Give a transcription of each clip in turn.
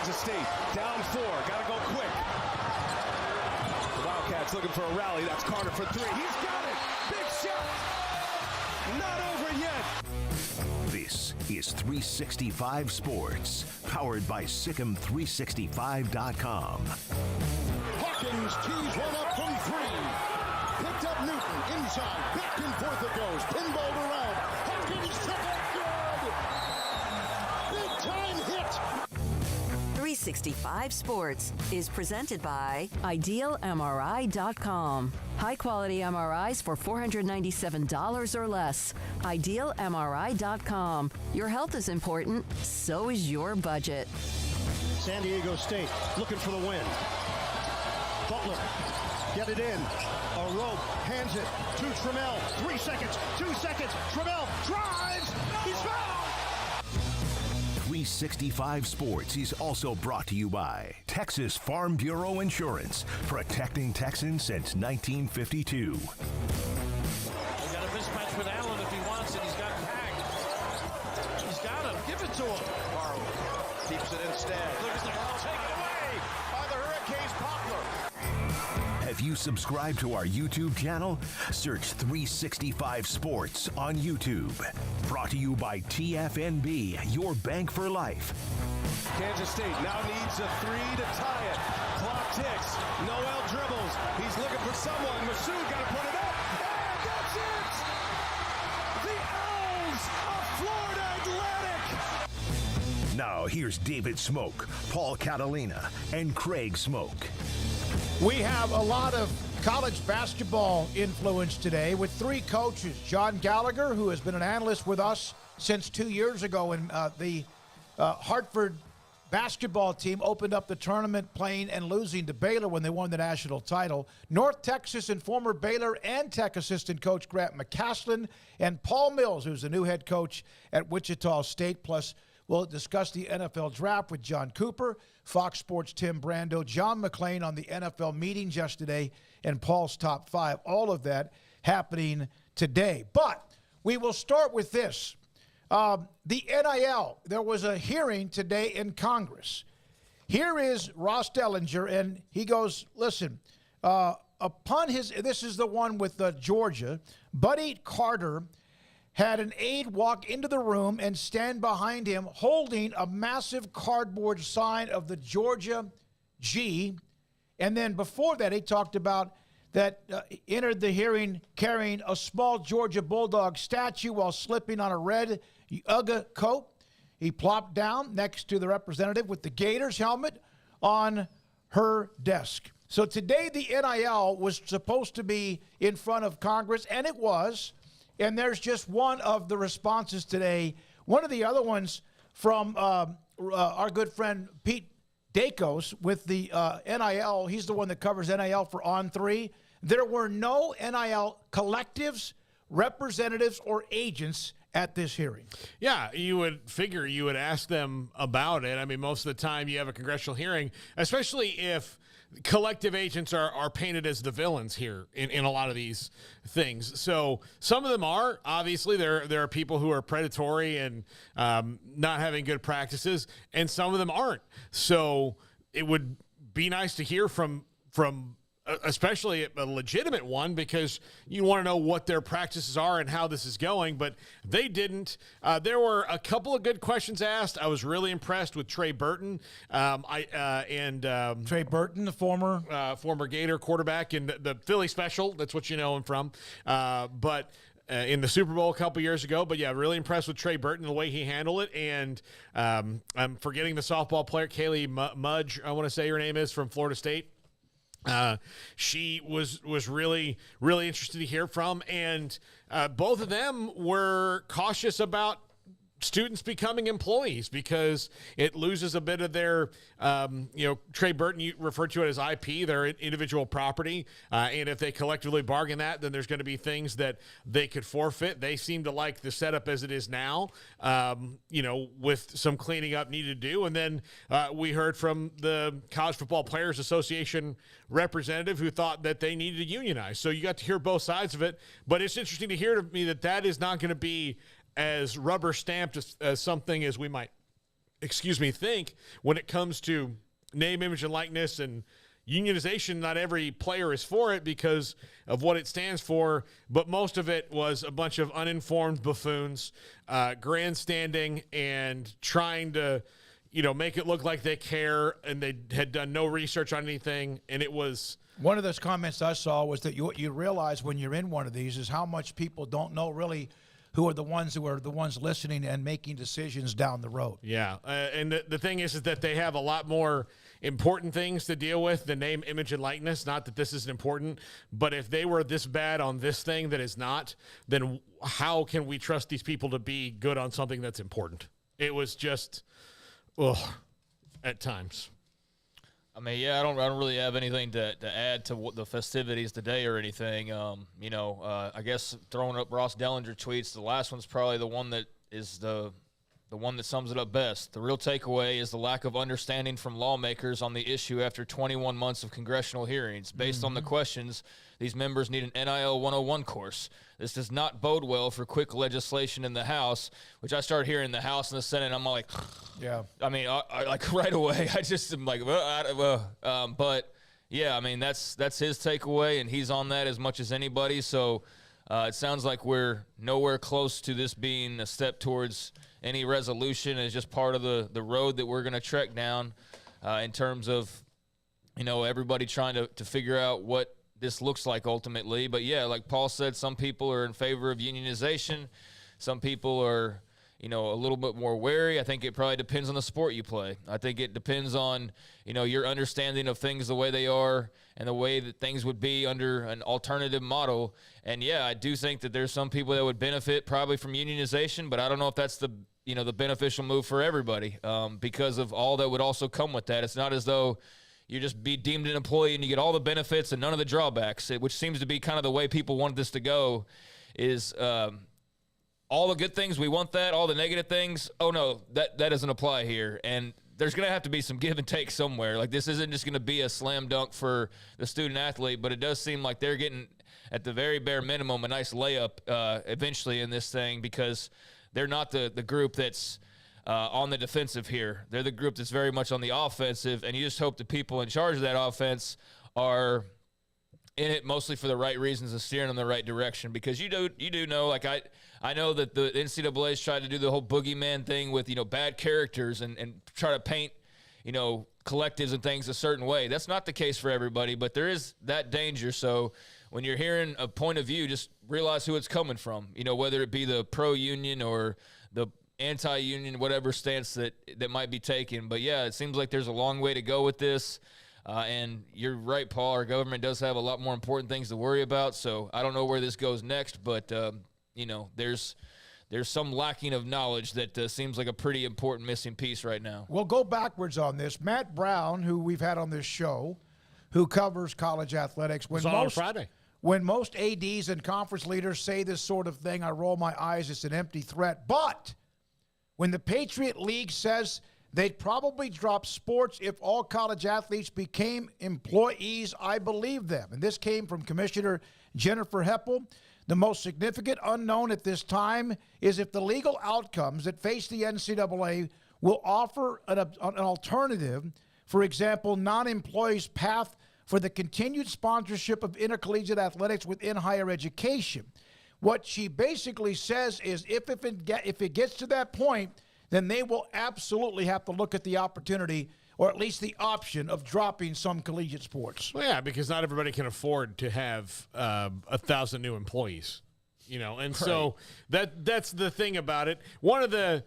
Kansas State down 4. Got to go quick. The Wildcats looking for a rally. That's Carter for 3. He's got it. Big shot. Not over yet. This is 365 Sports, powered by Sikkim365.com. Hawkins tees one up from 3. Picked up Newton inside. Back and forth it goes. Pinballed around. Hawkins took it. Good. Big time hit. 365 Sports is presented by IdealMRI.com. High-quality MRIs for $497 or less. IdealMRI.com. Your health is important, so is your budget. San Diego State looking for the win. Butler, get it in. A rope, hands it to Trammell. 3 seconds, 2 seconds. Trammell drives. He's fouled. 365 Sports is also brought to you by Texas Farm Bureau Insurance, protecting Texans since 1952. They got a mismatch with Allen if he wants it. He's got tagged. He's got him. Give it to him. Barlow keeps it instead. Look at the ball taken away by the Hurricanes. Poplar. Have you subscribed to our YouTube channel? Search 365 Sports on YouTube. Brought to you by TFNB, your bank for life. Kansas State now needs a 3 to tie it. Clock ticks. Noel dribbles. He's looking for someone. Masood got to put it up. And that's it! The Owls of Florida Atlantic. Now here's David Smoak, Paul Catalina, and Craig Smoak. We have a lot of college basketball influence today with 3 coaches. John Gallagher, who has been an analyst with us since 2 years ago when the Hartford basketball team opened up the tournament playing and losing to Baylor when they won the national title. North Texas and former Baylor and Tech assistant coach Grant McCasland, and Paul Mills, who's the new head coach at Wichita State. Plus, we'll discuss the NFL draft with John Cooper, Fox Sports' Tim Brando, John McLean on the NFL meetings yesterday, and Paul's top 5. All of that happening today. But we will start with this. The NIL, there was a hearing today in Congress. Here is Ross Dellinger, and he goes, listen, this is the one with Georgia, Buddy Carter had an aide walk into the room and stand behind him holding a massive cardboard sign of the Georgia G. And then before that, he talked about that entered the hearing carrying a small Georgia Bulldog statue while slipping on a red UGA coat. He plopped down next to the representative with the Gators helmet on her desk. So today the NIL was supposed to be in front of Congress, and it was. And there's just one of the responses today. One of the other ones from our good friend Pete Dacos with the NIL. He's the one that covers NIL for On3. There were no NIL collectives, representatives, or agents at this hearing. Yeah, you would figure you would ask them about it. I mean, most of the time you have a congressional hearing, especially if collective agents are painted as the villains here in a lot of these things. So some of them are. Obviously, there are people who are predatory and not having good practices, and some of them aren't. So it would be nice to hear from especially a legitimate one, because you want to know what their practices are and how this is going, but they didn't. There were a couple of good questions asked. I was really impressed with Trey Burton. Trey Burton, the former Gator quarterback in the Philly Special. That's what you know him from. But in the Super Bowl a couple years ago. But, yeah, really impressed with Trey Burton, the way he handled it. And I'm forgetting the softball player, Kaylee Mudge, I want to say her name is, from Florida State. She was really, really interested to hear from, and both of them were cautious about students becoming employees because it loses a bit of their, Trey Burton, you referred to it as IP, their individual property. And if they collectively bargain that, then there's going to be things that they could forfeit. They seem to like the setup as it is now, with some cleaning up needed to do. And then we heard from the College Football Players Association representative who thought that they needed to unionize. So you got to hear both sides of it. But it's interesting to hear to me that is not going to be as rubber stamped as something as we might think when it comes to name, image, and likeness and unionization, not every player is for it because of what it stands for, but most of it was a bunch of uninformed buffoons grandstanding and trying to, make it look like they care, and they had done no research on anything, and it was... One of those comments I saw was that you realize when you're in one of these is how much people don't know really who are the ones listening and making decisions down the road. Yeah, and the thing is that they have a lot more important things to deal with than name, image, and likeness. Not that this isn't important, but if they were this bad on this thing that is not, then how can we trust these people to be good on something that's important? It was just, at times. I mean, yeah, I don't really have anything to add to the festivities today or anything. I guess throwing up Ross Dellinger tweets, the last one's probably the one that is the one that sums it up best. The real takeaway is the lack of understanding from lawmakers on the issue after 21 months of congressional hearings. Based on the questions, these members need an NIL 101 course. This does not bode well for quick legislation in the House, which I started hearing in the House and the Senate, and I'm like, yeah. I mean, I like right away, I just am like, but yeah, I mean, that's his takeaway, and he's on that as much as anybody. So it sounds like we're nowhere close to this being a step towards any resolution. It's just part of the road that we're going to trek down in terms of, everybody trying to figure out what this looks like ultimately. But yeah, like Paul said, some people are in favor of unionization. Some people are, a little bit more wary. I think it probably depends on the sport you play. I think it depends on, your understanding of things the way they are and the way that things would be under an alternative model. And yeah, I do think that there's some people that would benefit probably from unionization, but I don't know if that's the beneficial move for everybody because of all that would also come with that. It's not as though you just be deemed an employee and you get all the benefits and none of the drawbacks, which seems to be kind of the way people want this to go, is all the good things, we want that, all the negative things, oh no, that doesn't apply here. And there's going to have to be some give and take somewhere. Like, this isn't just going to be a slam dunk for the student athlete, but it does seem like they're getting, at the very bare minimum, a nice layup eventually in this thing, because they're not the group that's on the defensive here. They're the group that's very much on the offensive, and you just hope the people in charge of that offense are in it mostly for the right reasons and steering in the right direction. Because you do know, like I know that the NCAA's tried to do the whole boogeyman thing with, bad characters and try to paint, collectives and things a certain way. That's not the case for everybody, but there is that danger. So when you're hearing a point of view, just realize who it's coming from, whether it be the pro-union or the anti-union, whatever stance that might be taken. But yeah, it seems like there's a long way to go with this. And you're right, Paul, our government does have a lot more important things to worry about. So I don't know where this goes next, but there's some lacking of knowledge that seems like a pretty important missing piece right now. We'll go backwards on this. Matt Brown, who we've had on this show, who covers college athletics, on Friday. When most ADs and conference leaders say this sort of thing, I roll my eyes. It's an empty threat. But when the Patriot League says they'd probably drop sports if all college athletes became employees, I believe them. And this came from Commissioner Jennifer Heppel. The most significant unknown at this time is if the legal outcomes that face the NCAA will offer an alternative, for example, non-employees' path for the continued sponsorship of intercollegiate athletics within higher education. What she basically says is if it gets to that point, then they will absolutely have to look at the opportunity, or at least the option, of dropping some collegiate sports. Well, yeah, because not everybody can afford to have 1,000 new employees, and right. So that's the thing about it. One of the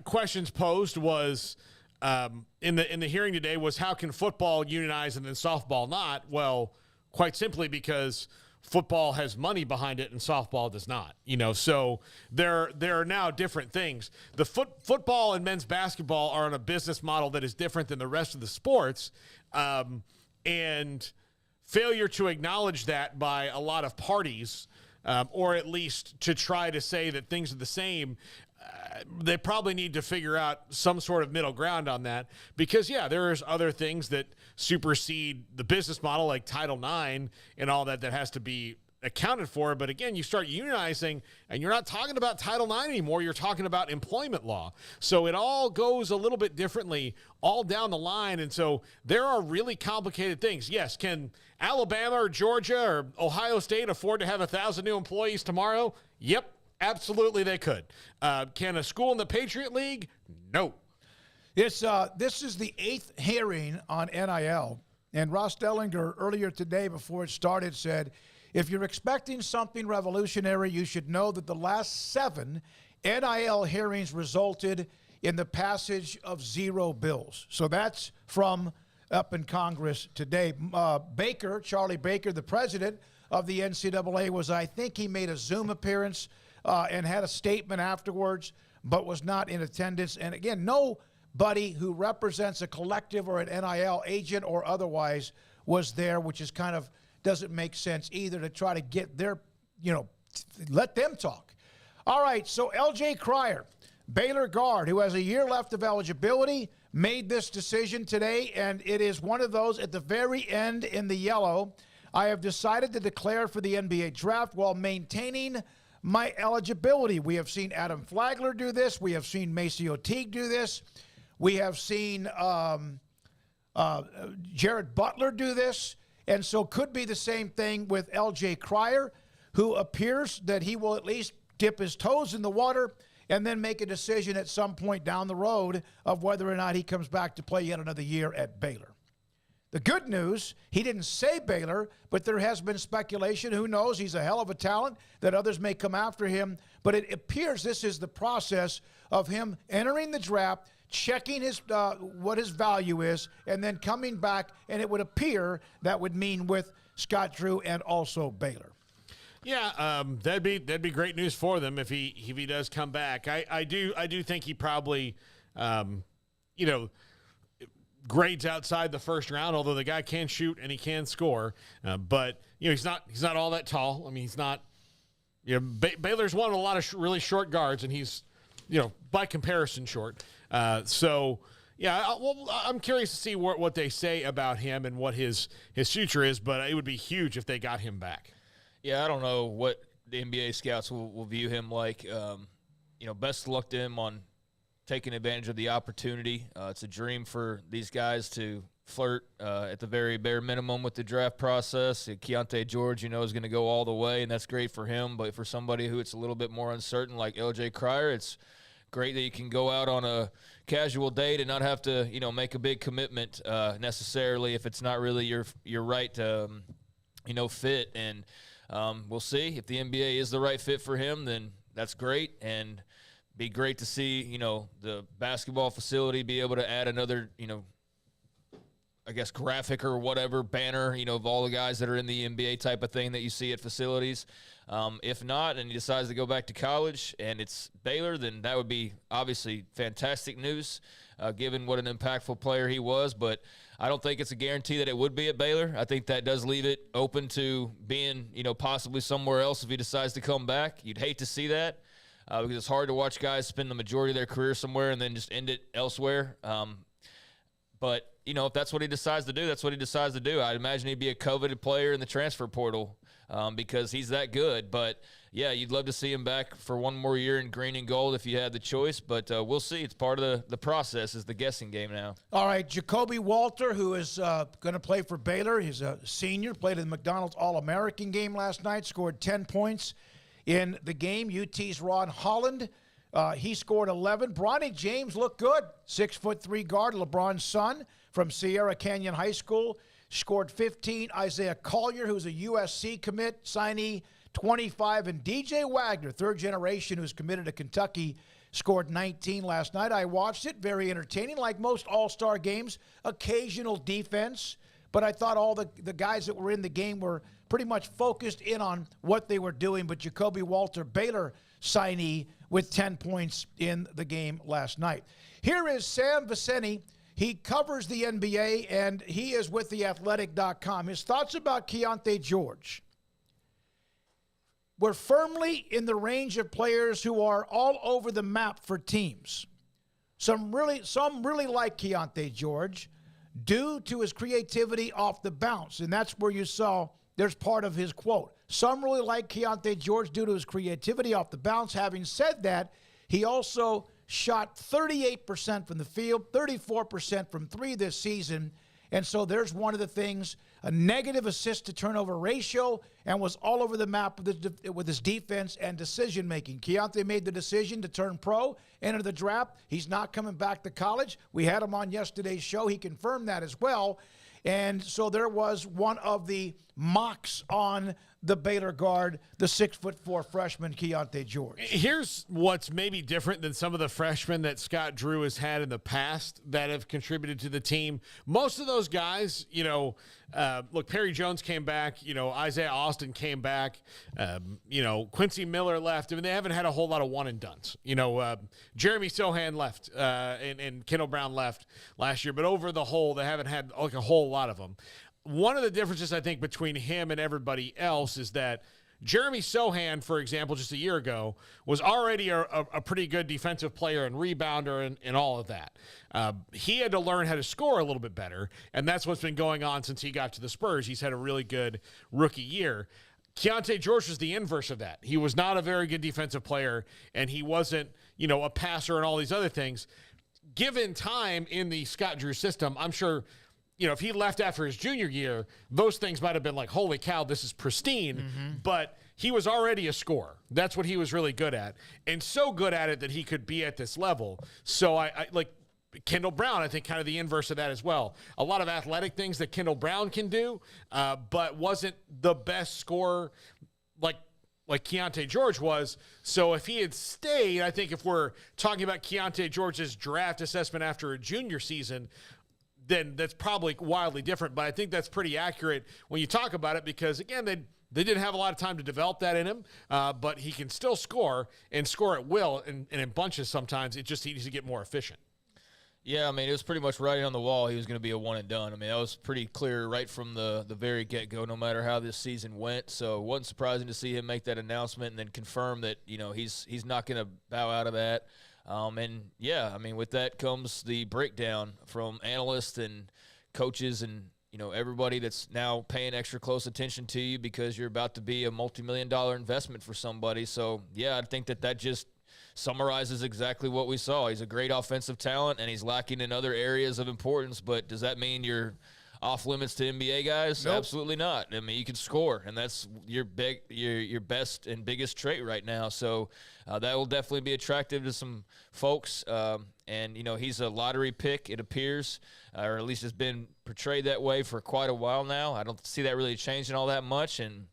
questions posed was in the hearing today was, how can football unionize and then softball not? Well, quite simply because football has money behind it and softball does not, so there are now different things. The football and men's basketball are on a business model that is different than the rest of the sports. And failure to acknowledge that by a lot of parties, or at least to try to say that things are the same, they probably need to figure out some sort of middle ground on that, because there's other things that supersede the business model, like Title IX and all that has to be accounted for. But again, you start unionizing, and you're not talking about Title IX anymore. You're talking about employment law. So it all goes a little bit differently all down the line. And so there are really complicated things. Yes, can Alabama or Georgia or Ohio State afford to have 1,000 new employees tomorrow? Yep, absolutely they could. Can a school in the Patriot League? No. This is the 8th hearing on NIL. And Ross Dellinger earlier today before it started said, if you're expecting something revolutionary, you should know that the last 7 NIL hearings resulted in the passage of 0 bills. So that's from up in Congress today. Charlie Baker, the president of the NCAA, I think he made a Zoom appearance and had a statement afterwards, but was not in attendance. And again, nobody who represents a collective or an NIL agent or otherwise was there, which is kind of doesn't make sense either, to try to get their, let them talk. All right, so L.J. Cryer, Baylor guard, who has a year left of eligibility, made this decision today, and it is one of those at the very end in the yellow. I have decided to declare for the NBA draft while maintaining my eligibility. We have seen Adam Flagler do this. We have seen Maceo Teague do this. We have seen Jared Butler do this. And so could be the same thing with L.J. Cryer, who appears that he will at least dip his toes in the water and then make a decision at some point down the road of whether or not he comes back to play yet another year at Baylor. The good news, he didn't say Baylor, but there has been speculation. Who knows? He's a hell of a talent that others may come after him. But it appears this is the process of him entering the draft, checking his what his value is, and then coming back, and it would appear that would mean with Scott Drew and also Baylor. Yeah, that'd be great news for them if he does come back. I do think he probably grades outside the first round, although the guy can shoot and he can score, but he's not all that tall. I mean, he's not. Baylor's one of a lot of really short guards, and he's by comparison short. So yeah, I'm curious to see what they say about him and what his future is, but it would be huge if they got him back. Yeah, I don't know what the NBA scouts will view him like. Best of luck to him on taking advantage of the opportunity. It's a dream for these guys to flirt at the very bare minimum with the draft process. Keyonte George, is going to go all the way, and that's great for him. But for somebody who it's a little bit more uncertain, like L.J. Cryer, it's great that you can go out on a casual date and not have to, make a big commitment necessarily if it's not really your right fit. And we'll see if the NBA is the right fit for him. Then that's great, and be great to see the basketball facility be able to add another graphic or whatever banner of all the guys that are in the NBA type of thing that you see at facilities. If not, and he decides to go back to college and it's Baylor, then that would be obviously fantastic news, given what an impactful player he was. But I don't think it's a guarantee that it would be at Baylor. I think that does leave it open to being, possibly somewhere else if he decides to come back. You'd hate to see that because it's hard to watch guys spend the majority of their career somewhere and then just end it elsewhere. But, if that's what he decides to do, that's what he decides to do. I'd imagine he'd be a coveted player in the transfer portal because he's that good. But, yeah, you'd love to see him back for one more year in green and gold if you had the choice. But we'll see. It's part of the process is the guessing game now. All right, Jacoby Walter, who is going to play for Baylor. He's a senior, played in the McDonald's All-American game last night, scored 10 points in the game. UT's Ron Holland. He scored 11. Bronny James looked good. 6'3" guard, LeBron's son from Sierra Canyon High School, scored 15. Isaiah Collier, who's a USC commit, signee, 25. And DJ Wagner, third generation, who's committed to Kentucky, scored 19 last night. I watched it. Very entertaining. Like most all-star games, occasional defense. But I thought all the guys that were in the game were pretty much focused in on what they were doing. But Jacoby Walter, Baylor signee, with 10 points in the game last night. Here is Sam Viceni. He covers the NBA, and he is with theathletic.com. His thoughts about Keyonte George. We're firmly in the range of players who are all over the map for teams. Some really like Keyonte George due to his creativity off the bounce, and that's where you saw there's part of his quote. Some really like Keyonte George due to his creativity off the bounce. Having said that, he also shot 38% from the field, 34% from three this season. And so there's one of the things, a negative assist to turnover ratio, and was all over the map with his defense and decision-making. Keyonte made the decision to turn pro, enter the draft. He's not coming back to college. We had him on yesterday's show. He confirmed that as well. And so there was one of the mocks on the Baylor guard, the 6'4" freshman Keyonte George. Here's what's maybe different than some of the freshmen that Scott Drew has had in the past that have contributed to the team. Most of those guys, look, Perry Jones came back, Isaiah Austin came back, Quincy Miller left. I mean, they haven't had a whole lot of one and dones. Jeremy Sohan left and Kendall Brown left last year, but over the whole, they haven't had like a whole lot of them. One of the differences, I think, between him and everybody else is that Jeremy Sohan, for example, just a year ago, was already a pretty good defensive player and rebounder and all of that. He had to learn how to score a little bit better, and that's what's been going on since he got to the Spurs. He's had a really good rookie year. Keyonte George was the inverse of that. He was not a very good defensive player, and he wasn't, a passer and all these other things. Given time in the Scott Drew system, I'm sure – if he left after his junior year, those things might have been like, holy cow, this is pristine. Mm-hmm. But he was already a scorer. That's what he was really good at. And so good at it that he could be at this level. So I like Kendall Brown, I think kind of the inverse of that as well. A lot of athletic things that Kendall Brown can do, but wasn't the best scorer like Keyonte George was. So if he had stayed, I think if we're talking about Keyonte George's draft assessment after a junior season, then that's probably wildly different. But I think that's pretty accurate when you talk about it because, again, they didn't have a lot of time to develop that in him, but he can still score and score at will and in bunches sometimes. It just needs to get more efficient. Yeah, I mean, it was pretty much writing on the wall he was going to be a one and done. I mean, that was pretty clear right from the very get-go, no matter how this season went. So it wasn't surprising to see him make that announcement and then confirm that, he's not going to bow out of that. And, yeah, I mean, with that comes the breakdown from analysts and coaches and, everybody that's now paying extra close attention to you because you're about to be a multi-million-dollar investment for somebody. So, yeah, I think that just summarizes exactly what we saw. He's a great offensive talent, and he's lacking in other areas of importance. But does that mean you're off limits to NBA guys? Nope. Absolutely not. I mean, you can score, and that's your best and biggest trait right now. So that will definitely be attractive to some folks. And, he's a lottery pick, it appears, or at least it's been portrayed that way for quite a while now. I don't see that really changing all that much, and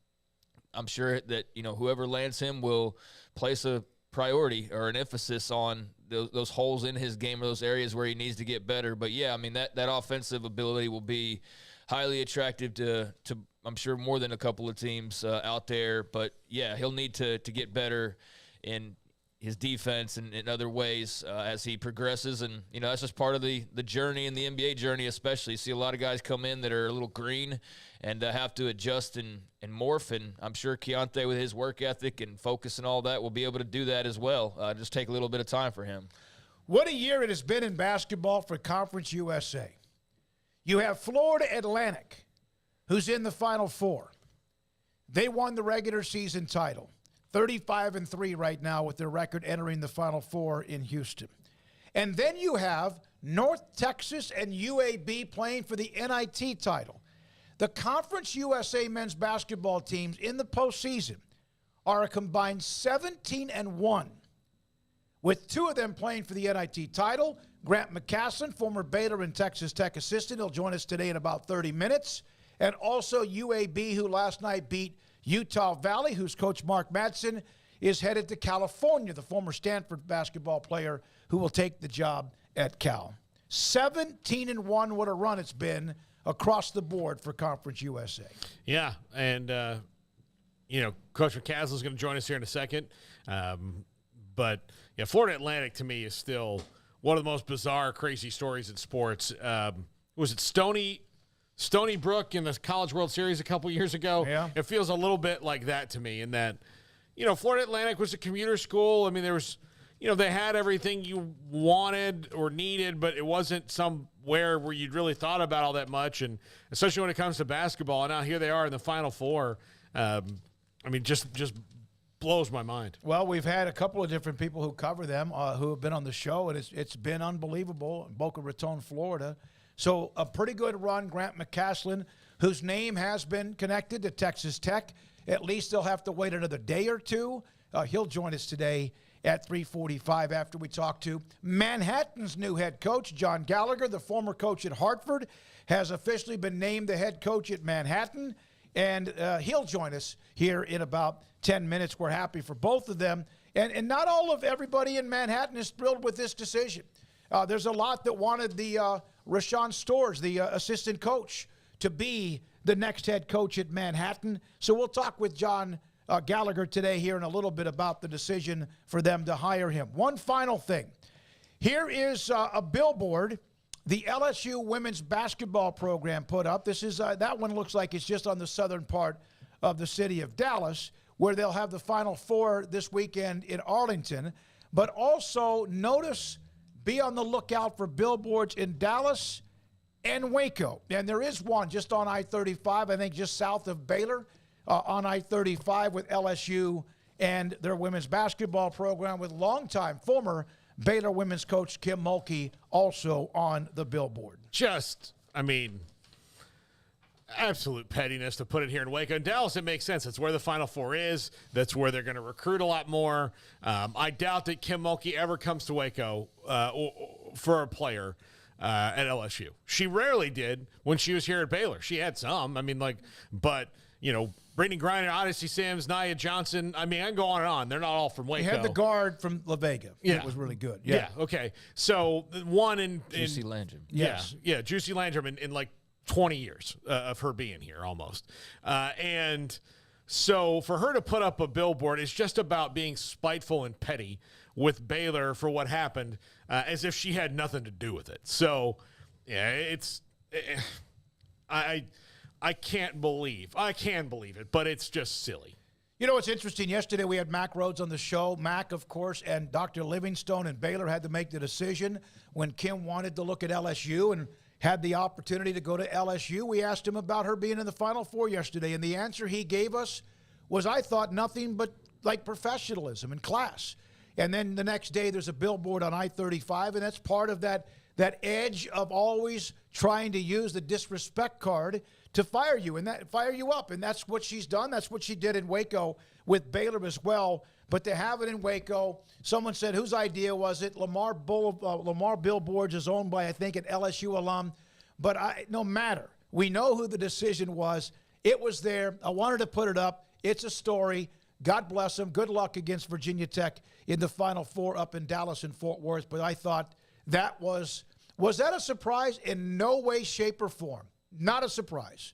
I'm sure that, whoever lands him will place a priority or an emphasis on those holes in his game or those areas where he needs to get better. But, yeah, I mean, that offensive ability will be highly attractive to I'm sure, more than a couple of teams out there. But, yeah, he'll need to get better in his defense and in other ways as he progresses. And, that's just part of the journey and the NBA journey especially. You see a lot of guys come in that are a little green and have to adjust and morph. And I'm sure Keyonte, with his work ethic and focus and all that, will be able to do that as well. Just take a little bit of time for him. What a year it has been in basketball for Conference USA. You have Florida Atlantic, who's in the Final Four. They won the regular season title, 35-3 right now with their record entering the Final Four in Houston. And then you have North Texas and UAB playing for the NIT title. The Conference USA men's basketball teams in the postseason are a combined 17-1, with two of them playing for the NIT title. Grant McCasland, former Baylor and Texas Tech assistant, he'll join us today in about 30 minutes. And also UAB, who last night beat Utah Valley, whose coach Mark Madsen is headed to California, the former Stanford basketball player who will take the job at Cal. 17-1, what a run it's been across the board for Conference USA. Yeah, and, Coach McCaslin is going to join us here in a second. But, yeah, Florida Atlantic to me is still one of the most bizarre, crazy stories in sports. Was it Stony Brook in the College World Series a couple years ago? Yeah. It feels a little bit like that to me in that, Florida Atlantic was a commuter school. I mean, there was, they had everything you wanted or needed, but it wasn't somewhere where you'd really thought about all that much. And especially when it comes to basketball. And now here they are in the Final Four. I mean, just blows my mind. Well, we've had a couple of different people who cover them who have been on the show, and it's been unbelievable in Boca Raton, Florida. So a pretty good run, Grant McCasland, whose name has been connected to Texas Tech. At least they'll have to wait another day or two. He'll join us today at 3:45 after we talk to Manhattan's new head coach, John Gallagher, the former coach at Hartford, has officially been named the head coach at Manhattan, and he'll join us here in about 10 minutes. We're happy for both of them. And not all of everybody in Manhattan is thrilled with this decision. There's a lot that wanted the Rashawn Storrs, the assistant coach, to be the next head coach at Manhattan. So we'll talk with John Gallagher today here in a little bit about the decision for them to hire him. One final thing. Here is a billboard the LSU women's basketball program put up. This is that one looks like it's just on the southern part of the city of Dallas, where they'll have the Final Four this weekend in Arlington. But also be on the lookout for billboards in Dallas and Waco. And there is one just on I-35, I think just south of Baylor, on I-35 with LSU and their women's basketball program with longtime former Baylor women's coach Kim Mulkey also on the billboard. Absolute pettiness to put it here in Waco. In Dallas, it makes sense. That's where the Final Four is. That's where they're going to recruit a lot more. I doubt that Kim Mulkey ever comes to Waco for a player at LSU. She rarely did when she was here at Baylor. She had some. But Brittany Griner, Odyssey Sims, Nia Johnson. I can go on and on. They're not all from Waco. He had the guard from La Vega. Yeah. It was really good. Yeah. Okay. So one in Juicy Landrum. Yes. Yeah. Juicy Landrum in like 20 years of her being here almost. And so for her to put up a billboard, it's just about being spiteful and petty with Baylor for what happened, as if she had nothing to do with it. So, yeah, I can't believe it, but it's just silly. You know, it's interesting. Yesterday we had Mac Rhodes on the show. Mac, of course, and Dr. Livingstone and Baylor had to make the decision when Kim wanted to look at LSU and had the opportunity to go to LSU. We asked him about her being in the Final Four yesterday, and the answer he gave us was, I thought, nothing but like professionalism and class. And then the next day there's a billboard on I-35, and that's part of that edge of always trying to use the disrespect card to fire you up. And that's what she's done. That's what she did in Waco with Baylor as well. But to have it in Waco, someone said, whose idea was it? Lamar Billboards is owned by, I think, an LSU alum. But no matter. We know who the decision was. It was there. I wanted to put it up. It's a story. God bless them. Good luck against Virginia Tech in the Final Four up in Dallas and Fort Worth. But I thought that was that a surprise? In no way, shape, or form. Not a surprise.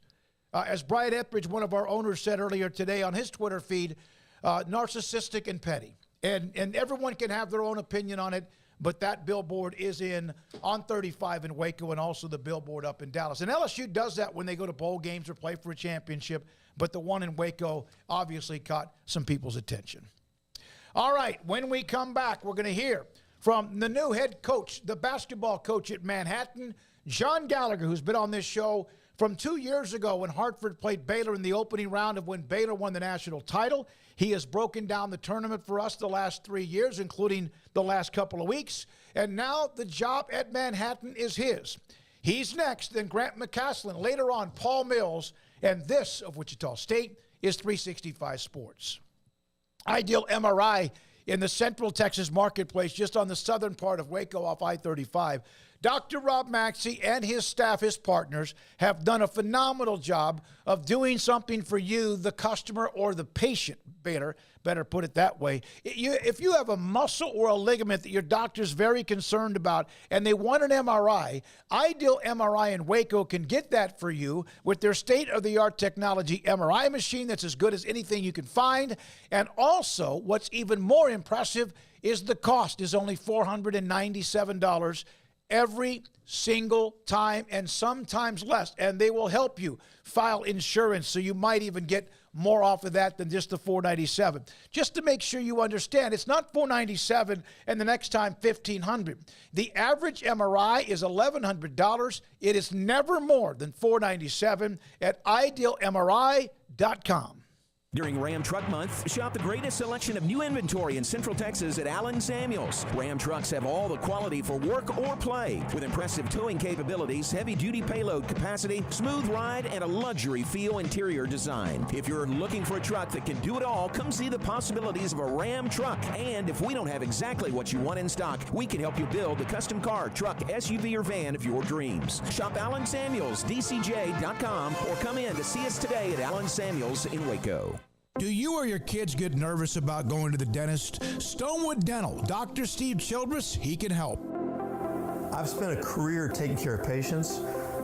As Brian Etheridge, one of our owners, said earlier today on his Twitter feed, narcissistic and petty. And everyone can have their own opinion on it, but that billboard is on 35 in Waco and also the billboard up in Dallas. And LSU does that when they go to bowl games or play for a championship, but the one in Waco obviously caught some people's attention. All right, when we come back, we're going to hear from the new head coach, the basketball coach at Manhattan, John Gallagher, who's been on this show from 2 years ago when Hartford played Baylor in the opening round of when Baylor won the national title. He has broken down the tournament for us the last 3 years, including the last couple of weeks. And now the job at Manhattan is his. He's next, then Grant McCasland. Later on, Paul Mills. And this of Wichita State is 365 Sports. Ideal MRI in the Central Texas marketplace, just on the southern part of Waco off I-35. Dr. Rob Maxey and his staff, his partners, have done a phenomenal job of doing something for you, the customer or the patient, better put it that way. If you have a muscle or a ligament that your doctor's very concerned about and they want an MRI, Ideal MRI in Waco can get that for you with their state-of-the-art technology MRI machine that's as good as anything you can find. And also, what's even more impressive is the cost is only $497 every single time, and sometimes less. And they will help you file insurance, so you might even get more off of that than just the $497. Just to make sure you understand, it's not $497 and the next time $1,500. The average MRI is $1,100. It is never more than $497 at idealmri.com. During Ram Truck Month, shop the greatest selection of new inventory in Central Texas at Allen Samuels. Ram trucks have all the quality for work or play, with impressive towing capabilities, heavy-duty payload capacity, smooth ride, and a luxury feel interior design. If you're looking for a truck that can do it all, come see the possibilities of a Ram truck. And if we don't have exactly what you want in stock, we can help you build the custom car, truck, SUV, or van of your dreams. Shop Allen Samuels, DCJ.com, or come in to see us today at Allen Samuels in Waco. Do you or your kids get nervous about going to the dentist? Stonewood Dental, Dr. Steve Childress, he can help. I've spent a career taking care of patients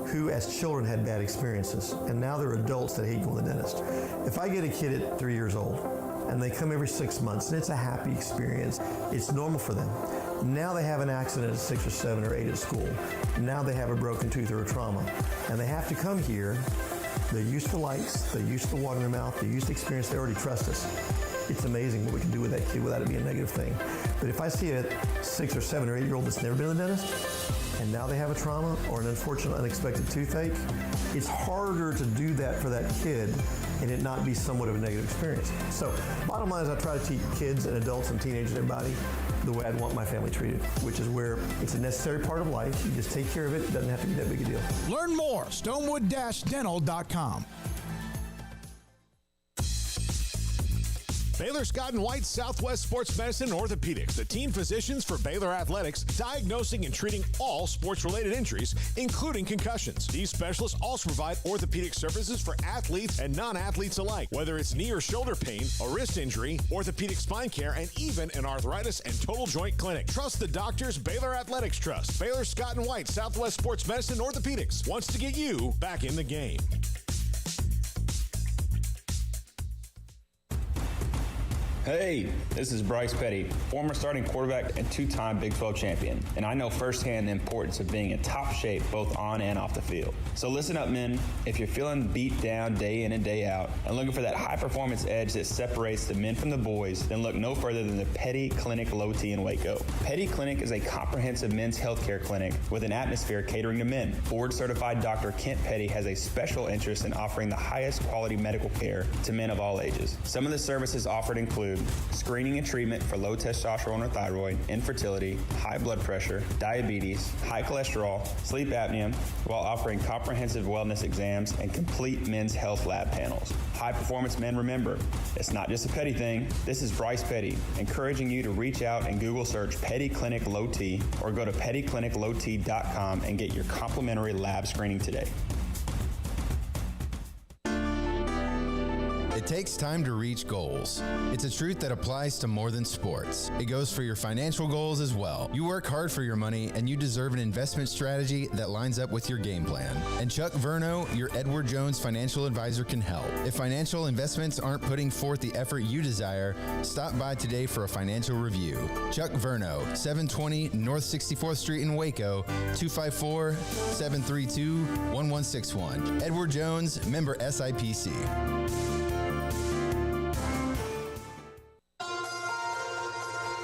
who as children had bad experiences, and now they're adults that hate going to the dentist. If I get a kid at 3 years old and they come every 6 months and it's a happy experience, it's normal for them. Now they have an accident at 6 or 7 or 8 at school. Now they have a broken tooth or a trauma, and they have to come here. They're used to lights, they're used to water in their mouth, they're used to experience, they already trust us. It's amazing what we can do with that kid without it being a negative thing. But if I see a 6 or 7 or 8 year old that's never been to the dentist, and now they have a trauma or an unfortunate unexpected toothache, it's harder to do that for that kid and it not be somewhat of a negative experience. So bottom line is I try to teach kids and adults and teenagers and everybody the way I'd want my family treated, which is where it's a necessary part of life. You just take care of it. It doesn't have to be that big a deal. Learn more, stonewood-dental.com. Baylor Scott & White Southwest Sports Medicine and Orthopedics, the team physicians for Baylor Athletics, diagnosing and treating all sports-related injuries, including concussions. These specialists also provide orthopedic services for athletes and non-athletes alike, whether it's knee or shoulder pain, a wrist injury, orthopedic spine care, and even an arthritis and total joint clinic. Trust the doctors Baylor Athletics trust. Baylor Scott & White Southwest Sports Medicine and Orthopedics wants to get you back in the game. Hey, this is Bryce Petty, former starting quarterback and two-time Big 12 champion, and I know firsthand the importance of being in top shape both on and off the field. So listen up, men. If you're feeling beat down day in and day out and looking for that high-performance edge that separates the men from the boys, then look no further than the Petty Clinic Low T in Waco. Petty Clinic is a comprehensive men's healthcare clinic with an atmosphere catering to men. Board-certified Dr. Kent Petty has a special interest in offering the highest quality medical care to men of all ages. Some of the services offered include screening and treatment for low testosterone or thyroid, infertility, high blood pressure, diabetes, high cholesterol, sleep apnea, while offering comprehensive wellness exams and complete men's health lab panels. High performance men, remember, it's not just a Petty thing. This is Bryce Petty, encouraging you to reach out and Google search Petty Clinic Low T or go to pettycliniclowt.com and get your complimentary lab screening today. It takes time to reach goals. It's a truth that applies to more than sports. It goes for your financial goals as well. You work hard for your money, and you deserve an investment strategy that lines up with your game plan. And Chuck Verno, your Edward Jones financial advisor, can help. If financial investments aren't putting forth the effort you desire, stop by today for a financial review. Chuck Verno, 720 North 64th Street in Waco, 254-732-1161. Edward Jones, member SIPC.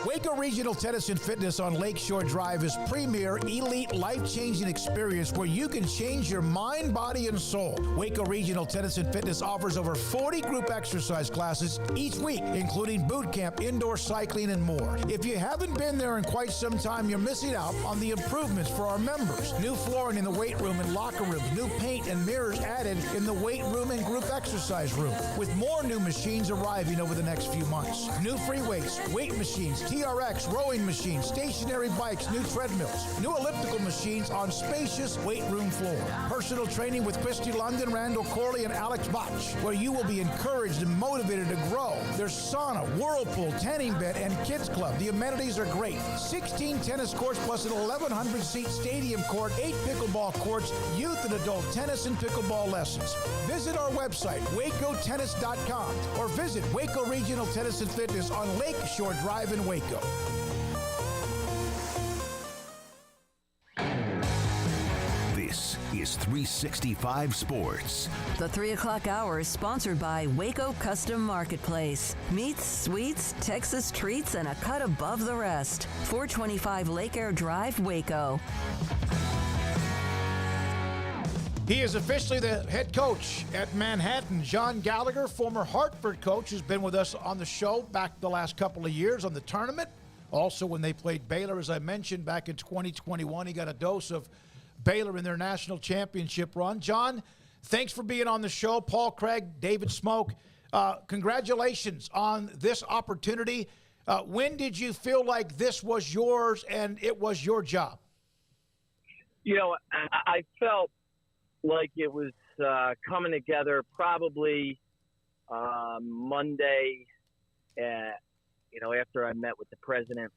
Waco Regional Tennis and Fitness on Lakeshore Drive is premier, elite, life-changing experience where you can change your mind, body, and soul. Waco Regional Tennis and Fitness offers over 40 group exercise classes each week, including boot camp, indoor cycling, and more. If you haven't been there in quite some time, you're missing out on the improvements for our members. New flooring in the weight room and locker rooms, new paint and mirrors added in the weight room and group exercise room, with more new machines arriving over the next few months. New free weights, weight machines, TRX, rowing machines, stationary bikes, new treadmills, new elliptical machines on spacious weight room floor. Personal training with Christy London, Randall Corley, and Alex Botch, where you will be encouraged and motivated to grow. There's sauna, whirlpool, tanning bed, and kids club. The amenities are great. 16 tennis courts plus an 1,100-seat stadium court, 8 pickleball courts, youth and adult tennis and pickleball lessons. Visit our website, wacotennis.com, or visit Waco Regional Tennis and Fitness on Lakeshore Drive in Waco. This is 365 Sports. The 3 o'clock hour is sponsored by Waco Custom Marketplace. Meats, sweets, Texas treats, and a cut above the rest. 425 Lake Air Drive, Waco. He is officially the head coach at Manhattan. John Gallagher, former Hartford coach, has been with us on the show back the last couple of years on the tournament. Also, when they played Baylor, as I mentioned, back in 2021, he got a dose of Baylor in their national championship run. John, thanks for being on the show. Paul Craig, David Smoak, congratulations on this opportunity. When did you feel like this was yours and it was your job? I felt like it was coming together probably Monday, after I met with the president.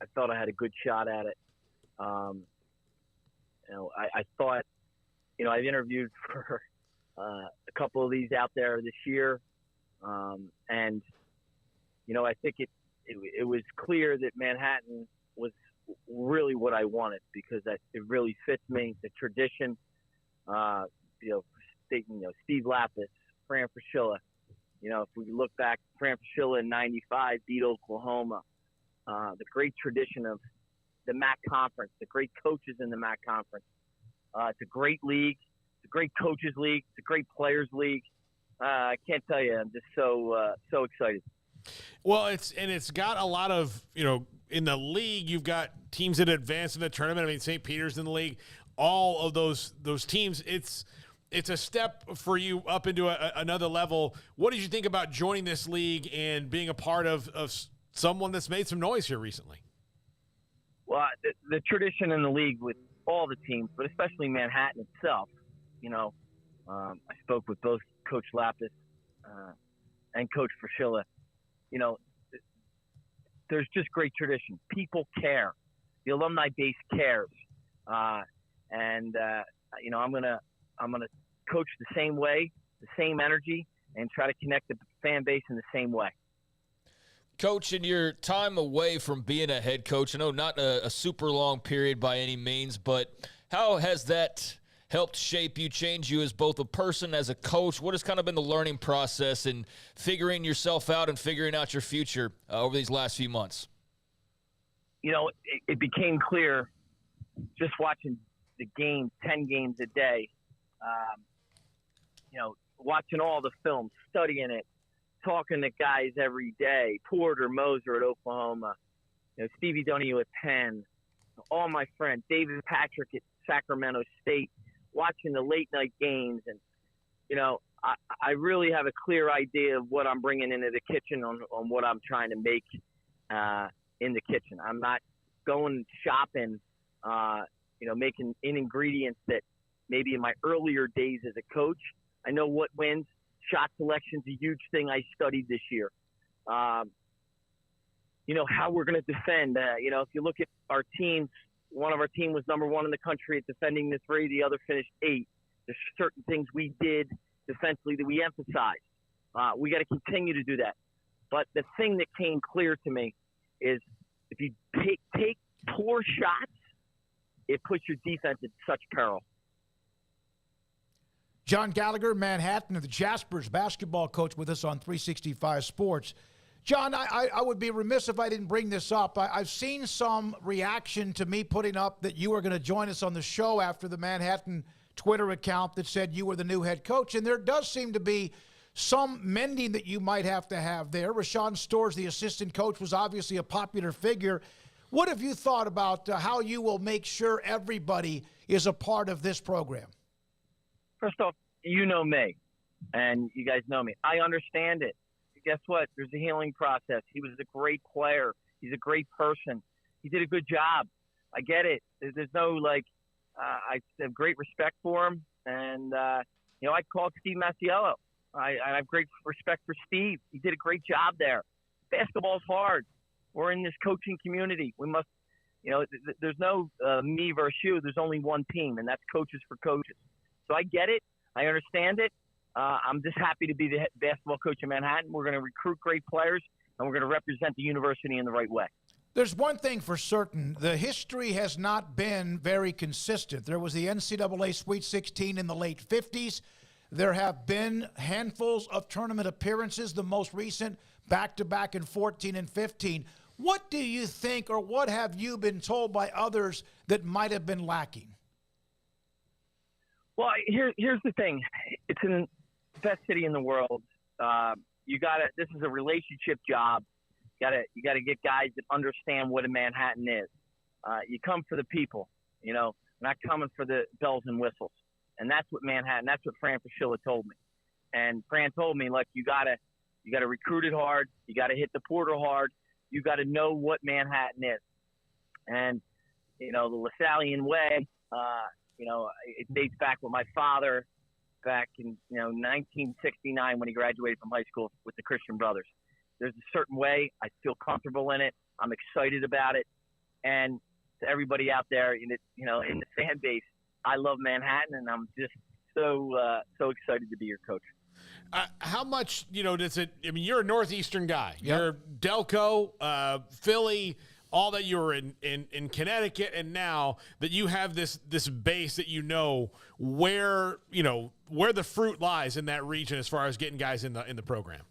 I felt I had a good shot at it. I thought, I've interviewed for a couple of these out there this year. And I think it was clear that Manhattan was really what I wanted because it really fits me, the tradition. Steve Lapis, Fran Fraschilla. If we look back, Fran Fraschilla in '95 beat Oklahoma. The great tradition of the MAC Conference, the great coaches in the MAC Conference. It's a great league. It's a great coaches league. It's a great players league. I can't tell you. I'm just so excited. Well, it's got a lot of, in the league, you've got teams that advance in the tournament. I mean, St. Peter's in the league. All of those teams, it's a step for you up into another level. What did you think about joining this league and being a part of someone that's made some noise here recently? Well, the tradition in the league with all the teams, but especially Manhattan itself, I spoke with both Coach Lapis and Coach Fraschilla. There's just great tradition. People care. The alumni base cares. I'm gonna coach the same way, the same energy, and try to connect the fan base in the same way. Coach, in your time away from being a head coach, I know not a super long period by any means, but how has that helped shape you, change you as both a person, as a coach? What has kind of been the learning process in figuring yourself out and figuring out your future over these last few months? It became clear just watching the game, 10 games a day, watching all the films, studying it, talking to guys every day, Porter, Moser at Oklahoma, Stevie Donahue at Penn, all my friends, David Patrick at Sacramento State, watching the late night games. And, I really have a clear idea of what I'm bringing into the kitchen on what I'm trying to make in the kitchen. I'm not going shopping, making ingredients that maybe in my earlier days as a coach, I know what wins. Shot selection's a huge thing I studied this year. How we're going to defend. If you look at our teams, one of our team was number 1 in the country at defending the 3. The other finished 8. There's certain things we did defensively that we emphasized. We got to continue to do that. But the thing that came clear to me is if you take poor shots, it puts your defense in such peril. John Gallagher, Manhattan, the Jaspers basketball coach with us on 365 Sports. John, I would be remiss if I didn't bring this up. I've seen some reaction to me putting up that you were going to join us on the show after the Manhattan Twitter account that said you were the new head coach, and there does seem to be some mending that you might have to have there. Rashawn Storrs, the assistant coach, was obviously a popular figure. What have you thought about how you will make sure everybody is a part of this program? First off, you know me, and you guys know me. I understand it. Guess what? There's a healing process. He was a great player. He's a great person. He did a good job. I get it. There's no, I have great respect for him. And, I called Steve Masiello. I have great respect for Steve. He did a great job there. Basketball's hard. We're in this coaching community. We must, there's no me versus you. There's only one team, and that's coaches for coaches. So I get it. I understand it. I'm just happy to be the basketball coach in Manhattan. We're going to recruit great players, and we're going to represent the university in the right way. There's one thing for certain. The history has not been very consistent. There was the NCAA Sweet 16 in the late 50s. There have been handfuls of tournament appearances, the most recent back-to-back in 14 and 15. What do you think, or what have you been told by others that might have been lacking? Well, here's the thing. It's in the best city in the world. This is a relationship job. You gotta get guys that understand what a Manhattan is. You come for the people, not coming for the bells and whistles. And that's what Fran Fraschilla told me. And Fran told me, look, you gotta recruit it hard. You gotta hit the portal hard. You gotta know what Manhattan is. And, the LaSallian way, it dates back with my father back in, 1969 when he graduated from high school with the Christian Brothers. There's a certain way. I feel comfortable in it. I'm excited about it. And to everybody out there in the fan base, I love Manhattan, and I'm just so excited to be your coach. How much, does it – I mean, you're a Northeastern guy. Yep. You're Delco, Philly, all that you were in Connecticut, and now that you have this base that where the fruit lies in that region as far as getting guys in the program.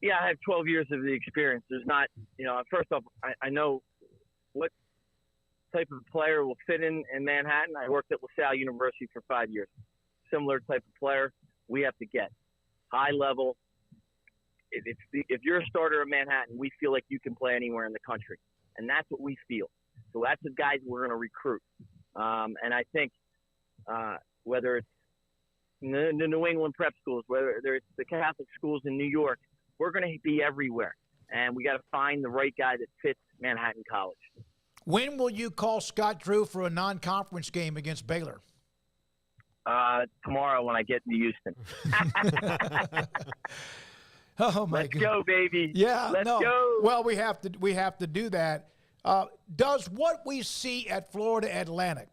Yeah, I have 12 years of the experience. There's not, first off, I know what type of player will fit in Manhattan. I worked at LaSalle University for 5 years. Similar type of player we have to get. High level. If you're a starter in Manhattan, we feel like you can play anywhere in the country. And that's what we feel. So that's the guys we're going to recruit. And I think whether it's the New England prep schools, whether it's the Catholic schools in New York, we're going to be everywhere. And we got to find the right guy that fits Manhattan College. When will you call Scott Drew for a non-conference game against Baylor? Tomorrow when I get into Houston. Oh my Let's God. go, baby. Yeah, Let's go. Well, we have to do that. Does what we see at Florida Atlantic,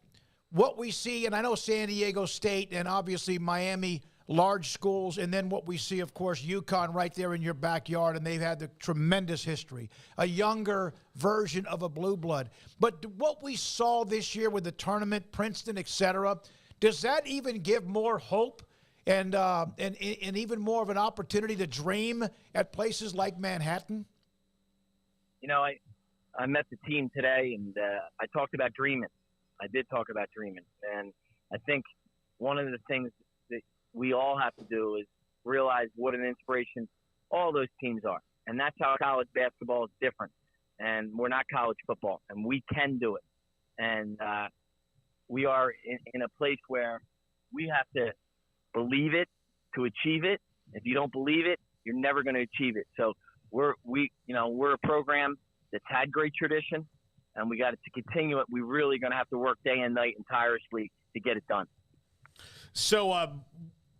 what we see, and I know San Diego State and obviously Miami, large schools, and then what we see, of course, UConn right there in your backyard, and they've had the tremendous history, a younger version of a blue blood. But what we saw this year with the tournament, Princeton, et cetera, does that even give more hope and even more of an opportunity to dream at places like Manhattan? I met the team today, and I talked about dreaming. I did talk about dreaming. And I think one of the things that we all have to do is realize what an inspiration all those teams are. And that's how college basketball is different. And we're not college football, and we can do it. And we are in a place where we have to believe it to achieve it. If you don't believe it, you're never going to achieve it. So we're a program that's had great tradition, and we got to continue it. We're really going to have to work day and night and tirelessly to get it done. So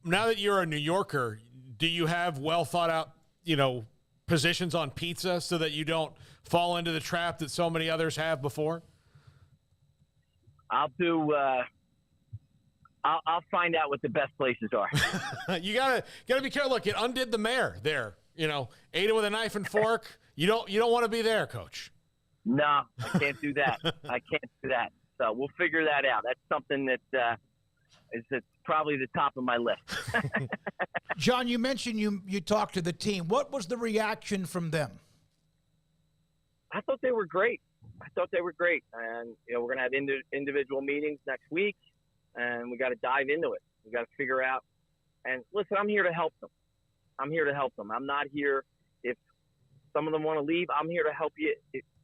now that you're a New Yorker, do you have well thought out, positions on pizza so that you don't fall into the trap that so many others have before? I'll do. I'll find out what the best places are. You gotta be careful. Look, it undid the mayor there. Ate it with a knife and fork. You don't want to be there, Coach. No, I can't do that. So we'll figure that out. That's something that is probably the top of my list. John, you mentioned you talked to the team. What was the reaction from them? I thought they were great. And, we're going to have individual meetings next week, and we got to dive into it. We got to figure out. And listen, I'm here to help them. I'm not here if some of them want to leave. I'm here to help you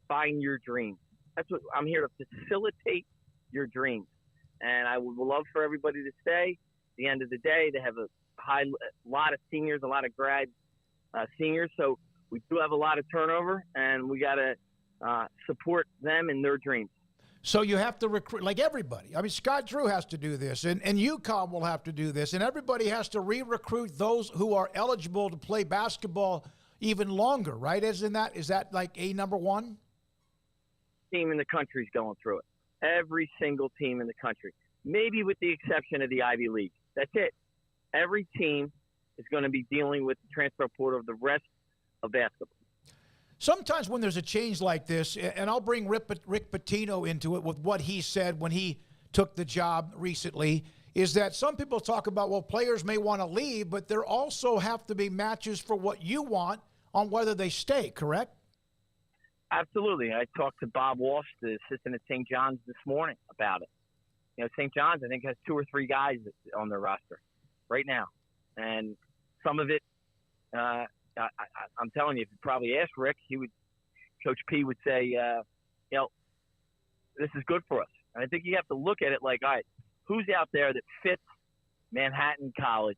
find your dreams. That's what I'm here to facilitate your dreams. And I would love for everybody to stay. At the end of the day, they have a lot of seniors, a lot of grad seniors. So we do have a lot of turnover, and we got to support them in their dreams. So you have to recruit, like everybody. I mean, Scott Drew has to do this, and UConn will have to do this, and everybody has to re-recruit those who are eligible to play basketball even longer, right? Is that like a number one? Team in the country is going through it. Every single team in the country, maybe with the exception of the Ivy League. That's it. Every team is going to be dealing with the transfer portal of the rest of basketball. Sometimes when there's a change like this, and I'll bring Rick Pitino into it with what he said when he took the job recently, is that some people talk about, well, players may want to leave, but there also have to be matches for what you want on whether they stay, correct? Absolutely. I talked to Bob Walsh, the assistant at St. John's, this morning about it. St. John's, I think, has 2 or 3 guys on their roster right now. And some of it, I'm telling you, if you probably asked Rick, Coach P would say, this is good for us. And I think you have to look at it like, all right, who's out there that fits Manhattan College?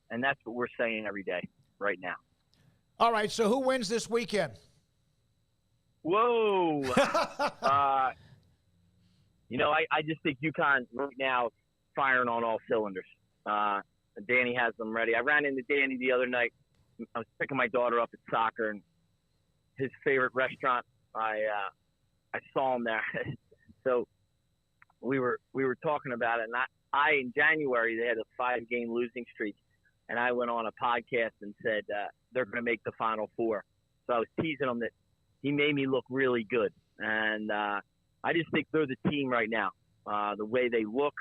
And that's what we're saying every day right now. All right, so who wins this weekend? Whoa. I just think UConn right now is firing on all cylinders. Danny has them ready. I ran into Danny the other night. I was picking my daughter up at soccer, and his favorite restaurant, I saw him there. So we were talking about it, and I in January, they had a 5-game losing streak, and I went on a podcast and said they're going to make the Final Four. So I was teasing him that he made me look really good. And I just think they're the team right now. The way they look,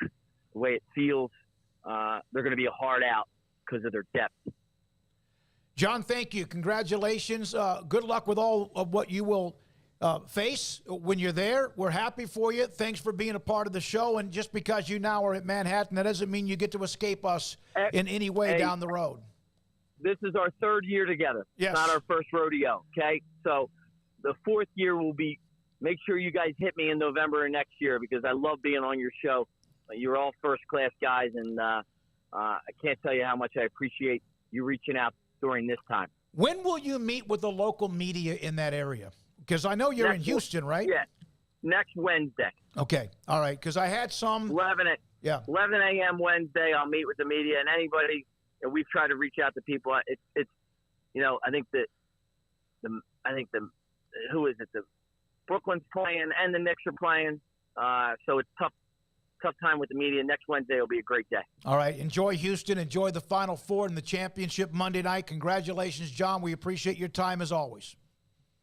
the way it feels, they're going to be a hard out because of their depth. John, thank you. Congratulations. Good luck with all of what you will face when you're there. We're happy for you. Thanks for being a part of the show. And just because you now are at Manhattan, that doesn't mean you get to escape us in any way down the road. This is our 3rd year together. Yes. Not our first rodeo, okay? So the 4th year will be, make sure you guys hit me in November of next year because I love being on your show. You're all first-class guys, and I can't tell you how much I appreciate you reaching out during this time. When will you meet with the local media in that area? Because I know you're in Houston, right? Yeah, next Wednesday. Okay, all right, because I had some. 11 a.m. Wednesday, I'll meet with the media and anybody. And we've tried to reach out to people. It's I think who is it? The Brooklyn's playing and the Knicks are playing. So it's tough time with the media. Next Wednesday will be a great day. All right. Enjoy Houston. Enjoy the Final Four and the championship Monday night. Congratulations, John. We appreciate your time as always.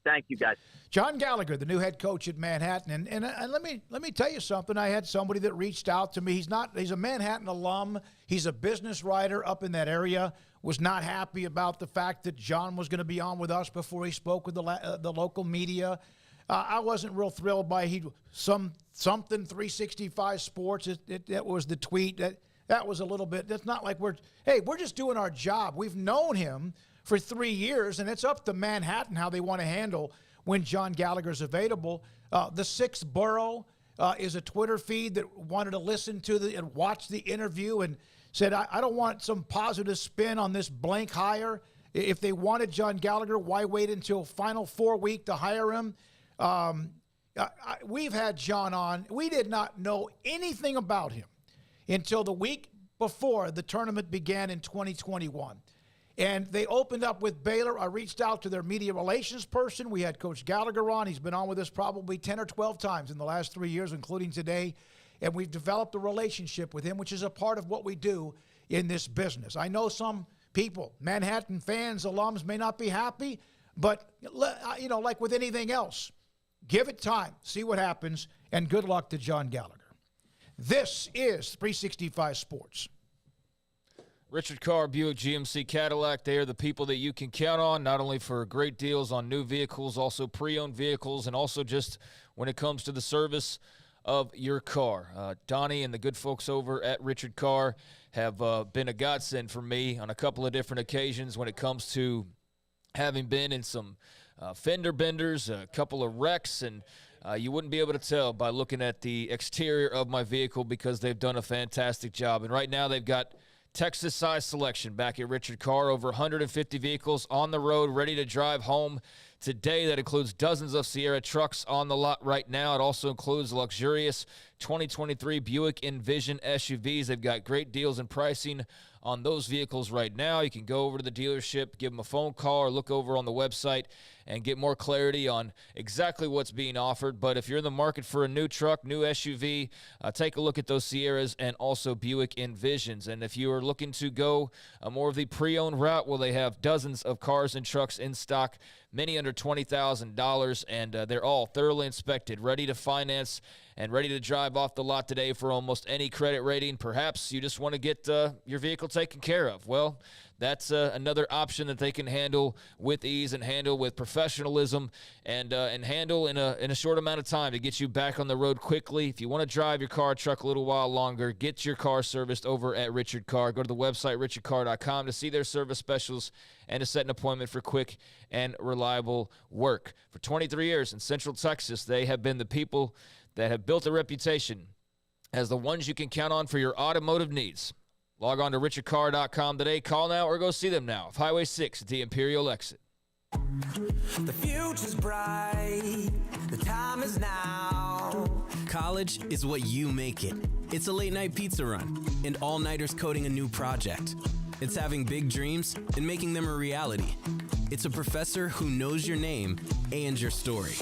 Thank you, guys. John Gallagher, the new head coach at Manhattan. And let me tell you something. I had somebody that reached out to me. He's a Manhattan alum. He's a business writer up in that area. Was not happy about the fact that John was going to be on with us before he spoke with the local media. I wasn't real thrilled by something 365 Sports. That was the tweet. That was a little bit. That's not like we're just doing our job. We've known him for 3 years, and it's up to Manhattan how they want to handle when John Gallagher's available. The 6th Borough is a Twitter feed that wanted to listen to and watch the interview and said, I don't want some positive spin on this blank hire. If they wanted John Gallagher, why wait until Final Four week to hire him? We've had John on. We did not know anything about him until the week before the tournament began in 2021. And they opened up with Baylor. I reached out to their media relations person. We had Coach Gallagher on. He's been on with us probably 10 or 12 times in the last 3 years, including today. And we've developed a relationship with him, which is a part of what we do in this business. I know some people, Manhattan fans, alums, may not be happy, but, like with anything else, give it time, see what happens, and good luck to John Gallagher. This is 365 Sports. Richard Carr, Buick GMC Cadillac, they are the people that you can count on, not only for great deals on new vehicles, also pre-owned vehicles, and also just when it comes to the service of your car. Donnie and the good folks over at Richard Carr have been a godsend for me on a couple of different occasions when it comes to having been in some fender benders, a couple of wrecks, and you wouldn't be able to tell by looking at the exterior of my vehicle because they've done a fantastic job. And right now they've got Texas size selection back at Richard Carr, over 150 vehicles on the road, ready to drive home today. That includes dozens of Sierra trucks on the lot right now. It also includes luxurious 2023 Buick Envision SUVs. They've got great deals and pricing on those vehicles right now. You can go over to the dealership, give them a phone call, or look over on the website and get more clarity on exactly what's being offered. But if you're in the market for a new truck, new SUV, take a look at those Sierras and also Buick Envisions. And if you are looking to go more of the pre-owned route, well, they have dozens of cars and trucks in stock, many under $20,000, and they're all thoroughly inspected, ready to finance and ready to drive off the lot today for almost any credit rating. Perhaps you just want to get your vehicle taken care of. Well, that's another option that they can handle with ease and handle with professionalism and handle in a short amount of time to get you back on the road quickly. If you want to drive your car or truck a little while longer, get your car serviced over at Richard Carr. Go to the website, richardcarr.com, to see their service specials and to set an appointment for quick and reliable work. For 23 years in Central Texas, they have been the people that have built a reputation as the ones you can count on for your automotive needs. Log on to richardcarr.com today. Call now or go see them now. Off Highway 6 at the Imperial exit. The future's bright. The time is now. College is what you make it. It's a late-night pizza run and all-nighters coding a new project. It's having big dreams and making them a reality. It's a professor who knows your name and your story.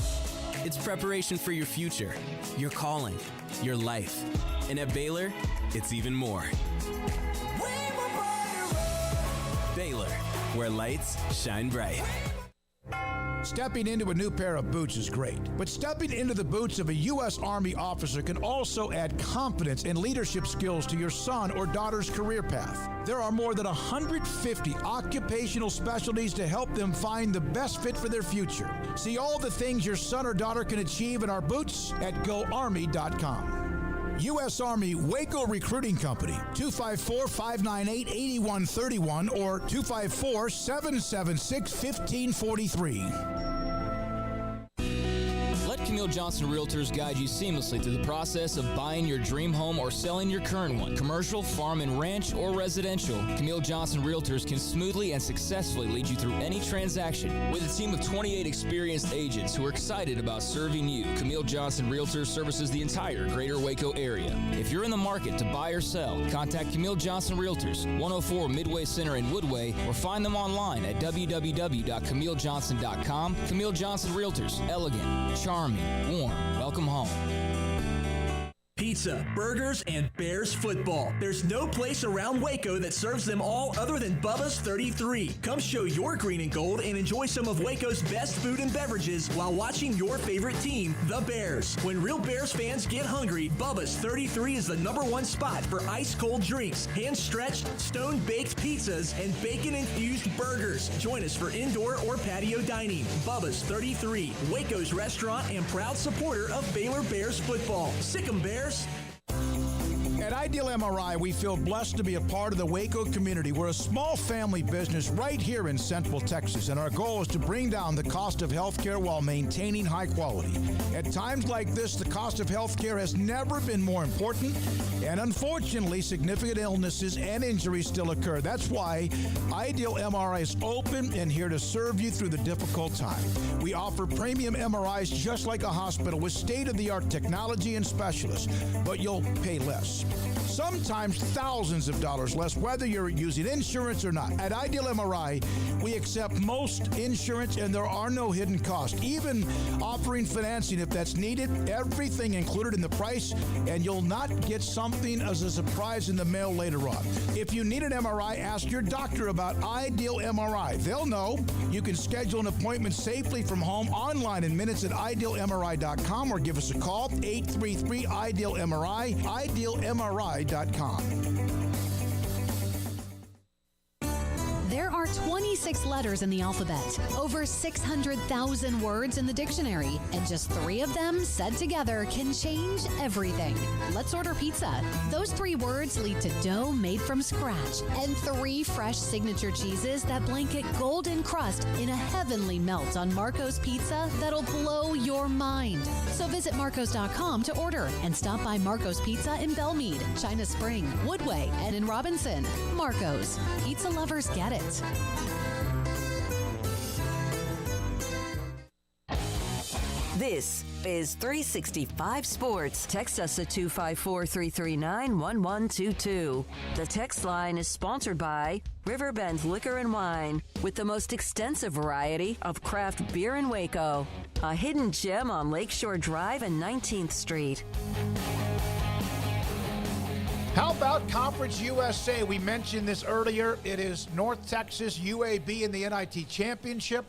It's preparation for your future, your calling, your life. And at Baylor, it's even more. Baylor, where lights shine bright. Stepping into a new pair of boots is great, but stepping into the boots of a U.S. Army officer can also add confidence and leadership skills to your son or daughter's career path. There are more than 150 occupational specialties to help them find the best fit for their future. See all the things your son or daughter can achieve in our boots at GoArmy.com. U.S. Army Waco Recruiting Company, 254-598-8131 or 254-776-1543. Let Camille Johnson Realtors guide you seamlessly through the process of buying your dream home or selling your current one. Commercial, farm and ranch, or residential, Camille Johnson Realtors can smoothly and successfully lead you through any transaction. With a team of 28 experienced agents who are excited about serving you, Camille Johnson Realtors services the entire greater Waco area. If you're in the market to buy or sell, contact Camille Johnson Realtors, 104 Midway Center in Woodway, or find them online at www.camillejohnson.com. Camille Johnson Realtors, elegant, charming, warm. Welcome home. Pizza, burgers, and Bears football. There's no place around Waco that serves them all other than Bubba's 33. Come show your green and gold and enjoy some of Waco's best food and beverages while watching your favorite team, the Bears. When real Bears fans get hungry, Bubba's 33 is the #1 spot for ice-cold drinks, hand-stretched, stone-baked pizzas, and bacon-infused burgers. Join us for indoor or patio dining. Bubba's 33, Waco's restaurant and proud supporter of Baylor Bears football. Sick 'em, Bears. At Ideal MRI, we feel blessed to be a part of the Waco community. We're a small family business right here in Central Texas, and our goal is to bring down the cost of healthcare while maintaining high quality. At times like this, the cost of healthcare has never been more important, and unfortunately, significant illnesses and injuries still occur. That's why Ideal MRI is open and here to serve you through the difficult time. We offer premium MRIs just like a hospital with state-of-the-art technology and specialists, but you'll pay less. Sometimes thousands of dollars less, whether you're using insurance or not. At Ideal MRI, we accept most insurance and there are no hidden costs, even offering financing if that's needed. Everything included in the price, and you'll not get something as a surprise in the mail later on. If you need an MRI, ask your doctor about Ideal MRI. They'll know. You can schedule an appointment safely from home online in minutes at idealmri.com or give us a call, 833-IDEAL-MRI, idealmri.com. There are 26 letters in the alphabet, over 600,000 words in the dictionary, and just 3 of them said together can change everything. Let's order pizza. Those 3 words lead to dough made from scratch and 3 fresh signature cheeses that blanket golden crust in a heavenly melt on Marco's Pizza that'll blow your mind. So visit marcos.com to order and stop by Marco's Pizza in Belmead, China Spring, Woodway, and in Robinson. Marco's. Pizza lovers get it. This is 365 Sports. Text us at 254-339-1122. The text line is sponsored by Riverbend Liquor and Wine, with the most extensive variety of craft beer in Waco. A hidden gem on Lakeshore Drive and 19th Street. How about Conference USA? We mentioned this earlier. It is North Texas UAB in the NIT Championship.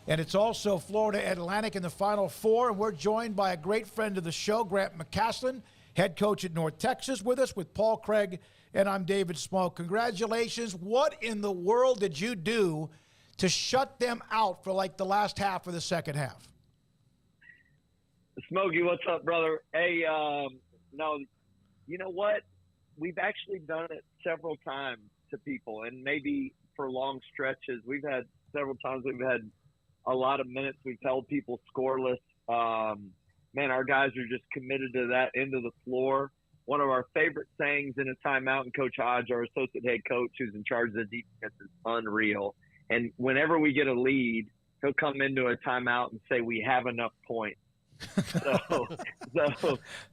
And it's also Florida Atlantic in the Final Four. And we're joined by a great friend of the show, Grant McCasland, head coach at North Texas, with us with Paul Craig. And I'm David Smoak. Congratulations. What in the world did you do to shut them out for like the last half of the second half? Smokey, what's up, brother? Hey, no, you know what? We've actually done it several times to people, and maybe for long stretches. We've had several times we've had a lot of minutes. We've held people scoreless. Man, our guys are just committed to that end of the floor. One of our favorite sayings in a timeout, and Coach Hodge, our associate head coach, who's in charge of the defense, is unreal. And whenever we get a lead, he'll come into a timeout and say, we have enough points. So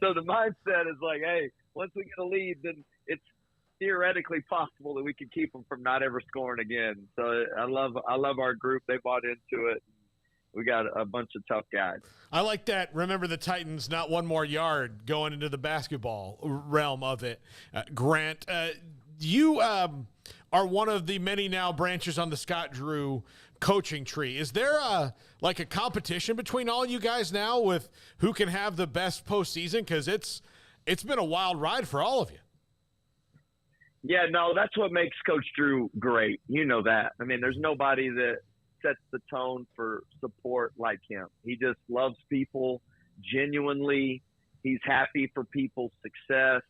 the mindset is like, hey, once we get a lead, then it's theoretically possible that we can keep them from not ever scoring again. So I love our group. They bought into it. We got a bunch of tough guys. I like that. Remember the Titans, not one more yard going into the basketball realm of it. Grant, you are one of the many now branches on the Scott Drew coaching tree. Is there a competition between all you guys now with who can have the best postseason? Because it's been a wild ride for all of you. Yeah, no, that's what makes Coach Drew great. You know that. I mean, there's nobody that sets the tone for support like him. He just loves people genuinely. He's happy for people's success.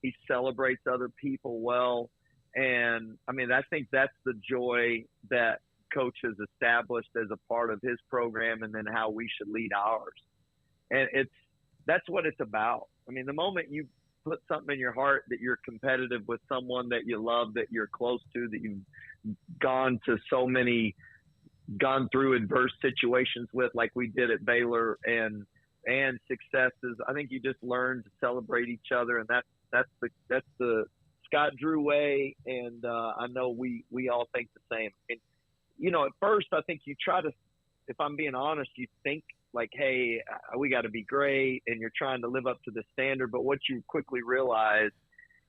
He celebrates other people well. And, I mean, I think that's the joy that Coach has established as a part of his program, and then how we should lead ours. And that's what it's about. I mean, the moment you put something in your heart that you're competitive with someone that you love, that you're close to, that you've gone through adverse situations with, like we did at Baylor, and successes, I think you just learn to celebrate each other. And that's the Scott Drew way. And I know we all think the same. And, you know, at first, I think you try to, if I'm being honest, you think like, hey, we got to be great, and you're trying to live up to the standard. But what you quickly realize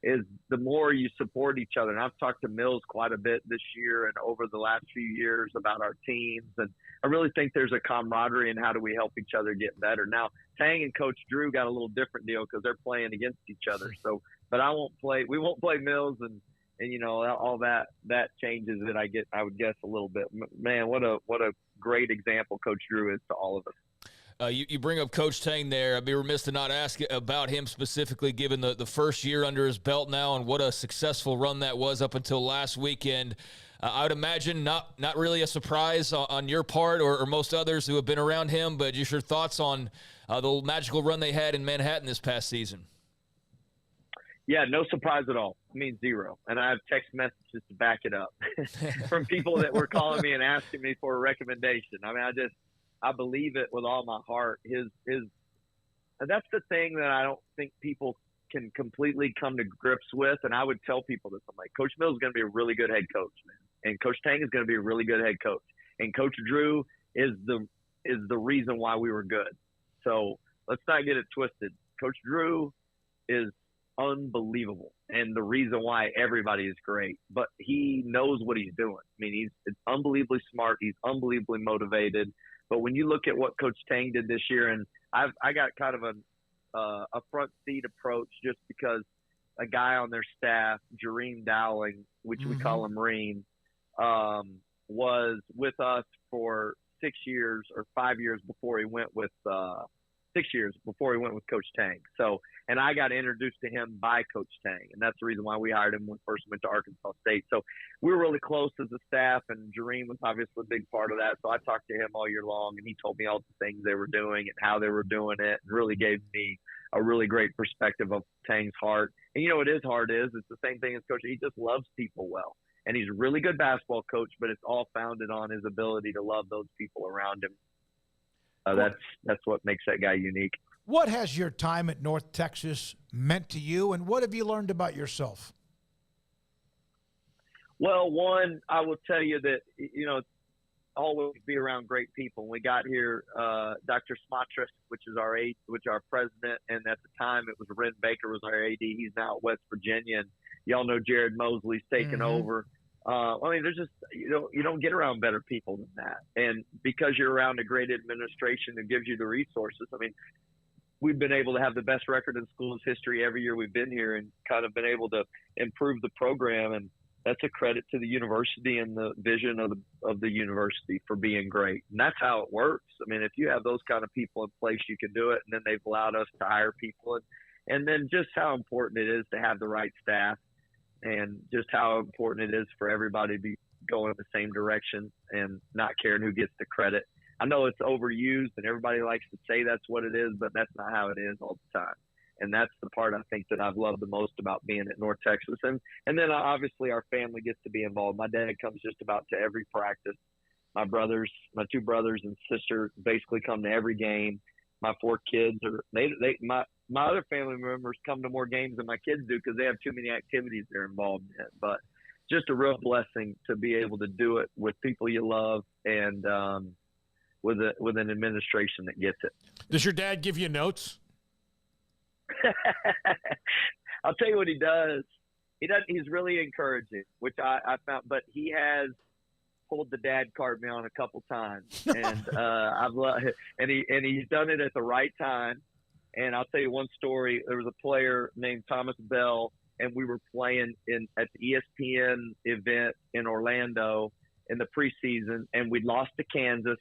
is the more you support each other. And I've talked to Mills quite a bit this year and over the last few years about our teams. And I really think there's a camaraderie in how do we help each other get better. Now, Tang and Coach Drew got a little different deal because they're playing against each other. So, but we won't play Mills, and you know, all that changes it. I would guess a little bit. Man, what a great example Coach Drew is to all of us. You bring up Coach Tang there. I'd be remiss to not ask about him specifically, given the first year under his belt now, and what a successful run that was up until last weekend. I would imagine not really a surprise on your part or most others who have been around him, but just your thoughts on the magical run they had in Manhattan this past season. Yeah, no surprise at all. I mean, zero. And I have text messages to back it up from people that were calling me and asking me for a recommendation. I mean, I believe it with all my heart. That's the thing that I don't think people can completely come to grips with. And I would tell people this. I'm like, Coach Mills is going to be a really good head coach, man. And Coach Tang is going to be a really good head coach. And Coach Drew is the reason why we were good. So let's not get it twisted. Coach Drew is unbelievable and the reason why everybody is great, but he knows what he's doing. I mean, he's unbelievably smart. He's unbelievably motivated. But when you look at what Coach Tang did this year, and I got kind of a front seat approach just because a guy on their staff, Jareem Dowling, which we call him Reem, was with us for 6 years or 5 years before he went with 6 years before he went with Coach Tang. So, and I got introduced to him by Coach Tang, and that's the reason why we hired him when he first went to Arkansas State. So we were really close as a staff, and Jareem was obviously a big part of that. So I talked to him all year long, and he told me all the things they were doing and how they were doing it, and really gave me a really great perspective of Tang's heart. And you know what his heart is? It's the same thing as Coach. He just loves people well. And he's a really good basketball coach, but it's all founded on his ability to love those people around him. That's what makes that guy unique. What has your time at North Texas meant to you, and what have you learned about yourself? Well, one, I will tell you that, you know, always be around great people. When we got here, Dr. Smatras, which is our president, and at the time it was Ren Baker was our AD. He's now at West Virginia, and y'all know Jared Mosley's taken over. I mean, there's just, you don't get around better people than that. And because you're around a great administration that gives you the resources, I mean, we've been able to have the best record in school's history every year we've been here and kind of been able to improve the program. And that's a credit to the university and the vision of the university for being great. And that's how it works. I mean, if you have those kind of people in place, you can do it. And then they've allowed us to hire people. And then just how important it is to have the right staff, and just how important it is for everybody to be going the same direction and not caring who gets the credit. I know it's overused and everybody likes to say that's what it is, but that's not how it is all the time. And that's the part I think that I've loved the most about being at North Texas. And then obviously our family gets to be involved. My dad comes just about to every practice. My two brothers and sister basically come to every game. My 4 kids my other family members come to more games than my kids do because they have too many activities they're involved in. But just a real blessing to be able to do it with people you love and with an administration that gets it. Does your dad give you notes? I'll tell you what he does. He's really encouraging, which I found, but he has pulled the dad card me on a couple times, and he's done it at the right time. And I'll tell you one story. There was a player named Thomas Bell, and we were playing at the ESPN event in Orlando in the preseason, and we lost to Kansas,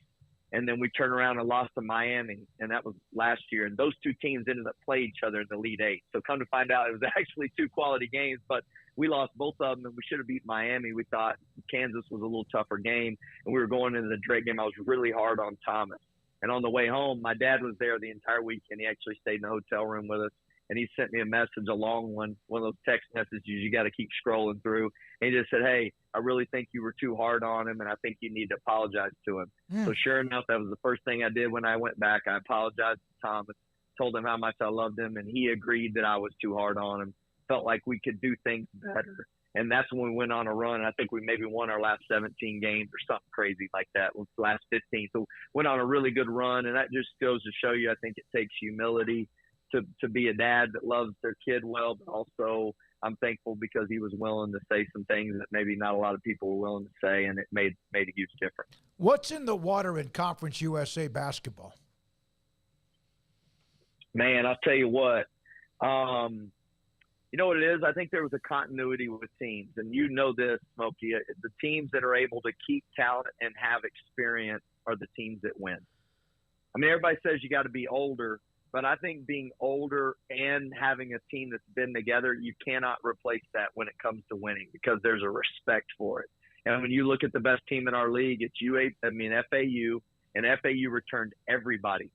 and then we turned around and lost to Miami, and that was last year. And those 2 teams ended up playing each other in the Elite 8. So come to find out, it was actually 2 quality games, but we lost both of them, and we should have beat Miami. We thought Kansas was a little tougher game, and we were going into the Drake game. I was really hard on Thomas. And on the way home, my dad was there the entire weekend. He actually stayed in the hotel room with us, and he sent me a message, a long one of those text messages you got to keep scrolling through. And he just said, "Hey, I really think you were too hard on him, and I think you need to apologize to him." So sure enough, that was the first thing I did when I went back. I apologized to Thomas, told him how much I loved him, and he agreed that I was too hard on him, felt like we could do things better. And that's when we went on a run. I think we maybe won our last 17 games or something crazy like that, last 15. So went on a really good run, and that just goes to show you, I think it takes humility to be a dad that loves their kid well, but also I'm thankful because he was willing to say some things that maybe not a lot of people were willing to say, and it made a huge difference. What's in the water in Conference USA basketball? Man, I'll tell you what. You know what it is? I think there was a continuity with teams, and you know this, Smokey. The teams that are able to keep talent and have experience are the teams that win. I mean, everybody says you got to be older, but I think being older and having a team that's been together, you cannot replace that when it comes to winning because there's a respect for it. And when you look at the best team in our league, it's FAU, and FAU returned everybody.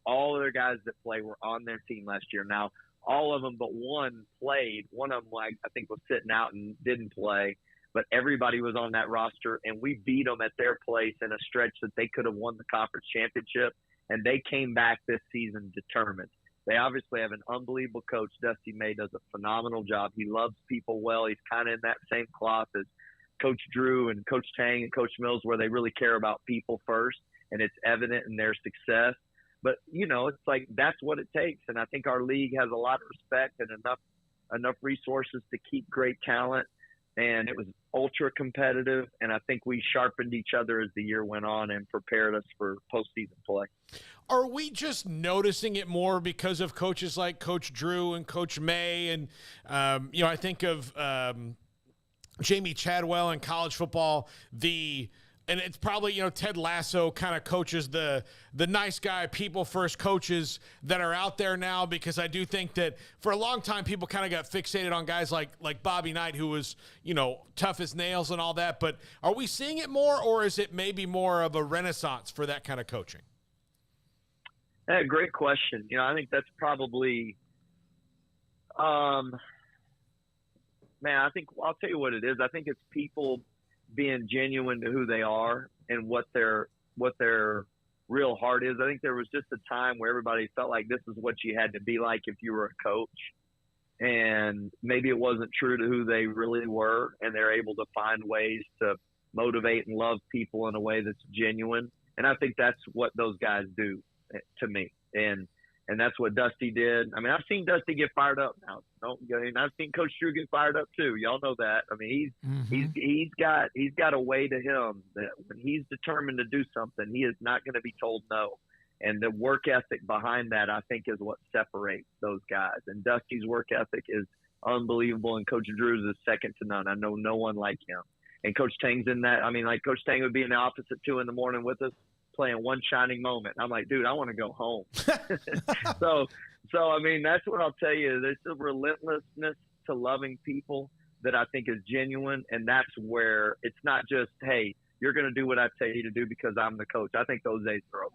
All of their guys that play were on their team last year. Now, all of them but one played. One of them, I think, was sitting out and didn't play. But everybody was on that roster, and we beat them at their place in a stretch that they could have won the conference championship. And they came back this season determined. They obviously have an unbelievable coach. Dusty May does a phenomenal job. He loves people well. He's kind of in that same cloth as Coach Drew and Coach Tang and Coach Mills, where they really care about people first, and it's evident in their success. But, you know, it's like that's what it takes. And I think our league has a lot of respect and enough resources to keep great talent. And it was ultra competitive. And I think we sharpened each other as the year went on and prepared us for postseason play. Are we just noticing it more because of coaches like Coach Drew and Coach May? And, I think of Jamie Chadwell in college football, and it's probably, Ted Lasso kind of coaches the nice guy, people first coaches that are out there now, because I do think that for a long time people kind of got fixated on guys like Bobby Knight, who was, tough as nails and all that. But are we seeing it more, or is it maybe more of a renaissance for that kind of coaching? Great question. I think that's probably, I think I'll tell you what it is. I think it's people being genuine to who they are and what their real heart is. I think there was just a time where everybody felt like this is what you had to be like if you were a coach, and maybe it wasn't true to who they really were, and they're able to find ways to motivate and love people in a way that's genuine. And I think that's what those guys do to me. And And that's what Dusty did. I mean, I've seen Dusty get fired up now. I've seen Coach Drew get fired up too. Y'all know that. I mean, he's got a way to him that when he's determined to do something, he is not going to be told no. And the work ethic behind that, I think, is what separates those guys. And Dusty's work ethic is unbelievable, and Coach Drew's is second to none. I know no one like him. And Coach Tang's in that. I mean, like Coach Tang would be in the office at 2 a.m. with us, playing One Shining Moment. I'm like, dude, I want to go home. So I mean, that's what I'll tell you. There's a relentlessness to loving people that I think is genuine, and that's where it's not just, hey, you're going to do what I tell you to do because I'm the coach. I think those days are over.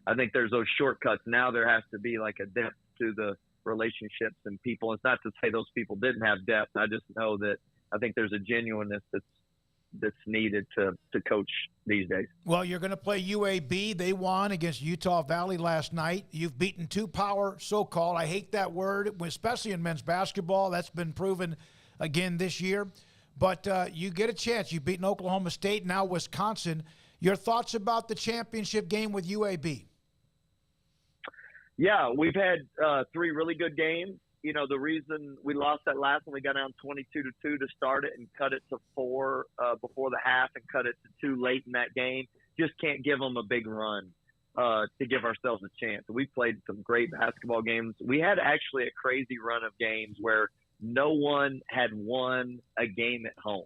I think there's those shortcuts. Now there has to be like a depth to the relationships and people. It's not to say those people didn't have depth. I just know that I think there's a genuineness that's needed to coach these days. Well, you're going to play UAB. They won against Utah Valley last night. You've beaten two power, so-called. I hate that word, especially in men's basketball. That's been proven again this year. But you get a chance. You've beaten Oklahoma State, now Wisconsin. Your thoughts about the championship game with UAB? Yeah, we've had 3 really good games. The reason we lost that last one, we got down 22-2 to start it and cut it to 4 before the half and cut it to 2 late in that game. Just can't give them a big run to give ourselves a chance. We played some great basketball games. We had actually a crazy run of games where no one had won a game at home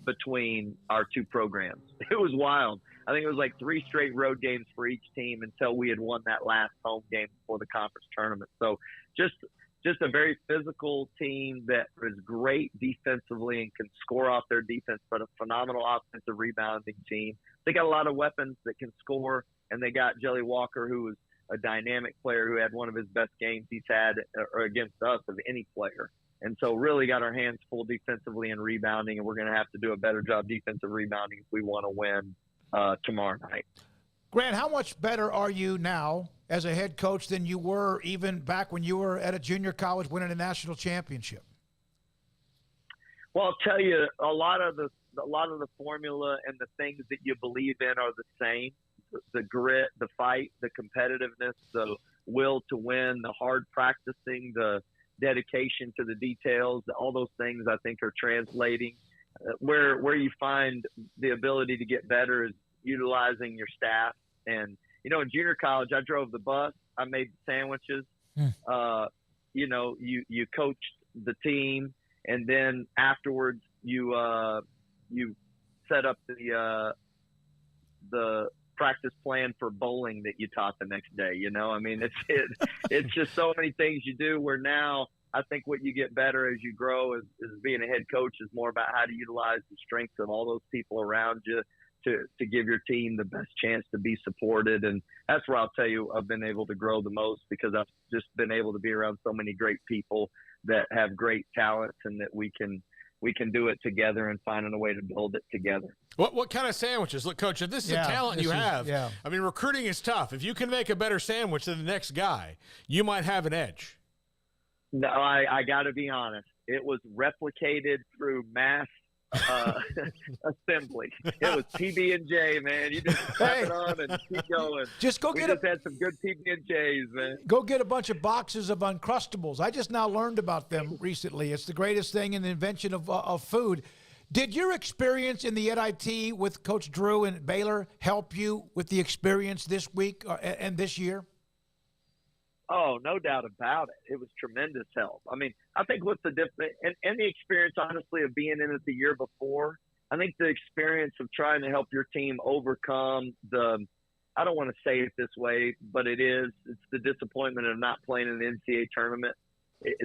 between our 2 programs. It was wild. I think it was like 3 straight road games for each team until we had won that last home game before the conference tournament. So just a very physical team that is great defensively and can score off their defense, but a phenomenal offensive rebounding team. They got a lot of weapons that can score, and they got Jelly Walker, who was a dynamic player who had one of his best games he's had against us of any player. And so really got our hands full defensively and rebounding, and we're going to have to do a better job defensive rebounding if we want to win tomorrow night. Grant, how much better are you now as a head coach than you were even back when you were at a junior college winning a national championship? Well, I'll tell you, a lot of the formula and the things that you believe in are the same. The grit, the fight, the competitiveness, the will to win, the hard practicing, the dedication to the details, all those things I think are translating. Where you find the ability to get better is utilizing your staff. And, in junior college, I drove the bus. I made sandwiches. You coached the team. And then afterwards, you set up the practice plan for bowling that you taught the next day. It's just so many things you do where now I think what you get better as you grow is being a head coach is more about how to utilize the strengths of all those people around you to give your team the best chance to be supported. And that's where I'll tell you I've been able to grow the most, because I've just been able to be around so many great people that have great talents, and that we can do it together and finding a way to build it together. What kind of sandwiches? Look, Coach, if this is a talent you have, I mean, recruiting is tough. If you can make a better sandwich than the next guy, you might have an edge. No, I got to be honest. It was replicated through mass assembly. It was PB&J, man. You just slap it on and keep going. Just go had some good PB&Js, man. Go get a bunch of boxes of Uncrustables. I just now learned about them recently. It's the greatest thing in the invention of food. Did your experience in the NIT with Coach Drew and Baylor help you with the experience this week and this year? Oh, no doubt about it. It was tremendous help. I mean, I think what's the difference, and the experience, honestly, of being in it the year before, I think the experience of trying to help your team overcome I don't want to say it this way, but it's the disappointment of not playing in the NCAA tournament.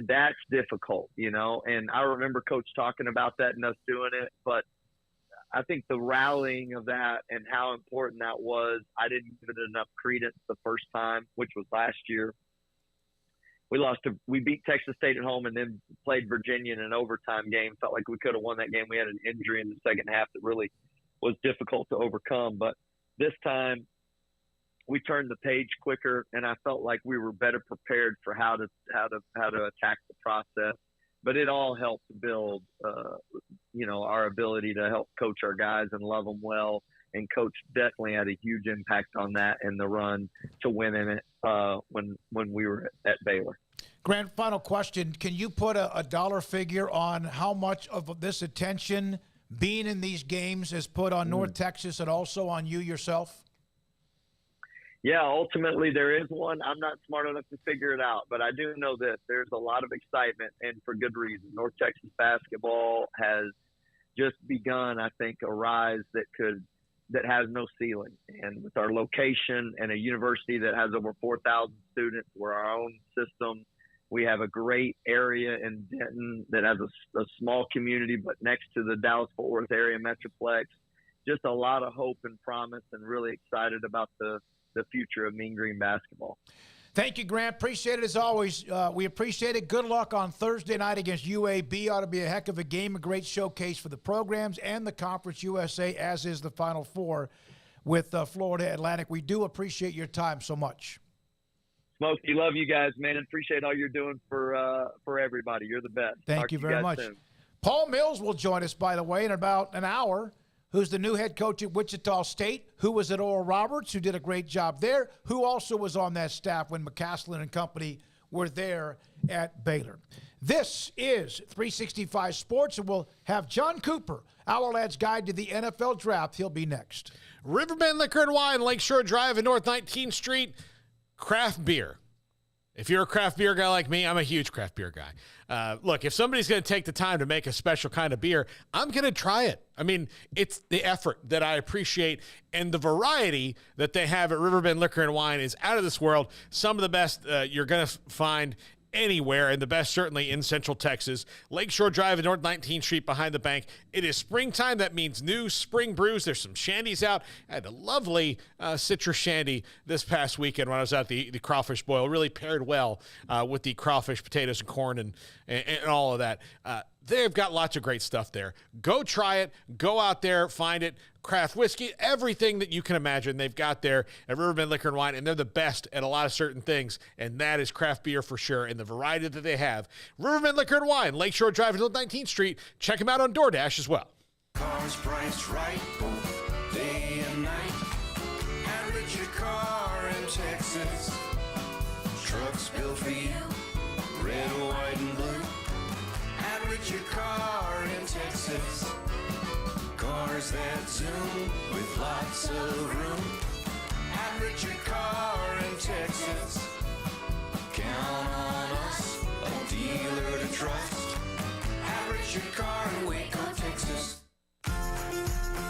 That's difficult, and I remember Coach talking about that and us doing it, but I think the rallying of that and how important that was, I didn't give it enough credence the first time, which was last year. We beat Texas State at home and then played Virginia in an overtime game. Felt like we could have won that game. We had an injury in the second half that really was difficult to overcome. But this time we turned the page quicker, and I felt like we were better prepared for how to attack the process. But it all helped build, our ability to help coach our guys and love them well and Coach definitely had a huge impact on that and the run to winning it when we were at Baylor. Grant, final question. Can you put a dollar figure on how much of this attention being in these games is put on North Texas and also on you yourself? Yeah, ultimately there is one. I'm not smart enough to figure it out, but I do know that there's a lot of excitement, and for good reason. North Texas basketball has just begun, I think, a rise that has no ceiling. And with our location and a university that has over 4,000 students, we're our own system. We have a great area in Denton that has a small community, but next to the Dallas-Fort Worth area metroplex. Just a lot of hope and promise, and really excited about the future of Mean Green basketball. Thank you, Grant. Appreciate it as always. We appreciate it. Good luck on Thursday night against UAB. Ought to be a heck of a game, a great showcase for the programs and the Conference USA, as is the Final Four with Florida Atlantic. We do appreciate your time so much. Smoak, you love you guys, man. Appreciate all you're doing for everybody. You're the best. Thank you very much. Soon. Paul Mills will join us, by the way, in about an hour, who's the new head coach at Wichita State, who was at Oral Roberts, who did a great job there, who also was on that staff when McCasland and company were there at Baylor. This is 365 Sports, and we'll have John Cooper, our lad's guide to the NFL draft. He'll be next. Riverbend Liquor and Wine, Lakeshore Drive and North 19th Street. Craft beer. If you're a craft beer guy like me, I'm a huge craft beer guy. Look, if somebody's going to take the time to make a special kind of beer, I'm going to try it. I mean, it's the effort that I appreciate, and the variety that they have at Riverbend Liquor and Wine is out of this world. Some of the best you're going to find anywhere, and the best certainly in Central Texas. Lakeshore Drive and North 19th Street behind the bank. It is springtime. That means new spring brews. There's some shandies out. I had a lovely citrus shandy this past weekend when I was at the crawfish boil. Really paired well with the crawfish, potatoes, and corn and all of that. They've got lots of great stuff there. Go try it. Go out there, find it. Craft whiskey, everything that you can imagine they've got there at Riverbend Liquor and Wine, and they're the best at a lot of certain things, and that is craft beer for sure, and the variety that they have. Riverbend Liquor and Wine, Lakeshore Drive until 19th Street. Check them out on DoorDash as well. Cars priced right, both day and night. Average your car in Texas. Trucks built for you, red, white, and blue. Average your car in Texas. Cars that zoom with lots of room. Average your car in Texas. Count on us, a dealer to trust. Average your car in Waco, Texas.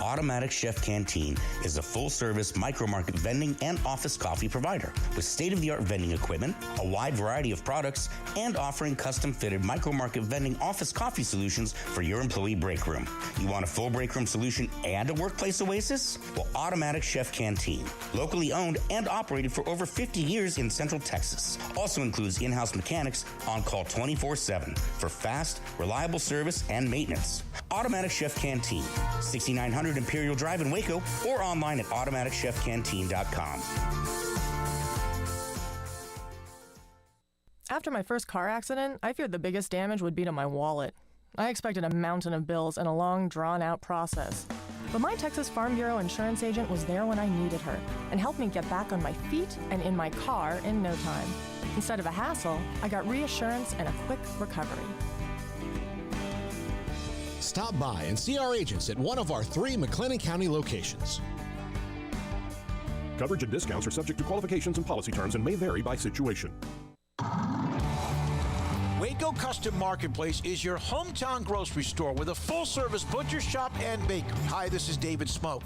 Automatic Chef Canteen is a full-service micro-market vending and office coffee provider with state-of-the-art vending equipment, a wide variety of products, and offering custom-fitted micro-market vending office coffee solutions for your employee break room. You want a full break room solution and a workplace oasis? Well, Automatic Chef Canteen, locally owned and operated for over 50 years in Central Texas, also includes in-house mechanics on call 24/7 for fast, reliable service and maintenance. Automatic Chef Canteen, 6900 Imperial Drive in Waco, or online at automaticchefcanteen.com. After my first car accident, I feared the biggest damage would be to my wallet. I expected a mountain of bills and a long, drawn-out process. But my Texas Farm Bureau insurance agent was there when I needed her and helped me get back on my feet and in my car in no time. Instead of a hassle, I got reassurance and a quick recovery. Stop by and see our agents at one of our 3 McLennan County locations. Coverage and discounts are subject to qualifications and policy terms and may vary by situation. Waco Custom Marketplace is your hometown grocery store with a full-service butcher shop and bakery. Hi, this is David Smoak.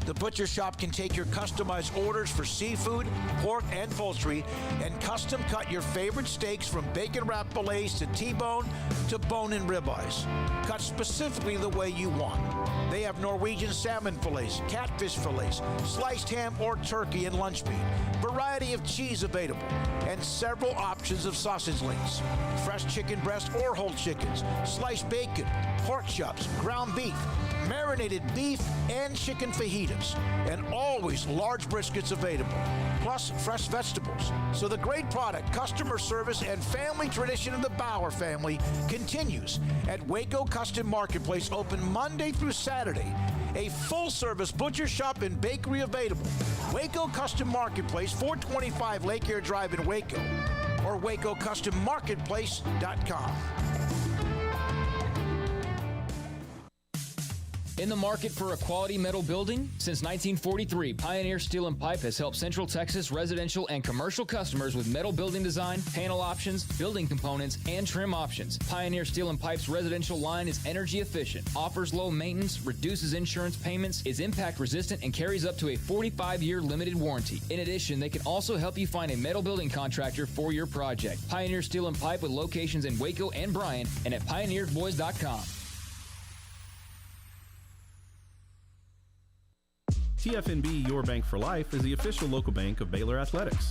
The butcher shop can take your customized orders for seafood, pork, and poultry, and custom cut your favorite steaks from bacon-wrapped fillets to T-bone to bone-in ribeyes, cut specifically the way you want. They have Norwegian salmon fillets, catfish fillets, sliced ham or turkey and lunch meat, variety of cheese available, and several options of sausage links, fresh chicken breast or whole chickens, sliced bacon, pork chops, ground beef, marinated beef, and chicken fajitas, and always large briskets available, plus fresh vegetables. So the great product, customer service, and family tradition of the Bauer family continues at Waco Custom Marketplace, open Monday through Saturday, a full-service butcher shop and bakery available. Waco Custom Marketplace, 425 Lake Air Drive in Waco, or WacoCustomMarketplace.com. In the market for a quality metal building? Since 1943, Pioneer Steel and Pipe has helped Central Texas residential and commercial customers with metal building design, panel options, building components, and trim options. Pioneer Steel and Pipe's residential line is energy efficient, offers low maintenance, reduces insurance payments, is impact resistant, and carries up to a 45-year limited warranty. In addition, they can also help you find a metal building contractor for your project. Pioneer Steel and Pipe with locations in Waco and Bryan and at pioneerboys.com. TFNB Your Bank for Life is the official local bank of Baylor Athletics.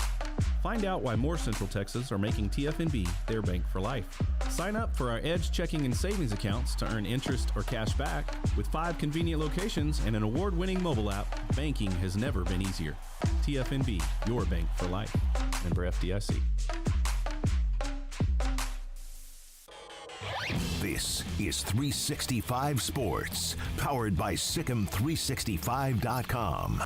Find out why more Central Texas are making TFNB their bank for life. Sign up for our Edge checking and savings accounts to earn interest or cash back. With 5 convenient locations and an award-winning mobile app, banking has never been easier. TFNB Your Bank for Life. Member FDIC. This is 365 Sports, powered by Sikkim365.com.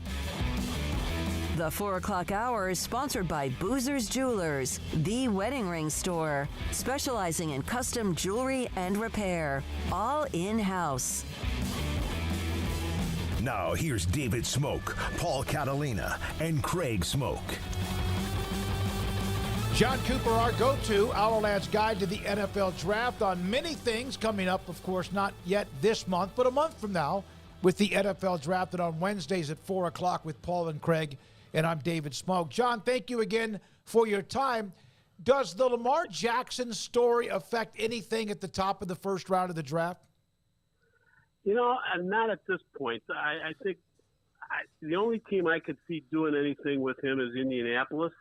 The 4 o'clock hour is sponsored by Boozer's Jewelers, the wedding ring store, specializing in custom jewelry and repair, all in-house. Now here's David Smoak, Paul Catalina, and Craig Smoak. John Cooper, our go-to Outland's guide to the NFL draft on many things coming up, of course, not yet this month, but a month from now with the NFL draft on Wednesdays at 4 o'clock with Paul and Craig, and I'm David Smoak. John, thank you again for your time. Does the Lamar Jackson story affect anything at the top of the first round of the draft? You know, not at this point. I think the only team I could see doing anything with him is Indianapolis.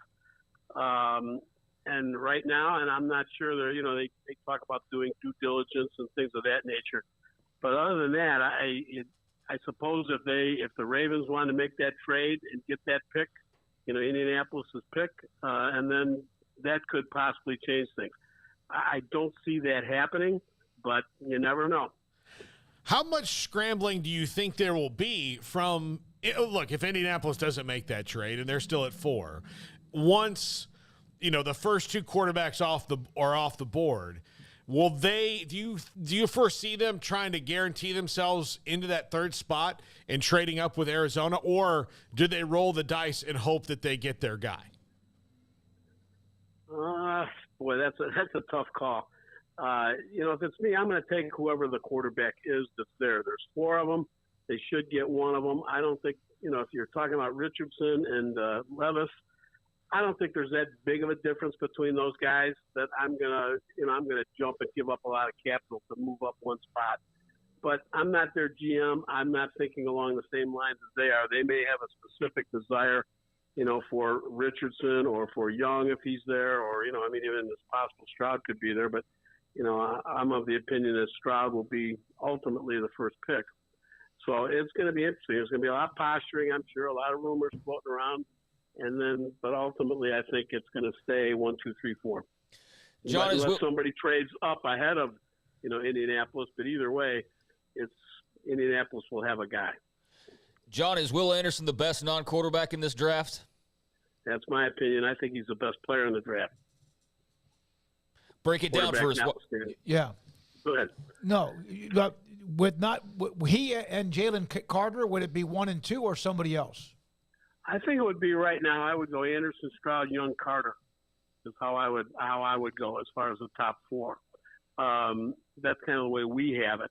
And right now, and I'm not sure they talk about doing due diligence and things of that nature. But other than that, I suppose if the Ravens want to make that trade and get that pick, Indianapolis's pick, and then that could possibly change things. I don't see that happening, but you never know. How much scrambling do you think there will be from – look, if Indianapolis doesn't make that trade and they're still at 4, once – the first 2 quarterbacks off the board, will they? Do you foresee them trying to guarantee themselves into that 3rd spot and trading up with Arizona, or do they roll the dice and hope that they get their guy? Boy, that's a tough call. If it's me, I'm going to take whoever the quarterback is that's there. There's 4 of them. They should get one of them. I don't think if you're talking about Richardson and Levis. I don't think there's that big of a difference between those guys that I'm gonna jump and give up a lot of capital to move up one spot. But I'm not their GM. I'm not thinking along the same lines as they are. They may have a specific desire, for Richardson or for Young if he's there, or even it's possible Stroud could be there. But I'm of the opinion that Stroud will be ultimately the first pick. So it's going to be interesting. There's going to be a lot of posturing, I'm sure, a lot of rumors floating around. But ultimately, I think it's going to stay 1, 2, 3, 4. John, unless somebody trades up ahead of, Indianapolis. But either way, it's Indianapolis will have a guy. John, is Will Anderson the best non-quarterback in this draft? That's my opinion. I think he's the best player in the draft. Break it down for us. Yeah. Go ahead. No, he and Jalen Carter, would it be 1 and 2 or somebody else? I think it would be right now. I would go Anderson, Stroud, Young, Carter. Is how I would go as far as the top 4. That's kind of the way we have it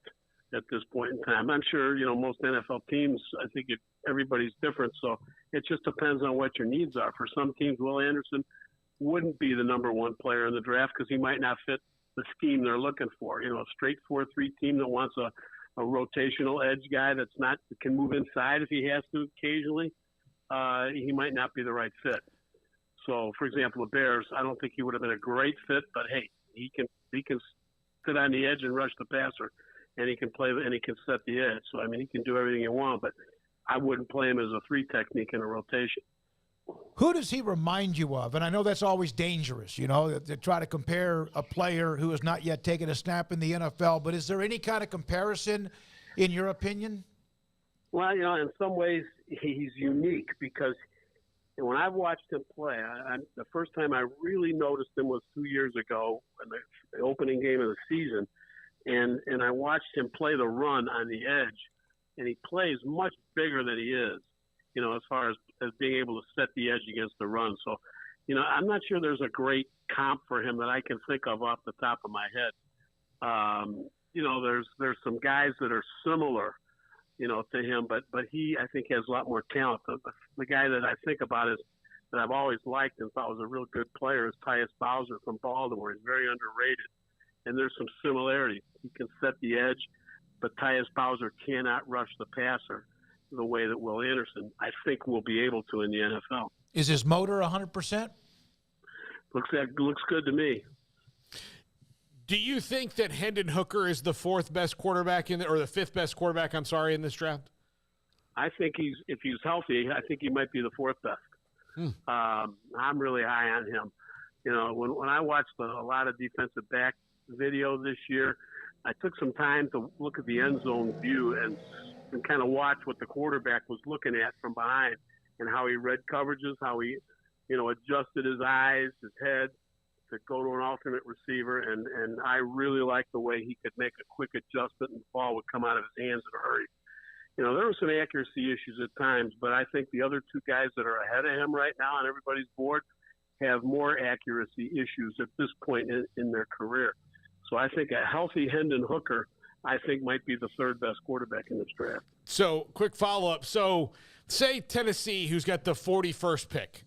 at this point in time. I'm sure most NFL teams. I think everybody's different, so it just depends on what your needs are. For some teams, Will Anderson wouldn't be the number 1 player in the draft because he might not fit the scheme they're looking for. A straight 4-3 team that wants a rotational edge guy that can move inside if he has to occasionally. He might not be the right fit. So, for example, the Bears, I don't think he would have been a great fit, but hey, he can sit on the edge and rush the passer, and he can play and he can set the edge. So, he can do everything you want, but I wouldn't play him as a 3 technique in a rotation. Who does he remind you of? And I know that's always dangerous, to try to compare a player who has not yet taken a snap in the NFL, but is there any kind of comparison in your opinion? Well, in some ways he's unique because when I've watched him play, the first time I really noticed him was 2 years ago in the opening game of the season, and I watched him play the run on the edge, and he plays much bigger than he is, as far as being able to set the edge against the run. So, I'm not sure there's a great comp for him that I can think of off the top of my head. There's some guys that are similar, to him, but he, I think, has a lot more talent. The guy that I think about is that I've always liked and thought was a real good player is Tyus Bowser from Baltimore. He's very underrated, and there's some similarities. He can set the edge, but Tyus Bowser cannot rush the passer the way that Will Anderson, I think, will be able to in the NFL. Is his motor 100%? Looks good to me. Do you think that Hendon Hooker is the fourth best quarterback or the fifth best quarterback, in this draft? I think if he's healthy, I think he might be the fourth best. I'm really high on him. When I watched a lot of defensive back video this year, I took some time to look at the end zone view and kind of watch what the quarterback was looking at from behind and how he read coverages, how he, adjusted his eyes, his head, to go to an alternate receiver, and I really liked the way he could make a quick adjustment and the ball would come out of his hands in a hurry. There were some accuracy issues at times, but I think the other two guys that are ahead of him right now on everybody's board have more accuracy issues at this point in their career. So I think a healthy Hendon Hooker, I think, might be the third best quarterback in this draft. So, quick follow-up. So, say Tennessee, who's got the 41st pick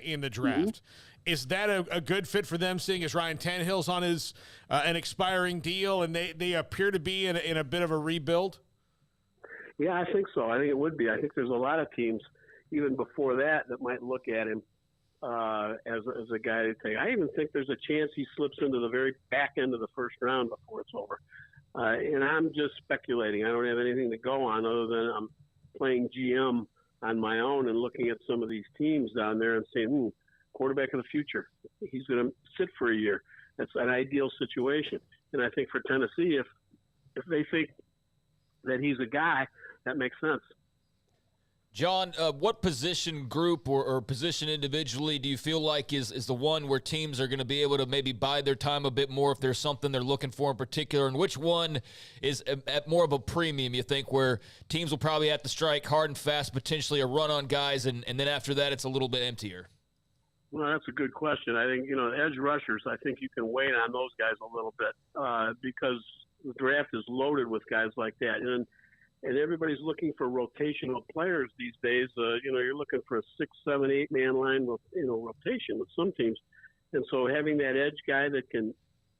in the draft, mm-hmm. Is that a good fit for them, seeing as Ryan Tannehill's on his an expiring deal, and they appear to be in a bit of a rebuild? Yeah, I think so. I think it would be. I think there's a lot of teams, even before that might look at him as a guy to take. I even think there's a chance he slips into the very back end of the first round before it's over. And I'm just speculating. I don't have anything to go on other than I'm playing GM on my own and looking at some of these teams down there and saying, quarterback of the future. He's going to sit for a year. That's an ideal situation. And I think for Tennessee, if they think that he's a guy, that makes sense. John, what position group or position individually do you feel like is the one where teams are going to be able to maybe bide their time a bit more if there's something they're looking for in particular? And which one is at more of a premium, you think, where teams will probably have to strike hard and fast, potentially a run on guys, and then after that it's a little bit emptier? Well, that's a good question. I think, edge rushers, I think you can wait on those guys a little bit because the draft is loaded with guys like that. And everybody's looking for rotational players these days. You're looking for a 6, 7, 8-man line with, rotation with some teams. And so having that edge guy that can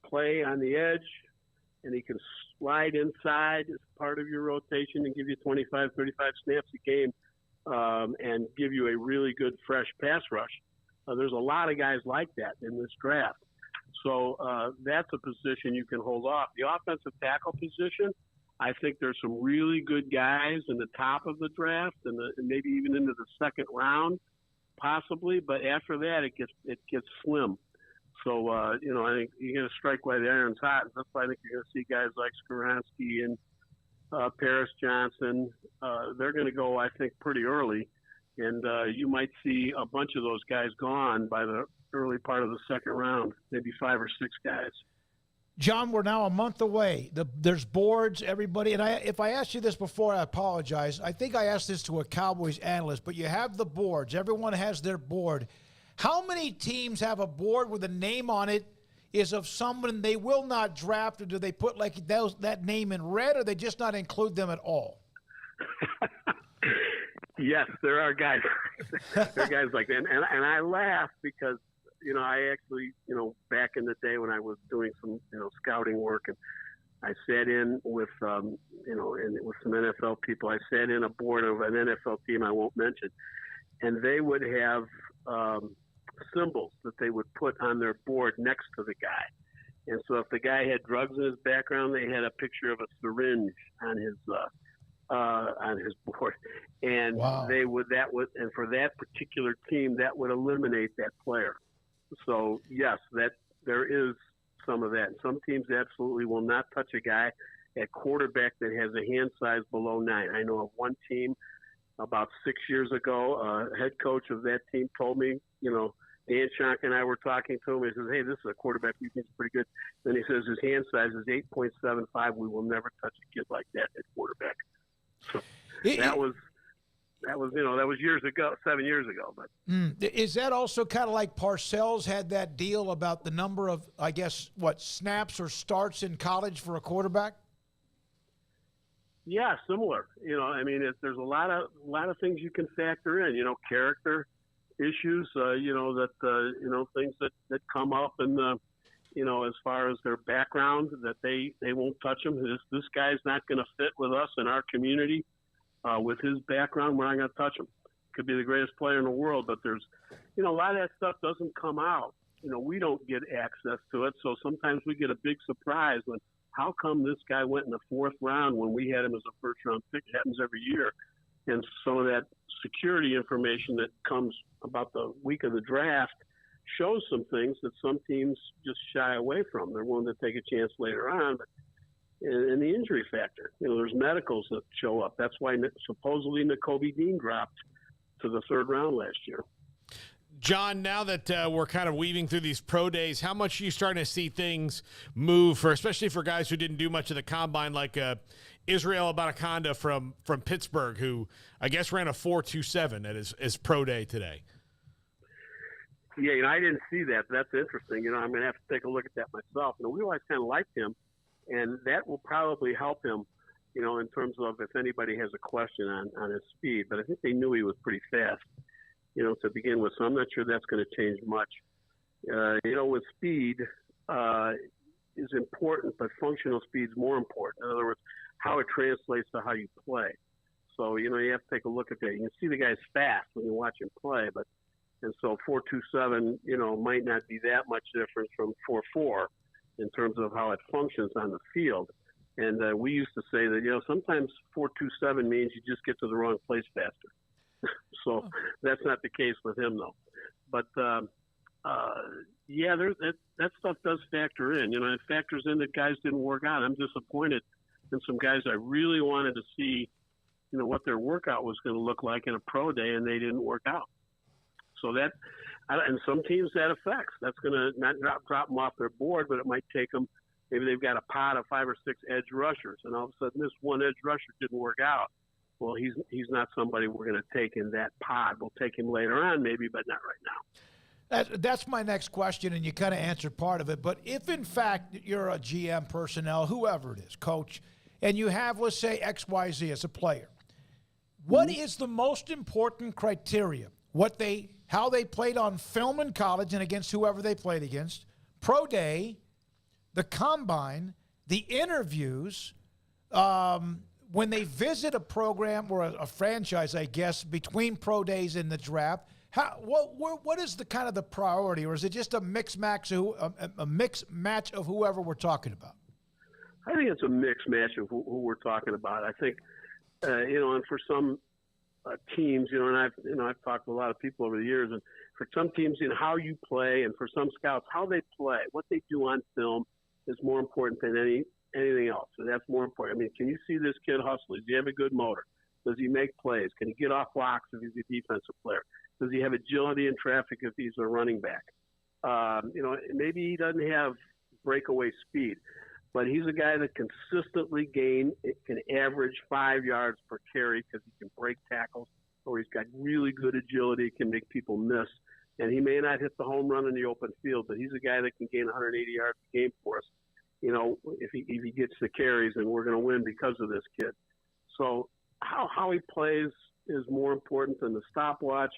play on the edge and he can slide inside as part of your rotation and give you 25, 35 snaps a game and give you a really good fresh pass rush. There's a lot of guys like that in this draft. So that's a position you can hold off. The offensive tackle position, I think there's some really good guys in the top of the draft and maybe even into the second round, possibly. But after that, it gets slim. So, I think you're going to strike while the iron's hot. That's why I think you're going to see guys like Skoronski and Paris Johnson. They're going to go, I think, pretty early. And you might see a bunch of those guys gone by the early part of the second round, maybe 5 or 6 guys. John, we're now a month away. There's boards, everybody. And if I asked you this before, I apologize. I think I asked this to a Cowboys analyst, but you have the boards. Everyone has their board. How many teams have a board with a name on it is of someone they will not draft, or do they put that name in red, or they just not include them at all? Yes, there are guys. There are guys like that. And I laugh because, I actually, back in the day when I was doing some, scouting work, and I sat in with, and with some NFL people, I sat in a board of an NFL team I won't mention, and they would have symbols that they would put on their board next to the guy. And so if the guy had drugs in his background, they had a picture of a syringe on his board, and wow. And for that particular team, that would eliminate that player. So yes, that there is some of that. Some teams absolutely will not touch a guy at quarterback that has a hand size below 9. I know of one team about 6 years ago, head coach of that team told me, Dan Schonk and I were talking to him. He says, hey, this is a quarterback you think is pretty good. Then he says his hand size is 8.75. We will never touch a kid like that at quarterback. So that was years ago, 7 years ago. But is that also kind of like Parcells had that deal about the number of, I guess, snaps or starts in college for a quarterback? Yeah, similar. There's a lot of things you can factor in. Character issues. Things that come up, and as far as their background, that they won't touch them. This guy's not going to fit with us in our community. With his background, we're not going to touch him. Could be the greatest player in the world, but there's, a lot of that stuff doesn't come out. We don't get access to it, so sometimes we get a big surprise when, how come this guy went in the 4th round when we had him as a first-round pick? It happens every year. And some of that security information that comes about the week of the draft shows some things that some teams just shy away from. They're willing to take a chance later on, but and the injury factor. There's medicals that show up. That's why supposedly Nakobe Dean dropped to the 3rd round last year. John, now that we're kind of weaving through these pro days, how much are you starting to see things move, especially for guys who didn't do much of the combine, like Israel Abanikanda from Pittsburgh, who I guess ran a 4.27 at his pro day today? Yeah, I didn't see that. But that's interesting. I'm going to have to take a look at that myself. We always kind of liked him, and that will probably help him, in terms of if anybody has a question on his speed. But I think they knew he was pretty fast, to begin with. So I'm not sure that's going to change much. With speed is important, but functional speed is more important. In other words, how it translates to how you play. So, you have to take a look at that. You can see the guy's fast when you watch him play, and so 4.27, might not be that much difference from 4.4 in terms of how it functions on the field. And we used to say that, sometimes 4.27 means you just get to the wrong place faster. So that's not the case with him, though. But, that stuff does factor in. It factors in that guys didn't work out. I'm disappointed in some guys I really wanted to see, what their workout was going to look like in a pro day, and they didn't work out. So that, and some teams that affects. That's going to not drop them off their board, but it might take them. Maybe they've got a pod of 5 or 6 edge rushers, and all of a sudden this one edge rusher didn't work out. Well, he's not somebody we're going to take in that pod. We'll take him later on, maybe, but not right now. That's my next question, and you kind of answered part of it. But if, in fact, you're a GM, personnel, whoever it is, coach, and you have, let's say, XYZ as a player, what is the most important criteria? How they played on film in college and against whoever they played against, pro day, the combine, the interviews, when they visit a program or a franchise, I guess, between pro days and the draft. What is the kind of the priority, or is it just a mixed match of whoever we're talking about? I think it's a mixed match of who we're talking about. I think, and for some teams, and I've talked to a lot of people over the years, and for some teams, how you play, and for some scouts, how they play, what they do on film is more important than anything else. So that's more important. I mean, can you see this kid hustle? Does he have a good motor? Does he make plays? Can he get off blocks if he's a defensive player? Does he have agility in traffic if he's a running back? Maybe he doesn't have breakaway speed, but he's a guy that consistently can average 5 yards per carry because he can break tackles, or he's got really good agility, can make people miss. And he may not hit the home run in the open field, but he's a guy that can gain 180 yards a game for us. If he gets the carries, and we're going to win because of this kid. So how he plays is more important than the stopwatch,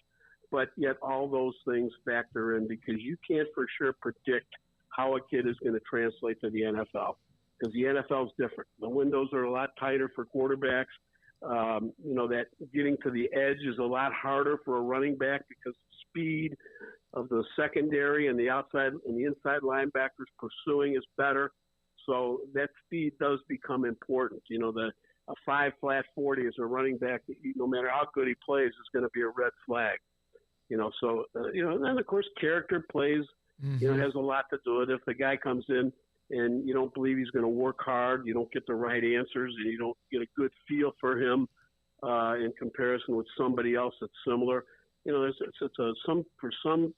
but yet all those things factor in because you can't for sure predict how a kid is going to translate to the NFL because the NFL is different. The windows are a lot tighter for quarterbacks. That getting to the edge is a lot harder for a running back because the speed of the secondary and the outside and the inside linebackers pursuing is better. So that speed does become important. A 5 flat 40 as a running back, no matter how good he plays, is going to be a red flag. And then of course character plays, has a lot to do with it. If the guy comes in and you don't believe he's going to work hard, you don't get the right answers, and you don't get a good feel for him in comparison with somebody else that's similar. For some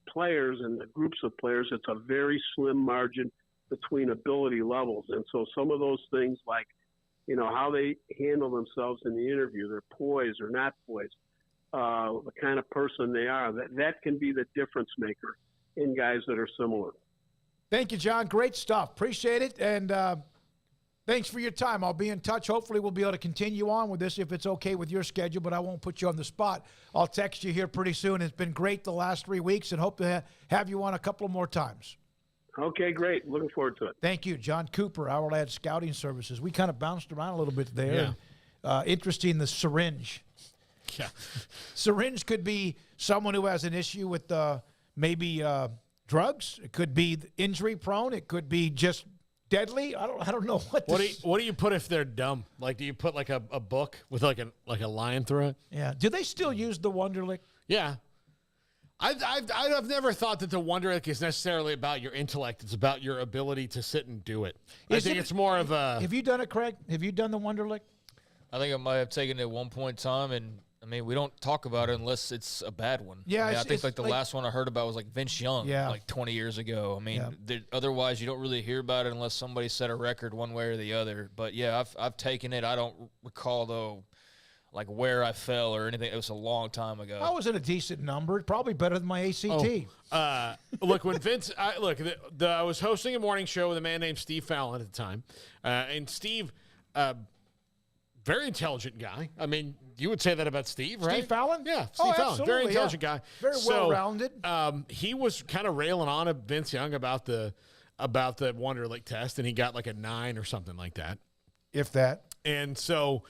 players and the groups of players, it's a very slim margin between ability levels. And so some of those things, like, how they handle themselves in the interview, their poise or not poise, the kind of person they are, that can be the difference maker in guys that are similar. Thank you, John. Great stuff. Appreciate it. And thanks for your time. I'll be in touch. Hopefully we'll be able to continue on with this if it's okay with your schedule, but I won't put you on the spot. I'll text you here pretty soon. It's been great the last 3 weeks, and hope to have you on a couple more times. Okay, great. Looking forward to it. Thank you. John Cooper, Our Lad Scouting Services. We kind of bounced around a little bit there. Yeah. Interesting, the syringe. Yeah. Syringe could be someone who has an issue with maybe drugs. It could be injury prone. It could be just deadly. I don't know what do you put if they're dumb? Like, do you put like a book with like a lion through it? Yeah. Do they still use the Wonderlic? Yeah. I've never thought that the Wonderlic is necessarily about your intellect. It's about your ability to sit and do it. I think it's more of a. Have you done it, Craig? Have you done the Wonderlic? I think I might have taken it at one point in time, and I mean, we don't talk about it unless it's a bad one. Yeah, I think the last one I heard about was like Vince Young, like 20 years ago. I mean, otherwise you don't really hear about it unless somebody set a record one way or the other. But yeah, I've taken it. I don't recall though, like where I fell or anything. It was a long time ago. I was in a decent number, probably better than my ACT. Look, when Vince, I was hosting a morning show with a man named Steve Fallon at the time, and Steve. Very intelligent guy. I mean, you would say that about Steve, right? Steve Fallon? Yeah, Steve Fallon. Absolutely, Very intelligent guy. Very well-rounded. He was kind of railing on at Vince Young about the Wonderlic test, and he got like a 9 or something like that. If that. And so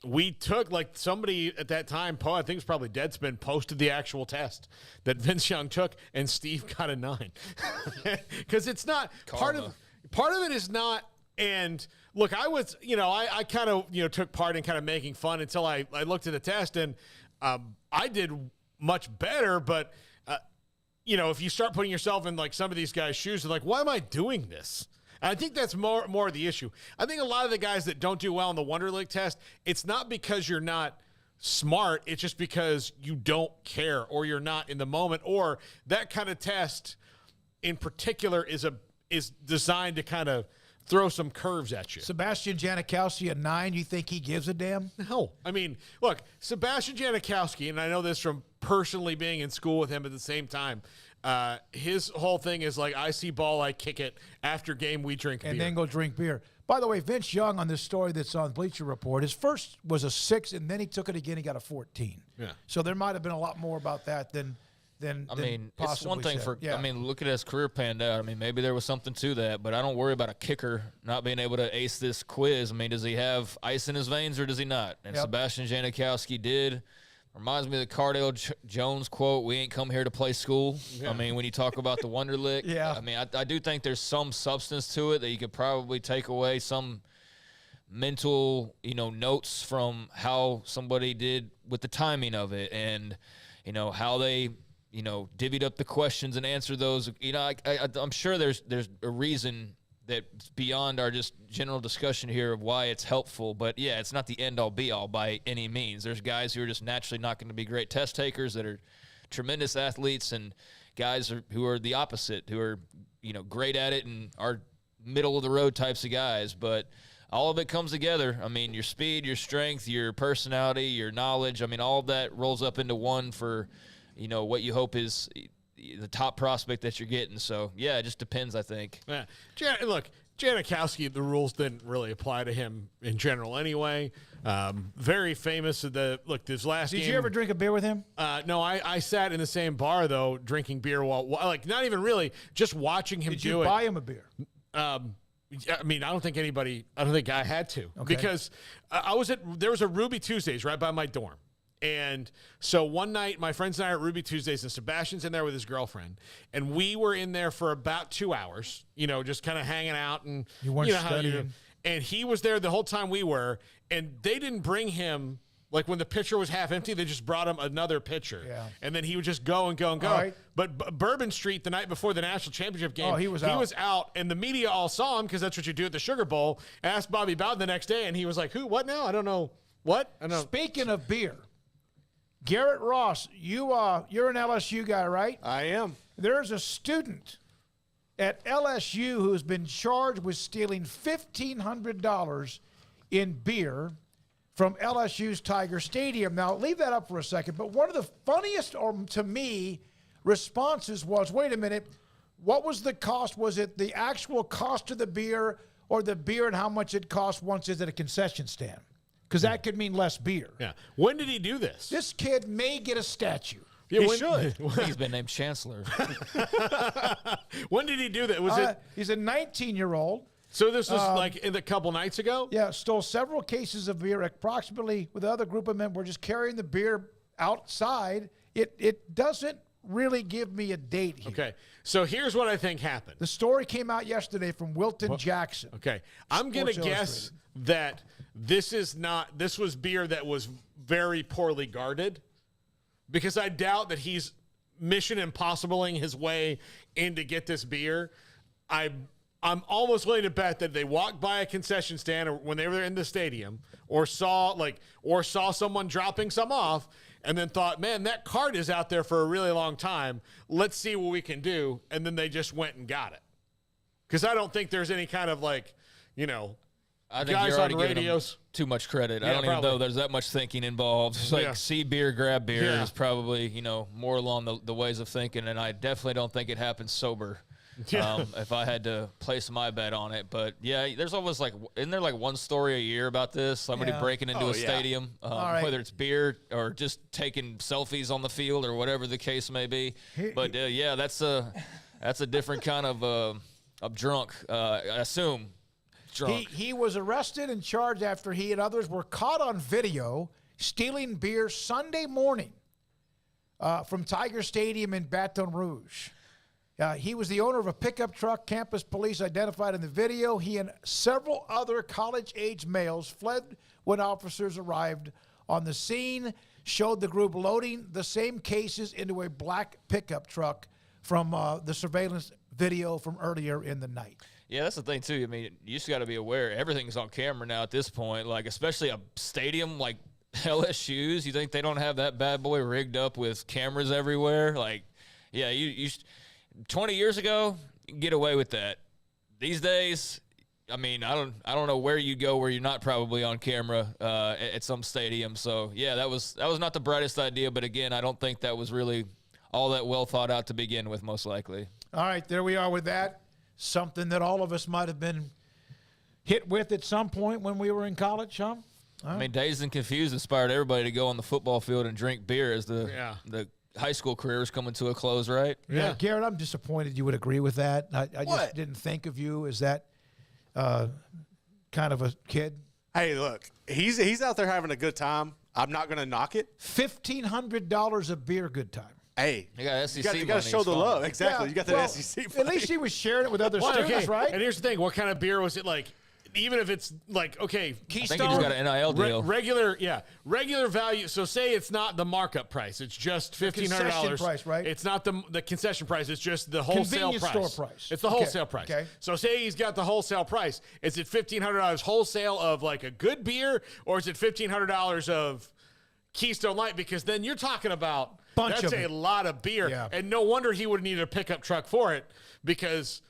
we took, like, somebody at that time, I think it was probably Deadspin, posted the actual test that Vince Young took, and Steve got a 9. Because it's not part of it is not. And look, I was, I kind of, took part in kind of making fun until I looked at the test, and I did much better. But, if you start putting yourself in like some of these guys' shoes, they're like, why am I doing this? And I think that's more of the issue. I think a lot of the guys that don't do well on the Wonderlic test, it's not because you're not smart. It's just because you don't care, or you're not in the moment, or that kind of test in particular is designed to kind of throw some curves at you. Sebastian Janikowski at 9, you think he gives a damn? No. I mean, look, Sebastian Janikowski, and I know this from personally being in school with him at the same time, his whole thing is like, I see ball, I kick it. After game, we drink beer. And then go drink beer. By the way, Vince Young on this story that's on Bleacher Report, his first was a 6, and then he took it again, he got a 14. Yeah. So there might have been a lot more about that than it's one thing said. look at his career panned out. I mean, maybe there was something to that, but I don't worry about a kicker not being able to ace this quiz. I mean, does he have ice in his veins or does he not? And Sebastian Janikowski did. Reminds me of the Cardale Jones quote, "We ain't come here to play school." Yeah. I mean, when you talk about the Wonderlic, I mean, I do think there's some substance to it that you could probably take away some mental, notes from how somebody did with the timing of it, and how they divvied up the questions and answered those. I'm sure there's a reason that's beyond our just general discussion here of why it's helpful. But, yeah, it's not the end-all, be-all by any means. There's guys who are just naturally not going to be great test takers that are tremendous athletes, and guys who are the opposite, who are, great at it and are middle-of-the-road types of guys. But all of it comes together. I mean, your speed, your strength, your personality, your knowledge, I mean, all of that rolls up into one for – what you hope is the top prospect that you're getting. So, yeah, it just depends, I think. Yeah. Look, Janikowski, the rules didn't really apply to him in general anyway. Very famous. This last game. Did you ever drink a beer with him? No, I sat in the same bar, though, drinking beer while not even really, just watching him do it. Did you buy him a beer? I mean, I don't think I had to. Okay. Because there was a Ruby Tuesdays right by my dorm. And so one night, my friends and I are at Ruby Tuesdays, and Sebastian's in there with his girlfriend. And we were in there for about 2 hours, just kind of hanging out. And you weren't studying. And he was there the whole time we were. And they didn't bring him Like when the pitcher was half empty, they just brought him another pitcher. Yeah. And then he would just go and go and go. All right. But Bourbon Street, the night before the national championship game, he was out. And the media all saw him because that's what you do at the Sugar Bowl. Asked Bobby Bowden the next day, and he was like, who? What now? I don't know. What? I don't know. Speaking of beer, Garrett Ross, you're an LSU guy, right? I am. There's a student at LSU who's been charged with stealing $1,500 in beer from LSU's Tiger Stadium. Now, leave that up for a second, but one of the funniest, to me, responses was, wait a minute, what was the cost? Was it the actual cost of the beer or the beer and how much it cost once it's at a concession stand? Because that could mean less beer. Yeah. When did he do this? This kid may get a statue. Yeah, he should. He's been named chancellor. When did he do that? Was it? He's a 19-year-old. So this was like a couple nights ago? Yeah, stole several cases of beer, approximately with another group of men. We're just carrying the beer outside. It doesn't really give me a date here. Okay, so here's what I think happened. The story came out yesterday from Wilton Jackson. Okay, I'm going to guess that this was beer that was very poorly guarded, because I doubt that he's Mission Impossibling his way in to get this beer. I'm almost willing to bet that they walked by a concession stand or when they were in the stadium or saw someone dropping some off and then thought, man, that cart is out there for a really long time. Let's see what we can do. And then they just went and got it. Because I don't think there's any kind of I think guys you're already on giving radios. them too much credit. Yeah, I don't even know there's that much thinking involved. It's see beer, grab beer is probably, more along the ways of thinking. And I definitely don't think it happens sober. If I had to place my bet on it. But yeah, there's always isn't there one story a year about this? Somebody breaking into a stadium, whether it's beer or just taking selfies on the field or whatever the case may be. But that's a different kind of drunk, I assume. Drunk. He was arrested and charged after he and others were caught on video stealing beer Sunday morning from Tiger Stadium in Baton Rouge. He was the owner of a pickup truck. Campus police identified in the video. He and several other college-age males fled when officers arrived on the scene, showed the group loading the same cases into a black pickup truck from the surveillance video from earlier in the night. Yeah, that's the thing, too. I mean, you just got to be aware. Everything's on camera now at this point, especially a stadium like LSU's. You think they don't have that bad boy rigged up with cameras everywhere? You 20 years ago, you can get away with that. These days, I mean, I don't know where you go where you're not probably on camera at some stadium. So yeah, that was not the brightest idea, but again, I don't think that was really all that well thought out to begin with, most likely. All right, there we are with that. Something that all of us might have been hit with at some point when we were in college, huh? I mean, Dazed and Confused inspired everybody to go on the football field and drink beer as the high school career is coming to a close, right? Yeah, Garrett, I'm disappointed you would agree with that. I just didn't think of you as that kind of a kid. Hey, look, he's out there having a good time. I'm not going to knock it. $1,500 of beer good time. Hey, you got SEC you got to show the love. Exactly. Yeah, you got that SEC money. At least he was sharing it with other students, right? And here's the thing. What kind of beer was it like? Even if it's Keystone. I think he just got an NIL deal. Regular value. So say it's not the markup price. It's just $1,500. Concession price, right? It's not the concession price. It's just the wholesale Convenience price. store price. It's the wholesale price. Okay. So say he's got the wholesale price. Is it $1,500 wholesale of a good beer, or is it $1,500 of Keystone Light? Because then you're talking about that's a lot of beer, and no wonder he would need a pickup truck for it, because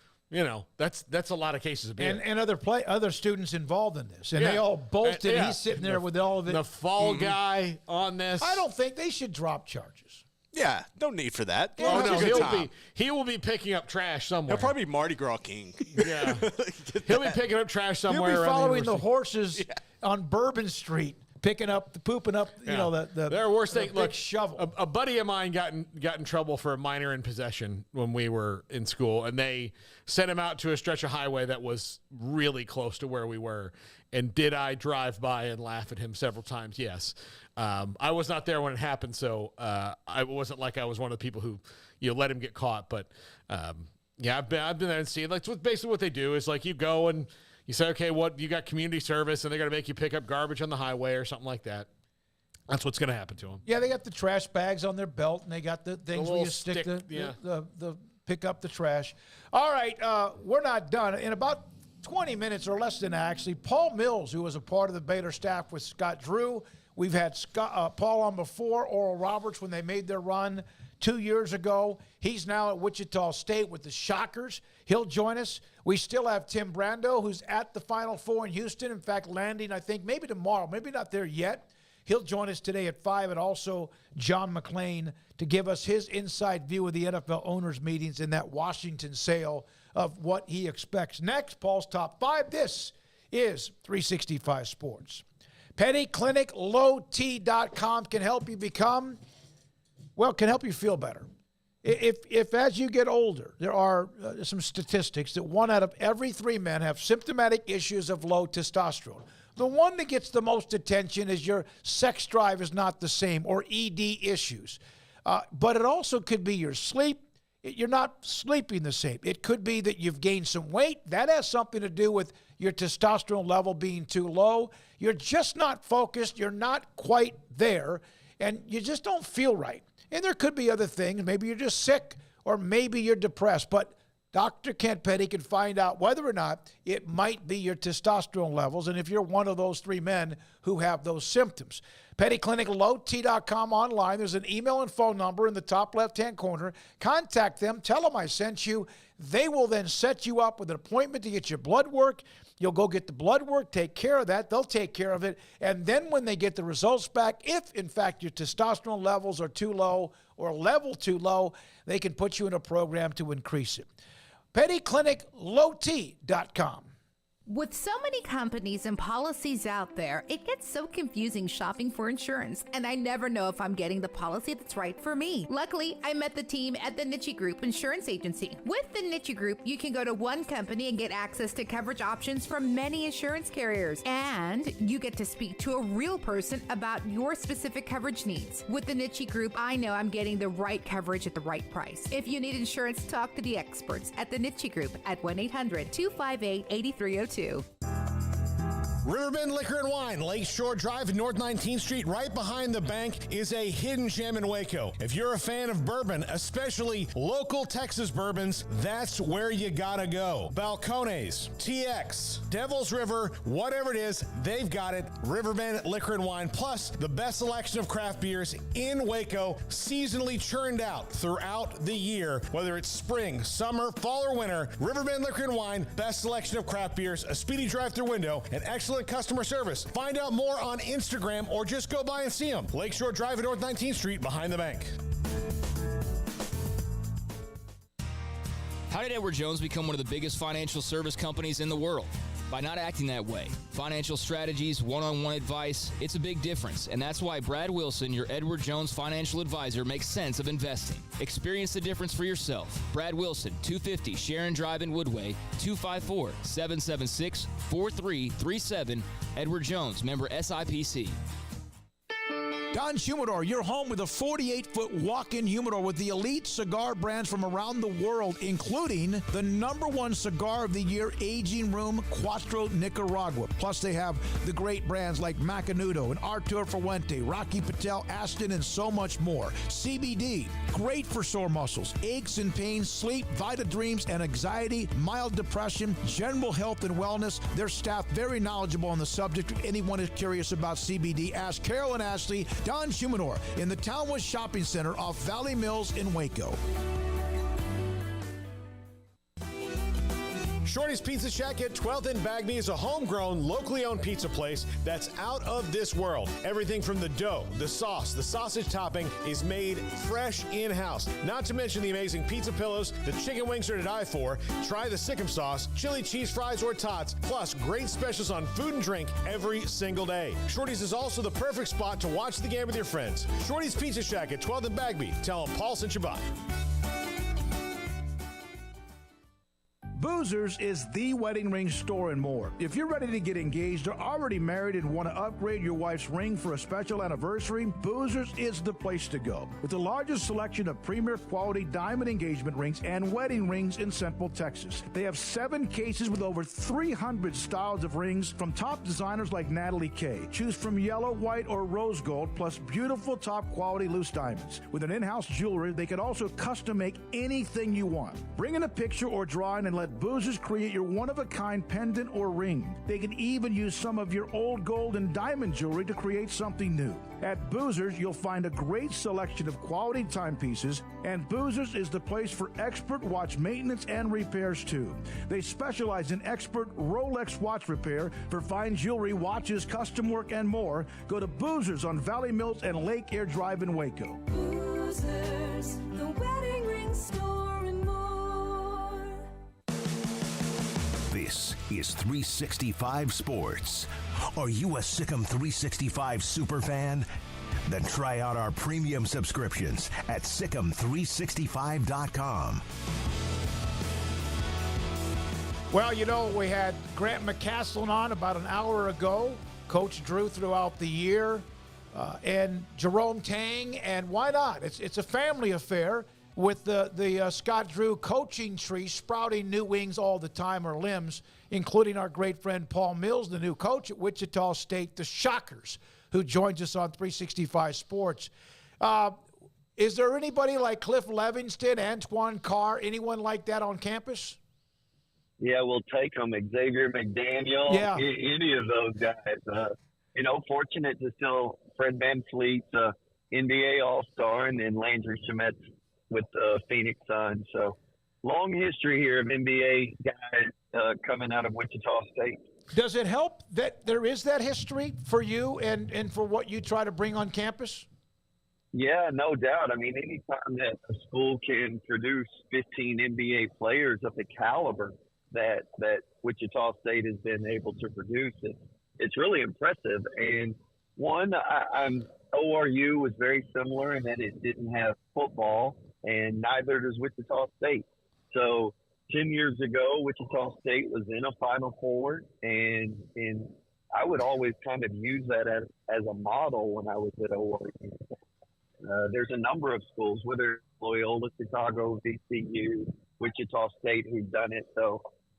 that's a lot of cases of beer. And other students involved in this, and they all bolted. And he's sitting there with all of it. The fall guy on this. I don't think they should drop charges. Yeah, no need for that. Oh no, he will be picking up trash somewhere. He'll probably be Mardi Gras king. Yeah, he'll be picking up trash somewhere. He'll be following the horses on Bourbon Street, pooping up. The their worst thing. Look, shovel. A buddy of mine got in trouble for a minor in possession when we were in school, and they sent him out to a stretch of highway that was really close to where we were. And did I drive by and laugh at him several times? Yes. I was not there when it happened, so I wasn't like I was one of the people who let him get caught. But I've been there and seen basically what they do is you go and you say, okay, you got community service, and they're going to make you pick up garbage on the highway or something like that. That's what's going to happen to them. Yeah, they got the trash bags on their belt, and they got the things where you stick the pick up the trash. All right, we're not done. In about 20 minutes or less than that, actually, Paul Mills, who was a part of the Baylor staff with Scott Drew. We've had Paul on before, Oral Roberts, when they made their run 2 years ago. He's now at Wichita State with the Shockers. He'll join us. We still have Tim Brando, who's at the Final Four in Houston. In fact, landing, I think, maybe tomorrow. Maybe not there yet. He'll join us today at 5, and also John McLean to give us his inside view of the NFL owners' meetings in that Washington sale of what he expects. Next, Paul's Top 5. This is 365 Sports. Petty Clinic LowT.com can help you can help you feel better. If as you get older, there are some statistics that 1 out of every 3 men have symptomatic issues of low testosterone. The one that gets the most attention is your sex drive is not the same, or ED issues. But it also could be your sleep. You're not sleeping the same. It could be that you've gained some weight. That has something to do with your testosterone level being too low. You're just not focused. You're not quite there, and you just don't feel right. And there could be other things. Maybe you're just sick, or maybe you're depressed. But Dr. Kent Petty can find out whether or not it might be your testosterone levels, and if you're one of those 3 men who have those symptoms. PettyClinicLowT.com online. There's an email and phone number in the top left-hand corner. Contact them. Tell them I sent you. They will then set you up with an appointment to get your blood work. You'll go get the blood work, take care of that. They'll take care of it. And then when they get the results back, if, in fact, your testosterone levels are too low or level too low, they can put you in a program to increase it. PettyClinicLowT.com. With so many companies and policies out there, it gets so confusing shopping for insurance, and I never know if I'm getting the policy that's right for me. Luckily, I met the team at the Niche Group Insurance Agency. With the Niche Group, you can go to one company and get access to coverage options from many insurance carriers, and you get to speak to a real person about your specific coverage needs. With the Niche Group, I know I'm getting the right coverage at the right price. If you need insurance, talk to the experts at the Niche Group at 1-800-258-8302. Riverbend Liquor and Wine, Lakeshore Drive, North 19th Street, right behind the bank, is a hidden gem in Waco. If you're a fan of bourbon, especially local Texas bourbons, that's where you gotta go. Balcones, TX, Devil's River, whatever it is, they've got it. Riverbend Liquor and Wine, plus the best selection of craft beers in Waco, seasonally churned out throughout the year. Whether it's spring, summer, fall, or winter, Riverbend Liquor and Wine, best selection of craft beers, a speedy drive-through window, and excellent customer service. Find out more on Instagram or just go by and see them. Lakeshore Drive at North 19th Street behind the bank. How did Edward Jones become one of the biggest financial service companies in the world? By not acting that way. Financial strategies, one-on-one advice, it's a big difference. And that's why Brad Wilson, your Edward Jones financial advisor, makes sense of investing. Experience the difference for yourself. Brad Wilson, 250 Sharon Drive in Woodway, 254-776-4337. Edward Jones, member SIPC. Don Humidor, your home with a 48-foot walk-in humidor with the elite cigar brands from around the world, including the #1 cigar of the year, Aging Room Cuatro Nicaragua. Plus, they have the great brands like Macanudo and Artur Fuente, Rocky Patel, Aston, and so much more. CBD, great for sore muscles, aches and pains, sleep, Vita Dreams, and anxiety, mild depression, general health and wellness. Their staff very knowledgeable on the subject. If anyone is curious about CBD, ask Carol and Ashley. Don Humidor in the Townwest Shopping Center off Valley Mills in Waco. Shorty's Pizza Shack at 12th and Bagby is a homegrown, locally owned pizza place that's out of this world. Everything from the dough, the sauce, the sausage topping is made fresh in-house. Not to mention the amazing pizza pillows, the chicken wings are to die for. Try the Sikkim sauce, chili cheese fries, or tots, plus great specials on food and drink every single day. Shorty's is also the perfect spot to watch the game with your friends. Shorty's Pizza Shack at 12th and Bagby. Tell them Paul sent you by. Boozers is the wedding ring store and more. If you're ready to get engaged or already married and want to upgrade your wife's ring for a special anniversary, Boozers is the place to go. With the largest selection of premier quality diamond engagement rings and wedding rings in Central Texas. They have 7 cases with over 300 styles of rings from top designers like Natalie Kay. Choose from yellow, white, or rose gold, plus beautiful top quality loose diamonds. With an in-house jeweler, they can also custom make anything you want. Bring in a picture or drawing and let Boozers create your one-of-a-kind pendant or ring. They can even use some of your old gold and diamond jewelry to create something new. At Boozers, you'll find a great selection of quality timepieces, and Boozers is the place for expert watch maintenance and repairs too. They specialize in expert Rolex watch repair for fine jewelry, watches, custom work, and more. Go to Boozers on Valley Mills and Lake Air Drive in Waco. Boozers, the wedding ring store and more. This is 365 Sports. Are you a Sikkim 365 super fan? Then try out our premium subscriptions at Sikkim365.com. Well, you know, we had Grant McCasland on about an hour ago, Coach Drew throughout the year, and Jerome Tang, and why not? It's a family affair with the Scott Drew coaching tree sprouting new wings all the time, or limbs, including our great friend Paul Mills, the new coach at Wichita State, the Shockers, who joins us on 365 Sports. Is there anybody like Cliff Levingston, Antoine Carr, anyone like that on campus? Yeah, we'll take them. Xavier McDaniel, any of those guys. Fortunate to still Fred VanVleet, NBA All-Star, and then Landry Shamet with the Phoenix Suns. So long history here of NBA guys coming out of Wichita State. Does it help that there is that history for you and for what you try to bring on campus? Yeah, no doubt. I mean, anytime that a school can produce 15 NBA players of the caliber that Wichita State has been able to produce, it's really impressive. And one, ORU was very similar in that it didn't have football, and neither does Wichita State. So 10 years ago, Wichita State was in a Final Four, and I would always kind of use that as a model when I was at ORU. There's a number of schools, whether Loyola, Chicago, VCU, Wichita State, who've done it.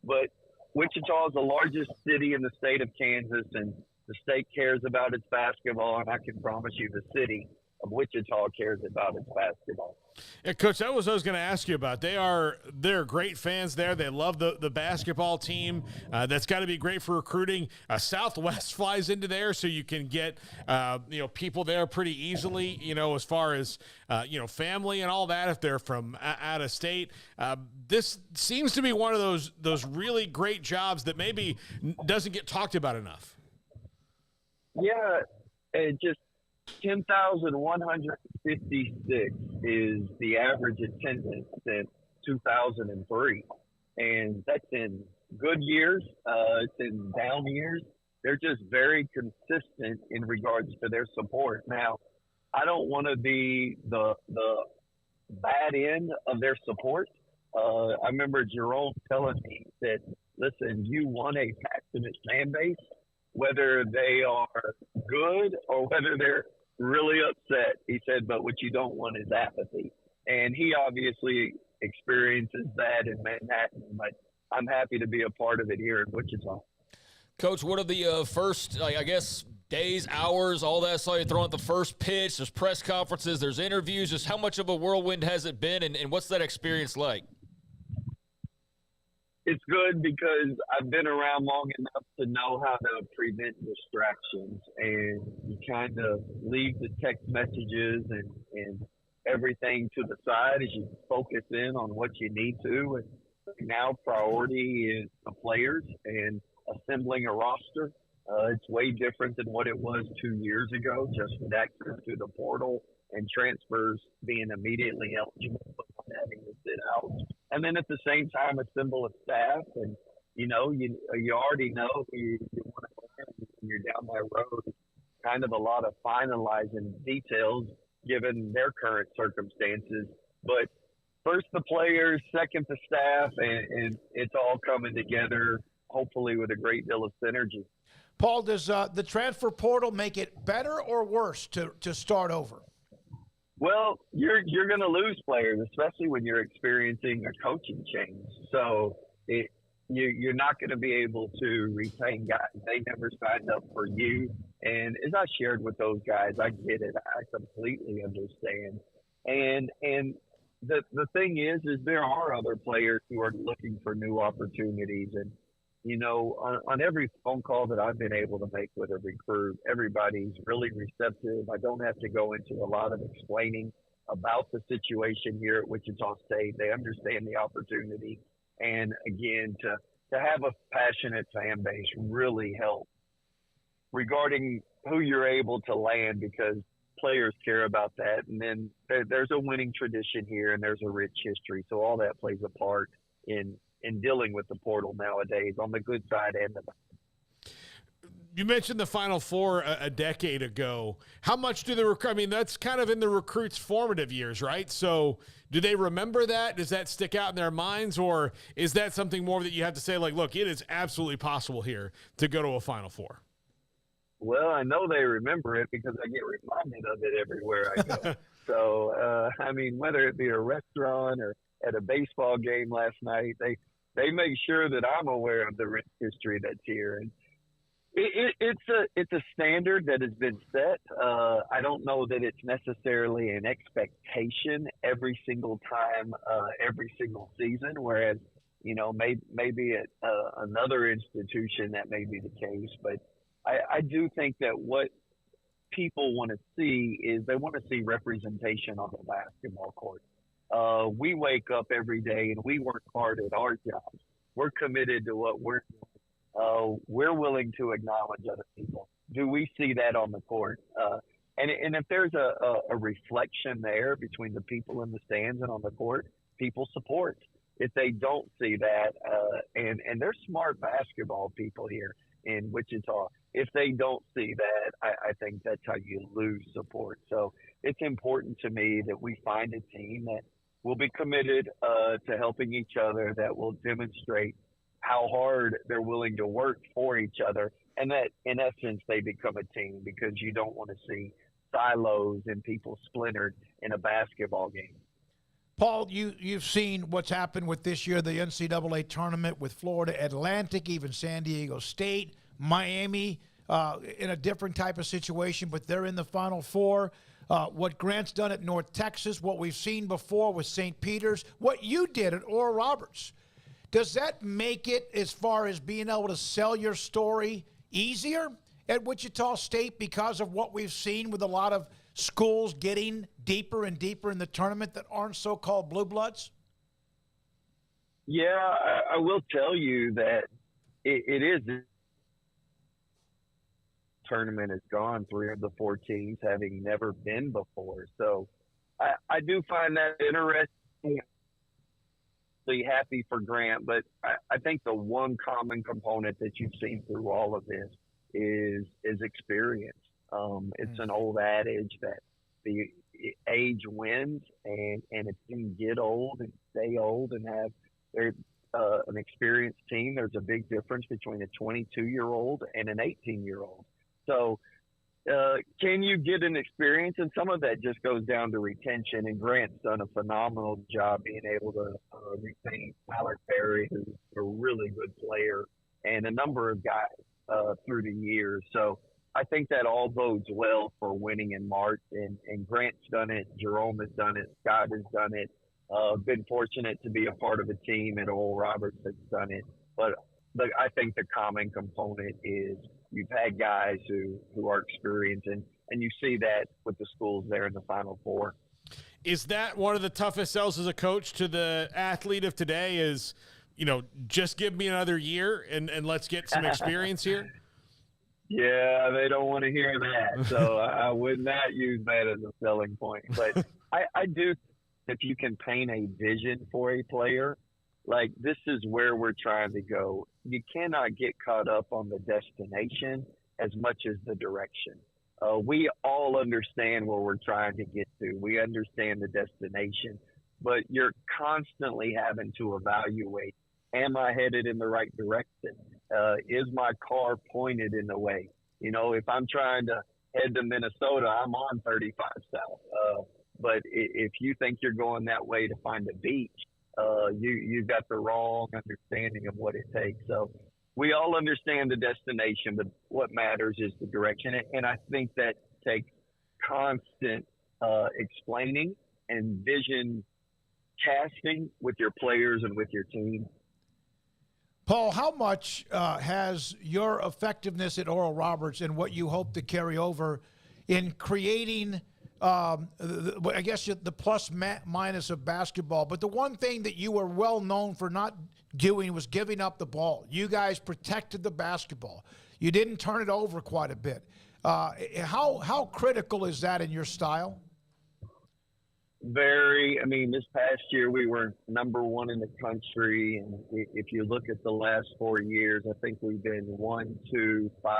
But Wichita is the largest city in the state of Kansas, and the state cares about its basketball, and I can promise you the city of Wichita cares about its basketball. Yeah, Coach, that was what I was going to ask you about. They're great fans there. They love the basketball team. That's got to be great for recruiting. Southwest flies into there, so you can get people there pretty easily. As far as family and all that, if they're from out of state. This seems to be one of those really great jobs that maybe doesn't get talked about enough. Yeah, it just 10,156 is the average attendance since 2003. And that's in good years. It's in down years. They're just very consistent in regards to their support. Now, I don't want to be the bad end of their support. I remember Jerome telling me that, listen, you want a passionate fan base, whether they are good or whether they're really upset. He said, but what you don't want is apathy. And he obviously experiences that in Manhattan, but I'm happy to be a part of it here in Wichita. Coach, what are the first, days, hours, all that? I saw you throwing at the first pitch. There's press conferences, there's interviews. Just how much of a whirlwind has it been, and what's that experience like? It's good because I've been around long enough to know how to prevent distractions, and you kind of leave the text messages and everything to the side as you focus in on what you need to. And now priority is the players and assembling a roster. It's way different than what it was 2 years ago, just with access to the portal and transfers being immediately eligible, having to sit out. And then at the same time, assemble a staff. And, you already know who you want to learn when you're down that road. Kind of a lot of finalizing details given their current circumstances. But first the players, second the staff, and it's all coming together, hopefully with a great deal of synergy. Paul, does the transfer portal make it better or worse to start over? Well, you're going to lose players, especially when you're experiencing a coaching change. So you're not going to be able to retain guys. They never signed up for you. And as I shared with those guys, I get it. I completely understand. And the thing is there are other players who are looking for new opportunities. And, you know, on every phone call that I've been able to make with a recruit, everybody's really receptive. I don't have to go into a lot of explaining about the situation here at Wichita State. They understand the opportunity. And again, to have a passionate fan base really helps regarding who you're able to land, because players care about that. And then there's a winning tradition here and there's a rich history. So all that plays a part in dealing with the portal nowadays on the good side and the bad. You mentioned the Final Four a decade ago. How much do I mean, that's kind of in the recruits' formative years, right? So do they remember that? Does that stick out in their minds? Or is that something more that you have to say, like, look, it is absolutely possible here to go to a Final Four? Well, I know they remember it because I get reminded of it everywhere I go. So, I mean, whether it be a restaurant or at a baseball game last night, they make sure that I'm aware of the rich history that's here. And it's a standard that has been set. I don't know that it's necessarily an expectation every single time, every single season, whereas, you know, maybe at another institution that may be the case. But I do think that what people want to see is they want to see representation on the basketball court. We wake up every day and we work hard at our jobs. We're committed to what we're doing. We're willing to acknowledge other people. Do we see that on the court? And if there's a reflection there between the people in the stands and on the court, people support. If they don't see that, and there's smart basketball people here in Wichita, if they don't see that, I think that's how you lose support. So it's important to me that we find a team that will be committed to helping each other, that will demonstrate how hard they're willing to work for each other, and that in essence they become a team, because you don't want to see silos and people splintered in a basketball game. Paul, you've seen what's happened with this year, the NCAA tournament with Florida Atlantic, even San Diego State, Miami, in a different type of situation, but they're in the Final Four. What Grant's done at North Texas, what we've seen before with St. Peter's, what you did at Oral Roberts. Does that make it, as far as being able to sell your story, easier at Wichita State because of what we've seen with a lot of schools getting deeper and deeper in the tournament that aren't so-called blue bloods? Yeah, I will tell you that it is. Tournament has gone 3 of the 4 teams having never been before. So I do find that interesting. Happy for Grant, but I think the one common component that you've seen through all of this is experience. It's an old adage that the age wins, and if you get old and stay old and have an experienced team, there's a big difference between a 22-year-old and an 18-year-old. So can you get an experience? And some of that just goes down to retention. And Grant's done a phenomenal job being able to retain Tyler Perry, who's a really good player, and a number of guys through the years. So I think that all bodes well for winning in March. And Grant's done it. Jerome has done it. Scott has done it. Been fortunate to be a part of a team at Oral Roberts that's done it. But I think the common component is you've had guys who are experienced, and you see that with the schools there in the Final Four. Is that one of the toughest sells as a coach to the athlete of today is, you know, just give me another year and let's get some experience here? Yeah, they don't want to hear that. So I would not use that as a selling point. But I do, if you can paint a vision for a player, like this is where we're trying to go. You cannot get caught up on the destination as much as the direction. We all understand where we're trying to get to. We understand the destination, but you're constantly having to evaluate, am I headed in the right direction? Is my car pointed in the way? You know, if I'm trying to head to Minnesota, I'm on 35 South. But if you think you're going that way to find a beach, you've got the wrong understanding of what it takes. So we all understand the destination, but what matters is the direction. And I think that takes constant explaining and vision casting with your players and with your team. Paul, how much has your effectiveness at Oral Roberts and what you hope to carry over in creating, I guess, the plus minus of basketball? But the one thing that you were well known for not doing was giving up the ball. You guys protected the basketball. You didn't turn it over quite a bit. How critical is that in your style? Very. I mean, this past year we were number one in the country, and if you look at the last 4 years, I think we've been 1, 2, 5,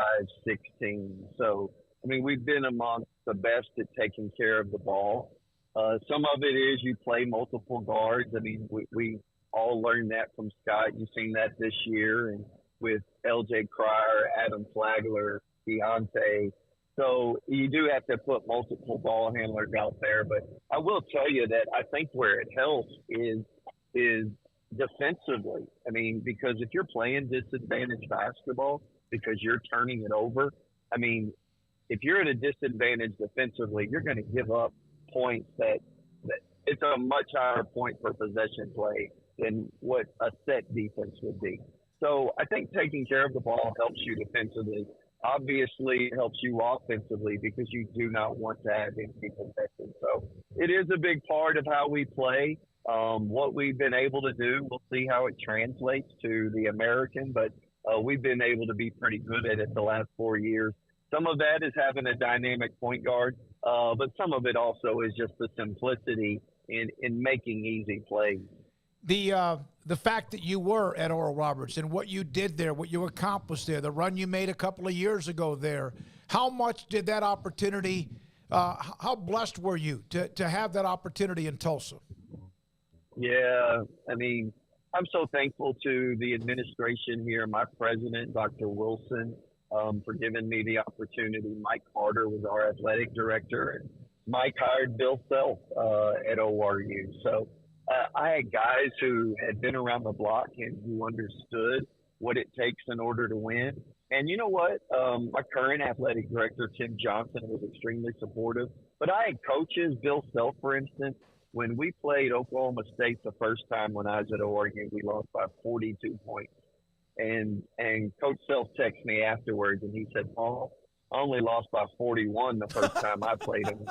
16. So, I mean, we've been amongst the best at taking care of the ball. Some of it is you play multiple guards. I mean, we all learned that from Scott. You've seen that this year, and with LJ Cryer, Adam Flagler, Keyonte. So you do have to put multiple ball handlers out there. But I will tell you that I think where it helps is defensively. I mean, because if you're playing disadvantaged basketball because you're turning it over, I mean, if you're at a disadvantage defensively, you're going to give up points that it's a much higher point per possession play than what a set defense would be. So I think taking care of the ball helps you defensively. Obviously, it helps you offensively because you do not want to have empty possession. So it is a big part of how we play. What we've been able to do, we'll see how it translates to the American, but we've been able to be pretty good at it the last 4 years. Some of that is having a dynamic point guard, but some of it also is just the simplicity in making easy plays. The fact that you were at Oral Roberts and what you did there, what you accomplished there, the run you made a couple of years ago there, how much did that opportunity, how blessed were you to have that opportunity in Tulsa? Yeah, I mean, I'm so thankful to the administration here, my president, Dr. Wilson, for giving me the opportunity. Mike Carter was our athletic director, and Mike hired Bill Self at ORU. So I had guys who had been around the block and who understood what it takes in order to win. And you know what? My current athletic director, Tim Johnson, was extremely supportive. But I had coaches, Bill Self, for instance, when we played Oklahoma State the first time when I was at ORU, we lost by 42 points. And Coach Self texted me afterwards, and he said, Paul, I only lost by 41 the first time I played him.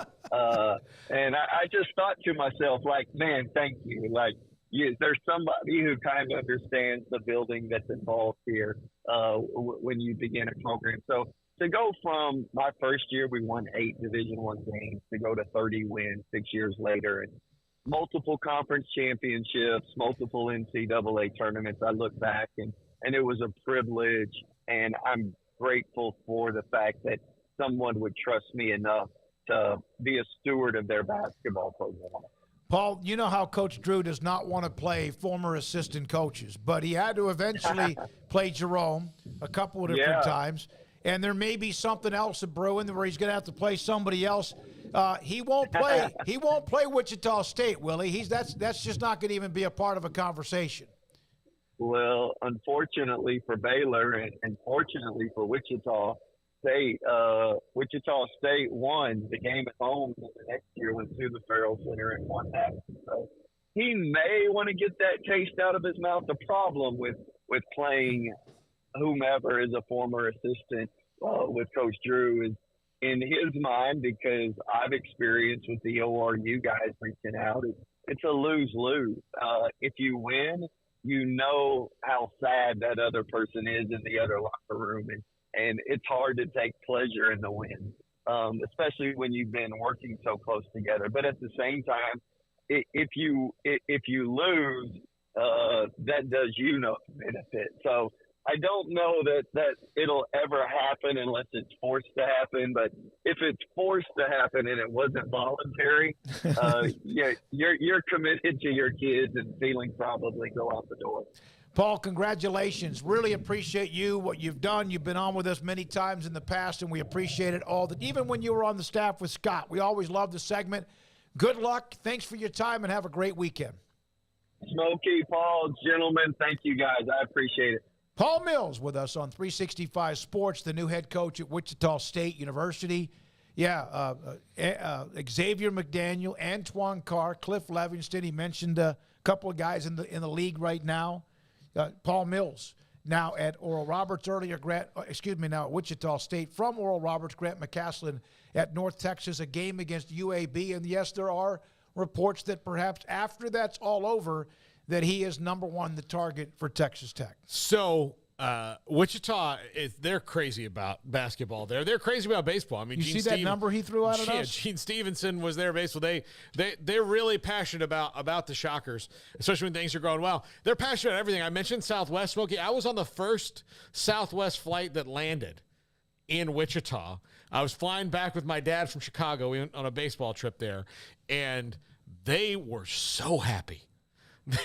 And I just thought to myself, like, man, thank you. Like, there's somebody who kind of understands the building that's involved here when you begin a program. So to go from my first year, we won 8 Division I games, to go to 30 wins 6 years later, and multiple conference championships, multiple NCAA tournaments. I look back, and it was a privilege, and I'm grateful for the fact that someone would trust me enough to be a steward of their basketball program. Paul, you know how Coach Drew does not want to play former assistant coaches, but he had to eventually play Jerome a couple of different times, and there may be something else at Bruin where he's going to have to play somebody else. He won't play. He won't play Wichita State, will he? That's just not going to even be a part of a conversation. Well, unfortunately for Baylor and fortunately for Wichita State, Wichita State won the game at home. The next year went to the Farrell Center and won that. So he may want to get that taste out of his mouth. The problem with playing whomever is a former assistant with Coach Drew is in his mind, because I've experienced with the ORU guys reaching out, it's a lose-lose. If you win, you know how sad that other person is in the other locker room, and it's hard to take pleasure in the win, especially when you've been working so close together. But at the same time, if you lose, that does you no benefit. So I don't know that it'll ever happen unless it's forced to happen. But if it's forced to happen and it wasn't voluntary, yeah, you're committed to your kids, and feelings probably go out the door. Paul, congratulations. Really appreciate you, what you've done. You've been on with us many times in the past, and we appreciate it all. Even when you were on the staff with Scott, we always loved the segment. Good luck. Thanks for your time, and have a great weekend. Smokey, Paul, gentlemen, thank you guys. I appreciate it. Paul Mills with us on 365 Sports, the new head coach at Wichita State University. Yeah, Xavier McDaniel, Antoine Carr, Cliff Levingston. He mentioned a couple of guys in the league right now. Paul Mills now at Oral Roberts earlier, now at Wichita State. From Oral Roberts, Grant McCasland at North Texas, a game against UAB. And yes, there are reports that perhaps after that's all over, that he is number one, the target for Texas Tech. So Wichita, they're crazy about basketball there. They're crazy about baseball. I mean, you see that number he threw out at us? Gene Stevenson was there baseball. They're really passionate about the Shockers, especially when things are going well. They're passionate about everything. I mentioned Southwest, Smokey. I was on the first Southwest flight that landed in Wichita. I was flying back with my dad from Chicago. We went on a baseball trip there, and they were so happy.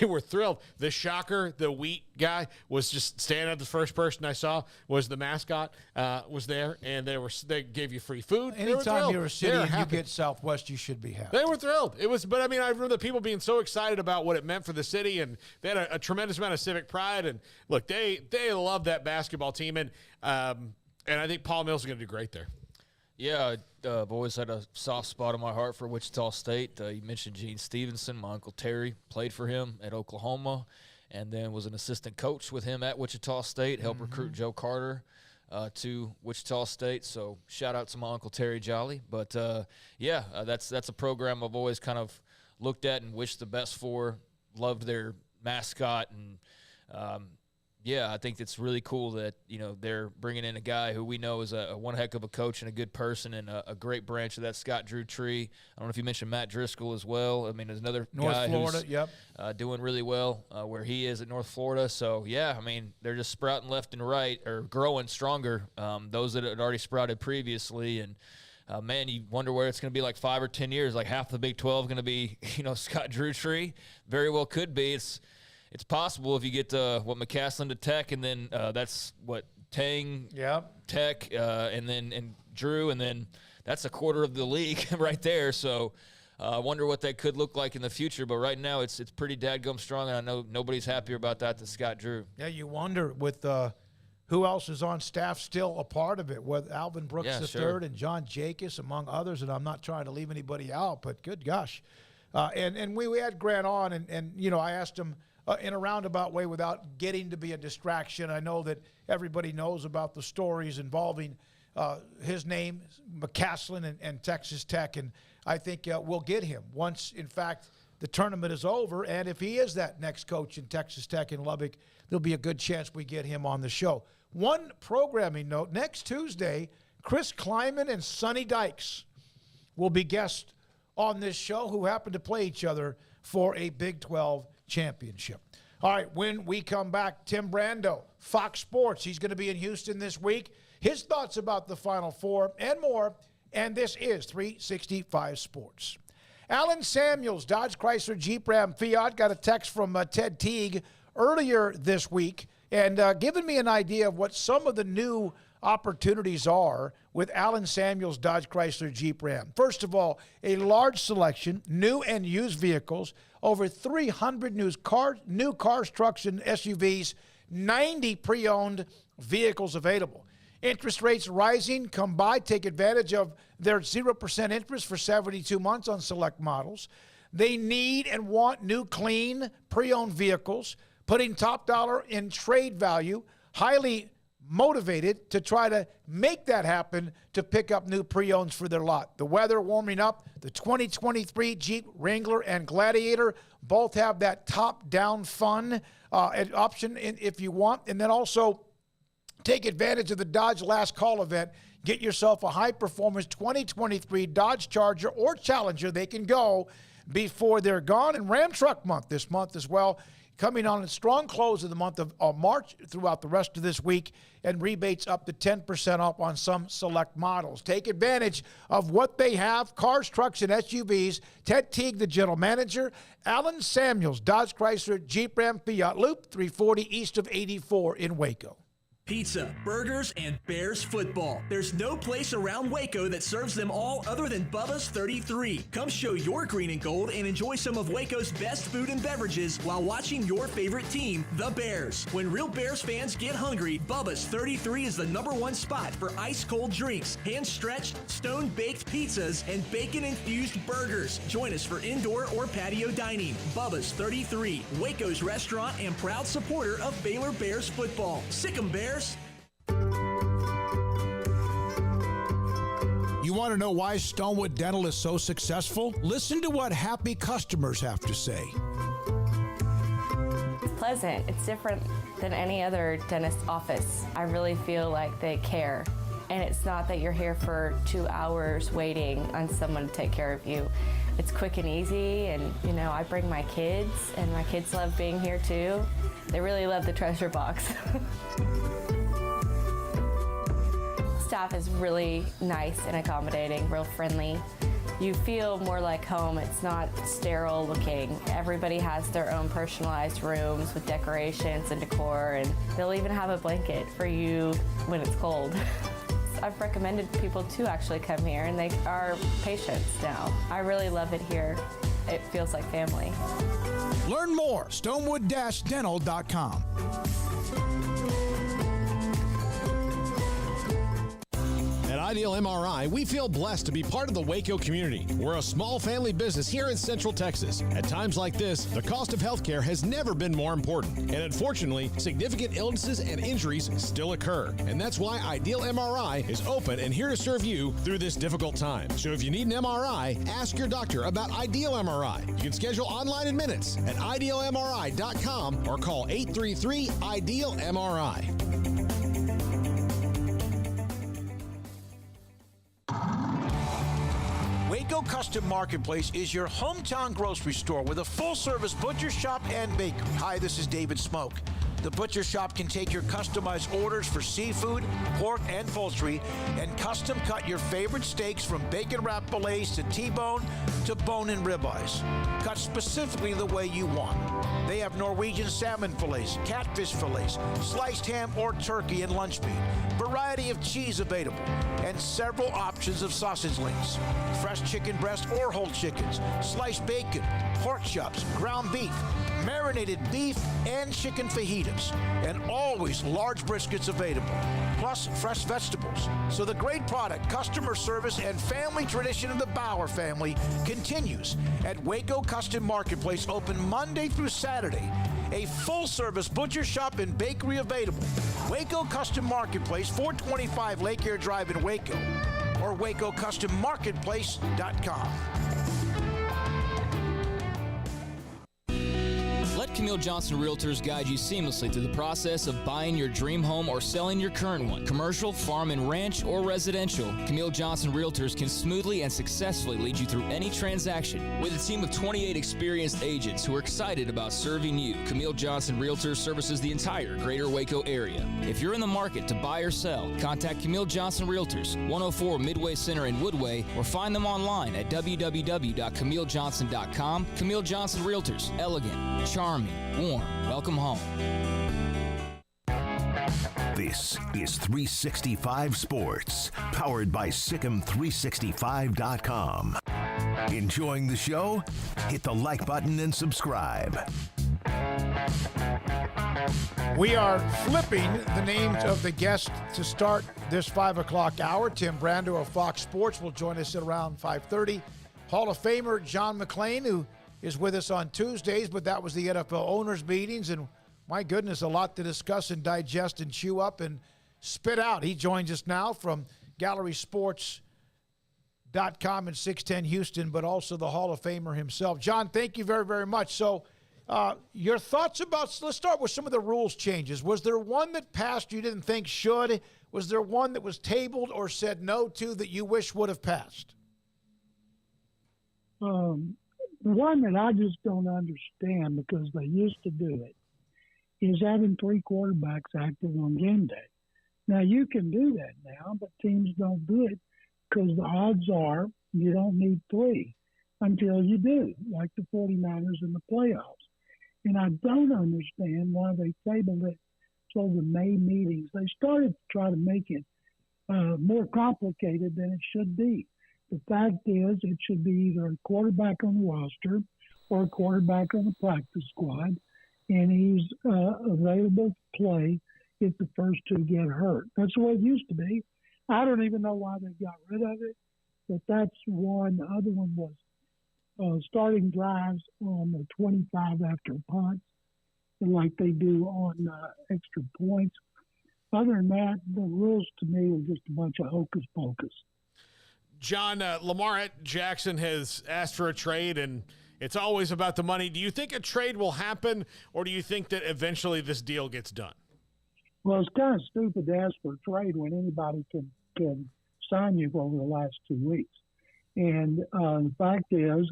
They were thrilled. The Shocker, the wheat guy, was just standing up. The first person I saw was the mascot, was there, and they gave you free food. Anytime you're a city and you get Southwest, you should be happy. They were thrilled. But I mean, I remember the people being so excited about what it meant for the city, and they had a tremendous amount of civic pride. And look, they love that basketball team, and I think Paul Mills is going to do great there. Yeah, I've always had a soft spot in my heart for Wichita State. You mentioned Gene Stevenson. My Uncle Terry played for him at Oklahoma and then was an assistant coach with him at Wichita State, helped recruit Joe Carter to Wichita State. So shout out to my Uncle Terry Jolly. But, that's a program I've always kind of looked at and wished the best for, loved their mascot, and I think it's really cool that, they're bringing in a guy who we know is a one heck of a coach and a good person, and a great branch of that Scott Drew tree. I don't know if you mentioned Matt Driscoll as well. I mean, there's another guy who's doing really well where he is at North Florida. So, yeah, I mean, they're just sprouting left and right, or growing stronger, those that had already sprouted previously. And, man, you wonder where it's going to be like 5 or 10 years. Like half the Big 12 going to be, Scott Drew tree. Very well could be. It's possible if you get what McCasland to Tech, and then that's what Tang, Tech, and Drew, and then that's a quarter of the league right there. So I wonder what that could look like in the future. But right now it's pretty dadgum strong, and I know nobody's happier about that than Scott Drew. Yeah, you wonder with who else is on staff still a part of it, with Alvin Brooks III and John Jacobs, among others, and I'm not trying to leave anybody out, but good gosh. And we had Grant on, and I asked him, in a roundabout way without getting to be a distraction. I know that everybody knows about the stories involving his name, McCasland and Texas Tech, and I think we'll get him once, in fact, the tournament is over, and if he is that next coach in Texas Tech in Lubbock, there'll be a good chance we get him on the show. One programming note, next Tuesday, Chris Kleiman and Sonny Dykes will be guests on this show who happen to play each other for a Big 12 championship. All right, when we come back, Tim Brando, Fox Sports. He's going to be in Houston this week. His thoughts about the Final Four and more. And this is 365 Sports. Alan Samuels, Dodge Chrysler Jeep Ram Fiat, got a text from Ted Teague earlier this week and giving me an idea of what some of the new opportunities are with Alan Samuels Dodge Chrysler Jeep Ram. First of all, a large selection, new and used vehicles, over 300 new cars, trucks, and SUVs, 90 pre-owned vehicles available. Interest rates rising. Come by, take advantage of their 0% interest for 72 months on select models. They need and want new, clean, pre-owned vehicles, putting top dollar in trade value, highly motivated to try to make that happen to pick up new pre-owns for their lot. The weather warming up. The 2023 Jeep Wrangler and Gladiator both have that top-down fun option if you want. And then also take advantage of the Dodge Last Call event. Get yourself a high-performance 2023 Dodge Charger or Challenger. They can go before they're gone. And Ram Truck Month this month as well coming on a strong close of the month of March throughout the rest of this week, and rebates up to 10% off on some select models. Take advantage of what they have: cars, trucks, and SUVs. Ted Teague, the general manager. Alan Samuels, Dodge Chrysler, Jeep Ram Fiat, Loop 340 east of 84 in Waco. Pizza, burgers, and Bears football. There's no place around Waco that serves them all other than Bubba's 33. Come show your green and gold and enjoy some of Waco's best food and beverages while watching your favorite team, the Bears. When real Bears fans get hungry, Bubba's 33 is the #1 spot for ice-cold drinks, hand-stretched, stone-baked pizzas, and bacon-infused burgers. Join us for indoor or patio dining. Bubba's 33, Waco's restaurant and proud supporter of Baylor Bears football. Sick 'em, Bears. You want to know why Stonewood Dental is so successful? Listen to what happy customers have to say. It's pleasant. It's different than any other dentist office. I really feel like they care. And it's not that you're here for 2 hours waiting on someone to take care of you. It's quick and easy, and I bring my kids, and my kids love being here too. They really love the treasure box. Staff is really nice and accommodating, real friendly. You feel more like home. It's not sterile looking. Everybody has their own personalized rooms with decorations and decor, and they'll even have a blanket for you when it's cold. I've recommended people to actually come here, and they are patients now. I really love it here. It feels like family. Learn more, stonewood-dental.com. At Ideal MRI, we feel blessed to be part of the Waco community. We're a small family business here in Central Texas. At times like this, the cost of healthcare has never been more important. And unfortunately, significant illnesses and injuries still occur. And that's why Ideal MRI is open and here to serve you through this difficult time. So if you need an MRI, ask your doctor about Ideal MRI. You can schedule online in minutes at idealmri.com or call 833-IDEAL-MRI. Waco Custom Marketplace is your hometown grocery store with a full-service butcher shop and bakery. Hi, this is David Smoak. The butcher shop can take your customized orders for seafood, pork, and poultry and custom cut your favorite steaks from bacon-wrapped fillets to T-bone to bone-in ribeyes, cut specifically the way you want. They have Norwegian salmon fillets, catfish fillets, sliced ham or turkey and lunch meat, variety of cheese available, and several options of sausage links, fresh chicken breast or whole chickens, sliced bacon, pork chops, ground beef, marinated beef, and chicken fajitas, and always large briskets available, plus fresh vegetables. So the great product, customer service, and family tradition of the Bauer family continues at Waco Custom Marketplace, open Monday through Saturday. A full-service butcher shop and bakery available. Waco Custom Marketplace, 425 Lake Air Drive in Waco, or WacoCustomMarketplace.com. Let Camille Johnson Realtors guide you seamlessly through the process of buying your dream home or selling your current one. Commercial, farm and ranch, or residential, Camille Johnson Realtors can smoothly and successfully lead you through any transaction. With a team of 28 experienced agents who are excited about serving you, Camille Johnson Realtors services the entire greater Waco area. If you're in the market to buy or sell, contact Camille Johnson Realtors, 104 Midway Center in Woodway, or find them online at www.camillejohnson.com. Camille Johnson Realtors, elegant, charming, warm. Welcome home. This is 365 Sports, powered by Sikkim365.com. Enjoying the show? Hit the like button and subscribe. We are flipping the names of the guests to start this 5 o'clock hour. Tim Brando of Fox Sports will join us at around 5:30. Hall of Famer John McLean, who is with us on Tuesdays, but that was the NFL owners' meetings, and my goodness, a lot to discuss and digest and chew up and spit out. He joins us now from GallerySports.com in 610 Houston, but also the Hall of Famer himself. John, thank you very, very much. So your thoughts about, let's start with some of the rules changes. Was there one that passed you didn't think should? Was there one that was tabled or said no to that you wish would have passed? The one that I just don't understand, because they used to do it, is having 3 quarterbacks active on game day. Now, you can do that now, but teams don't do it because the odds are you don't need 3 until you do, like the 49ers in the playoffs. And I don't understand why they tabled it till the May meetings. They started to try to make it more complicated than it should be. The fact is, it should be either a quarterback on the roster or a quarterback on the practice squad, and he's available to play if the first 2 get hurt. That's the way it used to be. I don't even know why they got rid of it, but that's one. The other one was starting drives on the 25 after punts, like they do on extra points. Other than that, the rules to me are just a bunch of hocus pocus. John, Lamar Jackson has asked for a trade, and it's always about the money. Do you think a trade will happen, or do you think that eventually this deal gets done? Well, it's kind of stupid to ask for a trade when anybody can sign you over the last 2 weeks. And the fact is,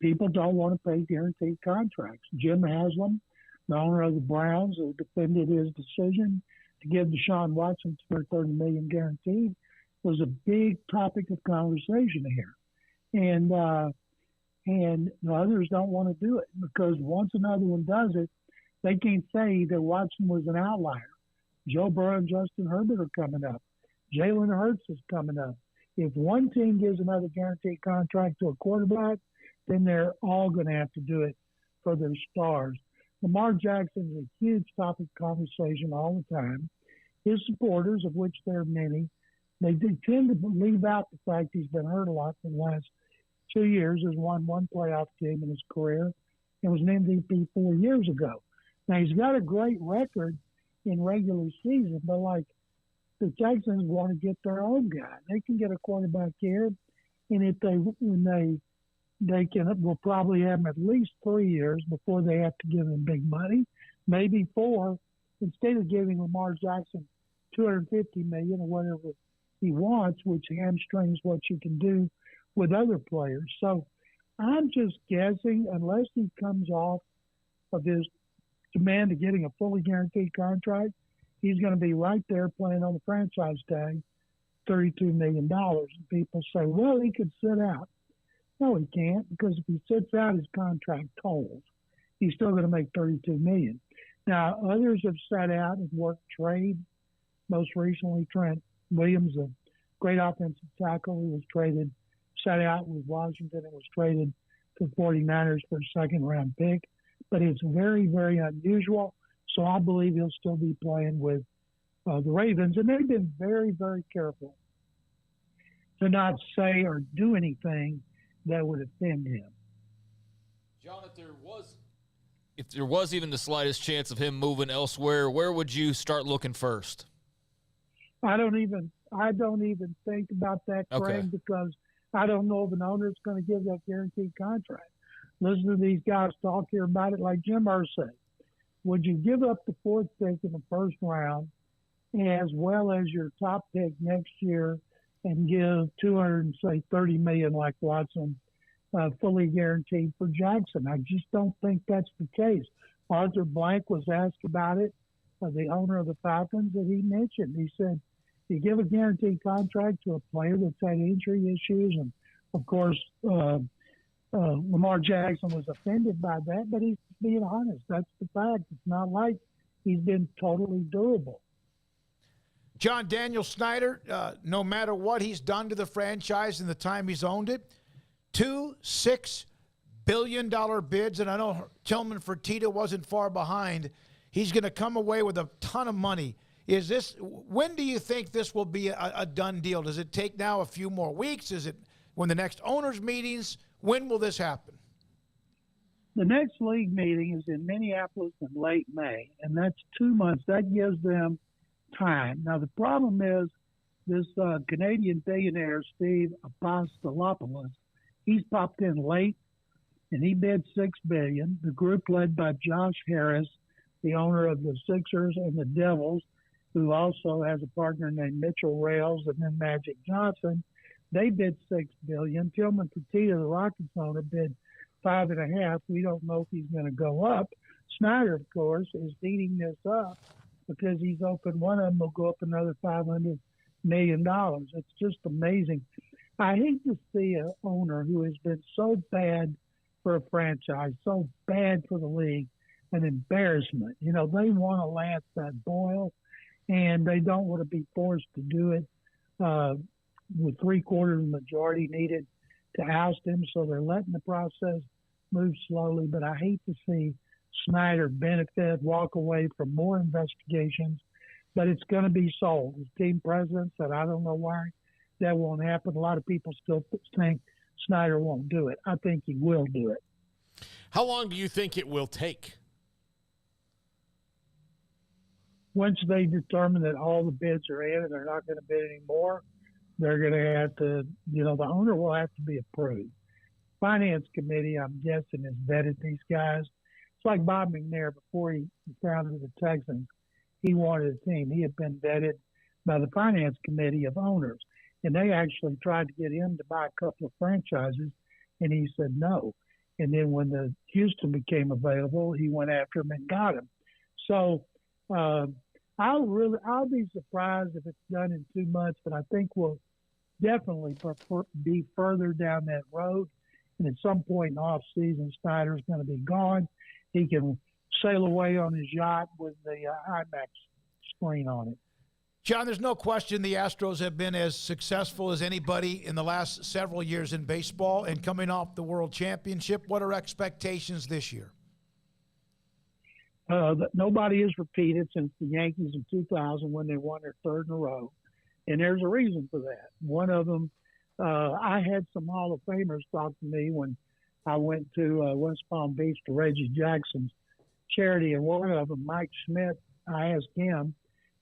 people don't want to pay guaranteed contracts. Jim Haslam, the owner of the Browns, who defended his decision to give Deshaun Watson $30 million guaranteed, was a big topic of conversation here. And the others don't want to do it because once another one does it, they can't say that Watson was an outlier. Joe Burrow and Justin Herbert are coming up. Jalen Hurts is coming up. If one team gives another guaranteed contract to a quarterback, then they're all going to have to do it for their stars. Lamar Jackson is a huge topic of conversation all the time. His supporters, of which there are many, they tend to leave out the fact he's been hurt a lot for the last 2 years. He's won 1 playoff game in his career and was an MVP 4 years ago. Now, he's got a great record in regular season, but like the Texans want to get their own guy. They can get a quarterback here, and if they can, will probably have him at least 3 years before they have to give him big money, maybe 4, instead of giving Lamar Jackson $250 million or whatever he wants, which hamstrings what you can do with other players. So I'm just guessing, unless he comes off of his demand of getting a fully guaranteed contract, he's going to be right there playing on the franchise tag, $32 million. And people say, well, he could sit out. No, he can't, because if he sits out, his contract tolls. He's still going to make $32 million. Now, others have sat out and worked trade. Most recently, Trent Williams, a great offensive tackle, who was traded, sat out with Washington and was traded to the 49ers for a second-round pick. But it's very, very unusual. So I believe he'll still be playing with the Ravens. And they've been very, very careful to not say or do anything that would offend him. John, if there was even the slightest chance of him moving elsewhere, where would you start looking first? I don't even think about that, Craig, because I don't know if an owner is going to give that guaranteed contract. Listen to these guys talk here about it, like Jim Irsay. Would you give up the 4th pick in the first round as well as your top pick next year and give $30 million like Watson, fully guaranteed for Jackson? I just don't think that's the case. Arthur Blank was asked about it, the owner of the Falcons, that he mentioned. He said, you give a guaranteed contract to a player that's had injury issues, and of course, Lamar Jackson was offended by that, but he's being honest. That's the fact. It's not like he's been totally durable. John, Daniel Snyder, no matter what he's done to the franchise in the time he's owned it, 2 $6 billion bids, and I know Tillman Fertitta wasn't far behind. He's going to come away with a ton of money. When do you think this will be a done deal? Does it take now a few more weeks? Is it when the next owners' meetings? When will this happen? The next league meeting is in Minneapolis in late May, and that's 2 months. That gives them time. Now, the problem is this Canadian billionaire, Steve Apostolopoulos, he's popped in late, and he bid $6 billion. The group led by Josh Harris, the owner of the Sixers and the Devils, who also has a partner named Mitchell Rails and then Magic Johnson, they bid $6 billion. Tillman Fertitta, the Rockets owner, bid 5.5. We don't know if he's going to go up. Snyder, of course, is eating this up because he's open. One of them will go up another $500 million. It's just amazing. I hate to see an owner who has been so bad for a franchise, so bad for the league, an embarrassment. You know, they want to lance that boil, and they don't want to be forced to do it with 3/4 majority needed to oust him. So they're letting the process move slowly. But I hate to see Snyder benefit, walk away from more investigations. But it's going to be sold. The team president said, I don't know why that won't happen. A lot of people still think Snyder won't do it. I think he will do it. How long do you think it will take? Once they determine that all the bids are in and they're not going to bid anymore, they're going to have to, the owner will have to be approved. Finance committee, I'm guessing, has vetted these guys. It's like Bob McNair before he founded the Texans. He wanted a team. He had been vetted by the finance committee of owners. And they actually tried to get him to buy a couple of franchises, and he said no. And then when the Houston became available, he went after him and got him. So I'll be surprised if it's done in 2 months, but I think we'll definitely be further down that road. And at some point in the off season, Snyder's going to be gone. He can sail away on his yacht with the IMAX screen on it. John, there's no question the Astros have been as successful as anybody in the last several years in baseball, and coming off the World Championship. What are expectations this year? Nobody has repeated since the Yankees in 2000 when they won their third in a row. And there's a reason for that. One of them, I had some Hall of Famers talk to me when I went to West Palm Beach to Reggie Jackson's charity. And one of them, Mike Schmidt, I asked him,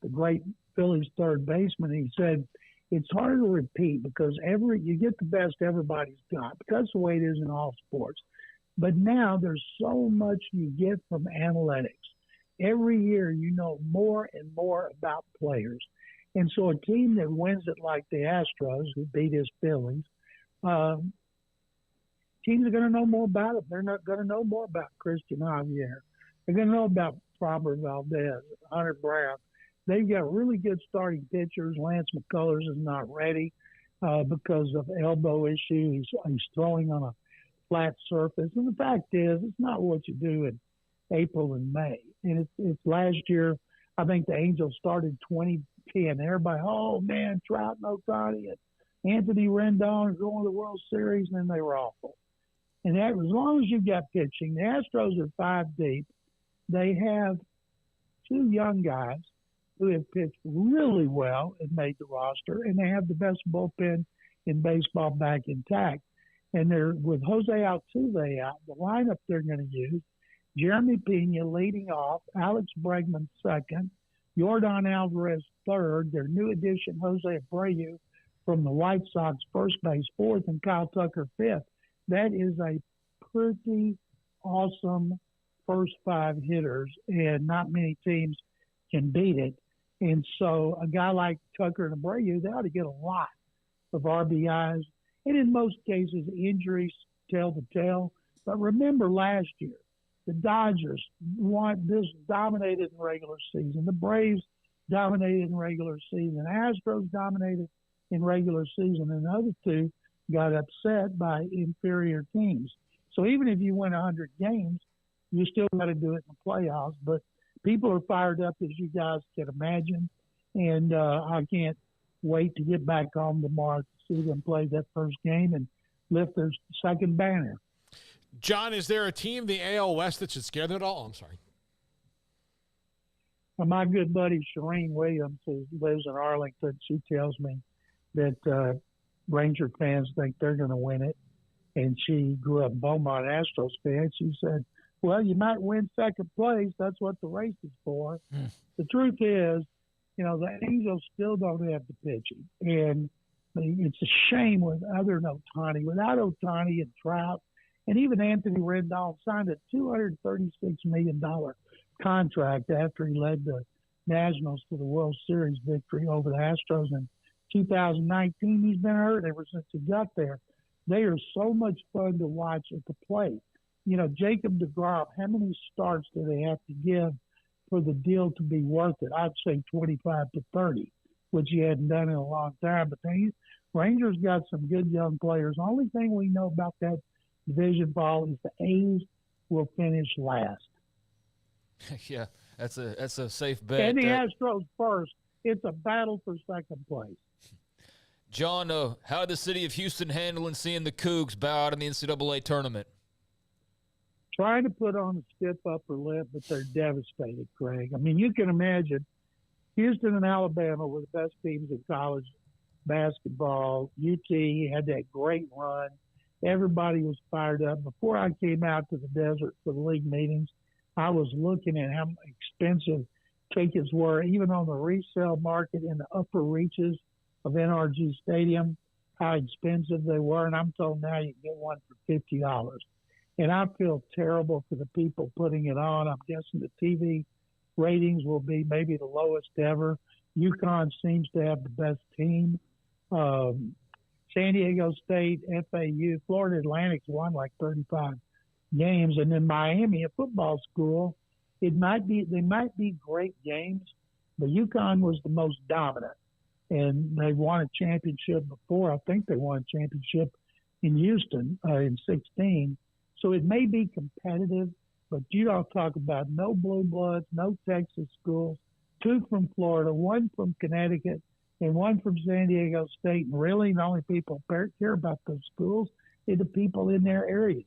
the great Phillies third baseman, he said, it's hard to repeat because you get the best everybody's got. Because that's the way it is in all sports. But now there's so much you get from analytics. Every year you know more and more about players. And so a team that wins it like the Astros, who beat his Phillies, teams are going to know more about it. They're not going to know more about Christian Javier. They're going to know about Robert Valdez, Hunter Brown. They've got really good starting pitchers. Lance McCullers is not ready because of elbow issues. He's throwing on a flat surface. And the fact is, it's not what you do in April and May. And it's last year, I think the Angels started 2010. Everybody, oh, man, Trout and Ohtani and Anthony Rendon are going to the World Series, and then they were awful. And that, as long as you got pitching, the Astros are 5 deep. They have 2 young guys who have pitched really well and made the roster, and they have the best bullpen in baseball back intact. And they're with Jose Altuve out, the lineup they're going to use, Jeremy Pena leading off, Alex Bregman second, Yordan Alvarez third, their new addition, Jose Abreu from the White Sox first base fourth, and Kyle Tucker fifth. That is a pretty awesome first 5 hitters, and not many teams can beat it. And so a guy like Tucker and Abreu, they ought to get a lot of RBIs. And in most cases, injuries tell the tale. But remember last year, the Dodgers dominated in regular season. The Braves dominated in regular season. Astros dominated in regular season. And the other 2 got upset by inferior teams. So even if you win 100 games, you still got to do it in the playoffs. But people are fired up, as you guys can imagine. And I can't wait to get back home tomorrow to see them play that first game and lift their second banner. John, is there a team, the AL West, that should scare them at all? I'm sorry. Well, my good buddy Shireen Williams, who lives in Arlington, she tells me that Ranger fans think they're going to win it. And she grew up Beaumont Astros fan. She said, well, you might win second place. That's what the race is for. The truth is, the Angels still don't have the pitching. And it's a shame without Ohtani. Without Ohtani and Trout, and even Anthony Rendon signed a $236 million contract after he led the Nationals to the World Series victory over the Astros in 2019. He's been hurt ever since he got there. They are so much fun to watch at the plate. Jacob DeGrom, how many starts do they have to give for the deal to be worth it? I'd say 25 to 30, which he hadn't done in a long time. But Rangers got some good young players. The only thing we know about that division ball is the A's will finish last. Yeah, that's a safe bet. And the Astros first. It's a battle for second place. John, how did the city of Houston handle and seeing the Cougs bow out in the NCAA tournament? Trying to put on a stiff upper lip, but they're devastated, Craig. I mean, you can imagine Houston and Alabama were the best teams in college basketball. UT had that great run. Everybody was fired up. Before I came out to the desert for the league meetings, I was looking at how expensive tickets were, even on the resale market in the upper reaches of NRG Stadium, how expensive they were. And I'm told now you can get one for $50. And I feel terrible for the people putting it on. I'm guessing the TV ratings will be maybe the lowest ever. UConn seems to have the best team. San Diego State, FAU, Florida Atlantic's won like 35 games. And then Miami, a football school, they might be great games, but UConn was the most dominant. And they won a championship before. I think they won a championship in Houston in 2016. So it may be competitive, but you don't talk about no blue bloods, no Texas schools, 2 from Florida, 1 from Connecticut, and 1 from San Diego State. And really, the only people care about those schools are the people in their areas.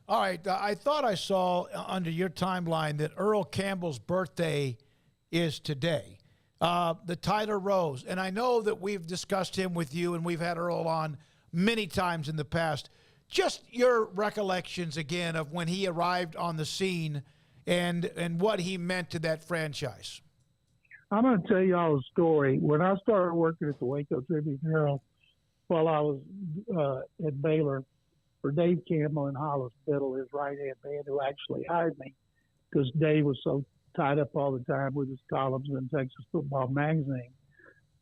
All right. I thought I saw under your timeline that Earl Campbell's birthday is today. The Tyler Rose. And I know that we've discussed him with you, and we've had Earl on many times in the past. Just your recollections again of when he arrived on the scene and what he meant to that franchise. I'm going to tell you all a story. When I started working at the Waco Tribune-Herald while I was at Baylor for Dave Campbell and Hollis Biddle, his right-hand man who actually hired me because Dave was so tied up all the time with his columns in Texas Football Magazine.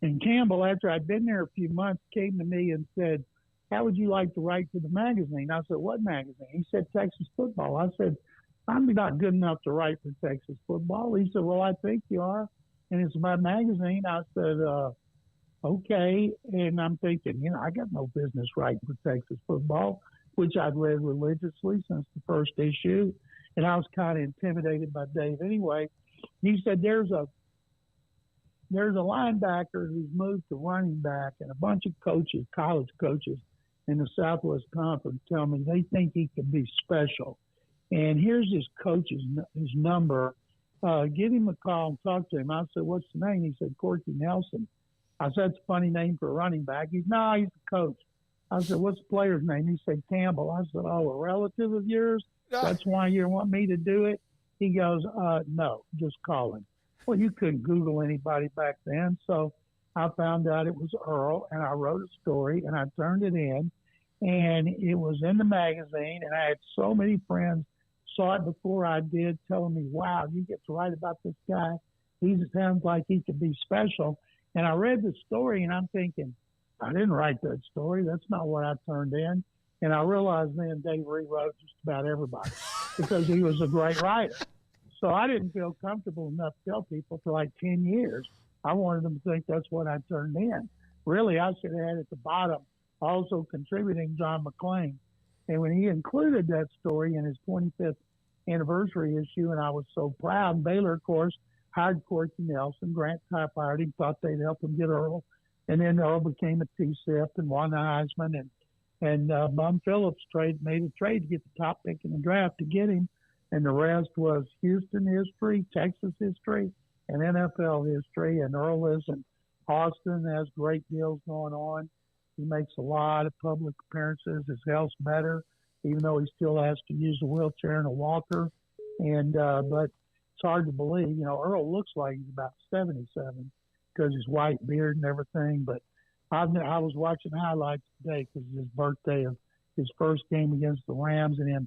And Campbell, after I'd been there a few months, came to me and said, "How would you like to write for the magazine?" I said, "What magazine?" He said, "Texas Football." I said, "I'm not good enough to write for Texas Football." He said, "Well, I think you are, and it's my magazine." I said, "Okay." And I'm thinking, I got no business writing for Texas Football, which I'd read religiously since the first issue. And I was kind of intimidated by Dave anyway. He said, there's a linebacker who's moved to running back, and a bunch of coaches, college coaches in the Southwest Conference tell me they think he could be special. And here's his coach's his number. Give him a call and talk to him. I said, "What's the name?" He said, "Corky Nelson." I said, "That's a funny name for a running back." He's the coach. I said, "What's the player's name?" He said, "Campbell." I said, "Oh, a relative of yours? That's why you want me to do it?" He goes, "No, just call him." Well, you couldn't Google anybody back then. So I found out it was Earl, and I wrote a story, and I turned it in, and it was in the magazine, and I had so many friends saw it before I did, telling me, "Wow, you get to write about this guy. He sounds like he could be special." And I read the story, and I'm thinking, I didn't write that story. That's not what I turned in. And I realized then Dave rewrote just about everybody because he was a great writer. So I didn't feel comfortable enough to tell people for like 10 years. I wanted them to think that's what I turned in. Really, I should have had at the bottom also contributing John McLean. And when he included that story in his 25th anniversary issue, and I was so proud, and Baylor, of course, hired Corky Nelson. Grant hired him, thought they'd help him get Earl. And then Earl became a T-SIP and won the Heisman. And Bum Phillips made a trade to get the top pick in the draft to get him. And the rest was Houston history, Texas history, and NFL history. And Earl is in Austin, has great deals going on. He makes a lot of public appearances. His health's better, even though he still has to use a wheelchair and a walker. And but it's hard to believe. Earl looks like he's about 77 because his white beard and everything. But I was watching highlights today because it's his birthday of his first game against the Rams, and then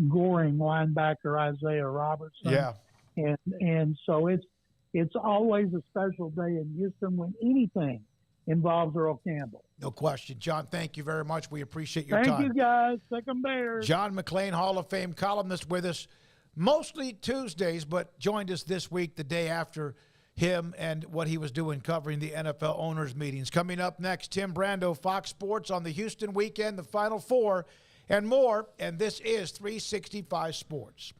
goring linebacker Isaiah Robertson. Yeah. And so it's always a special day in Houston when anything involves Earl Campbell. No question. John, thank you very much. We appreciate your time. Thank you, guys. Take 'em Bears. John McLean, Hall of Fame columnist with us mostly Tuesdays, but joined us this week, the day after him and what he was doing covering the NFL owners meetings. Coming up next, Tim Brando, Fox Sports on the Houston weekend, the Final Four, and more. And this is 365 Sports.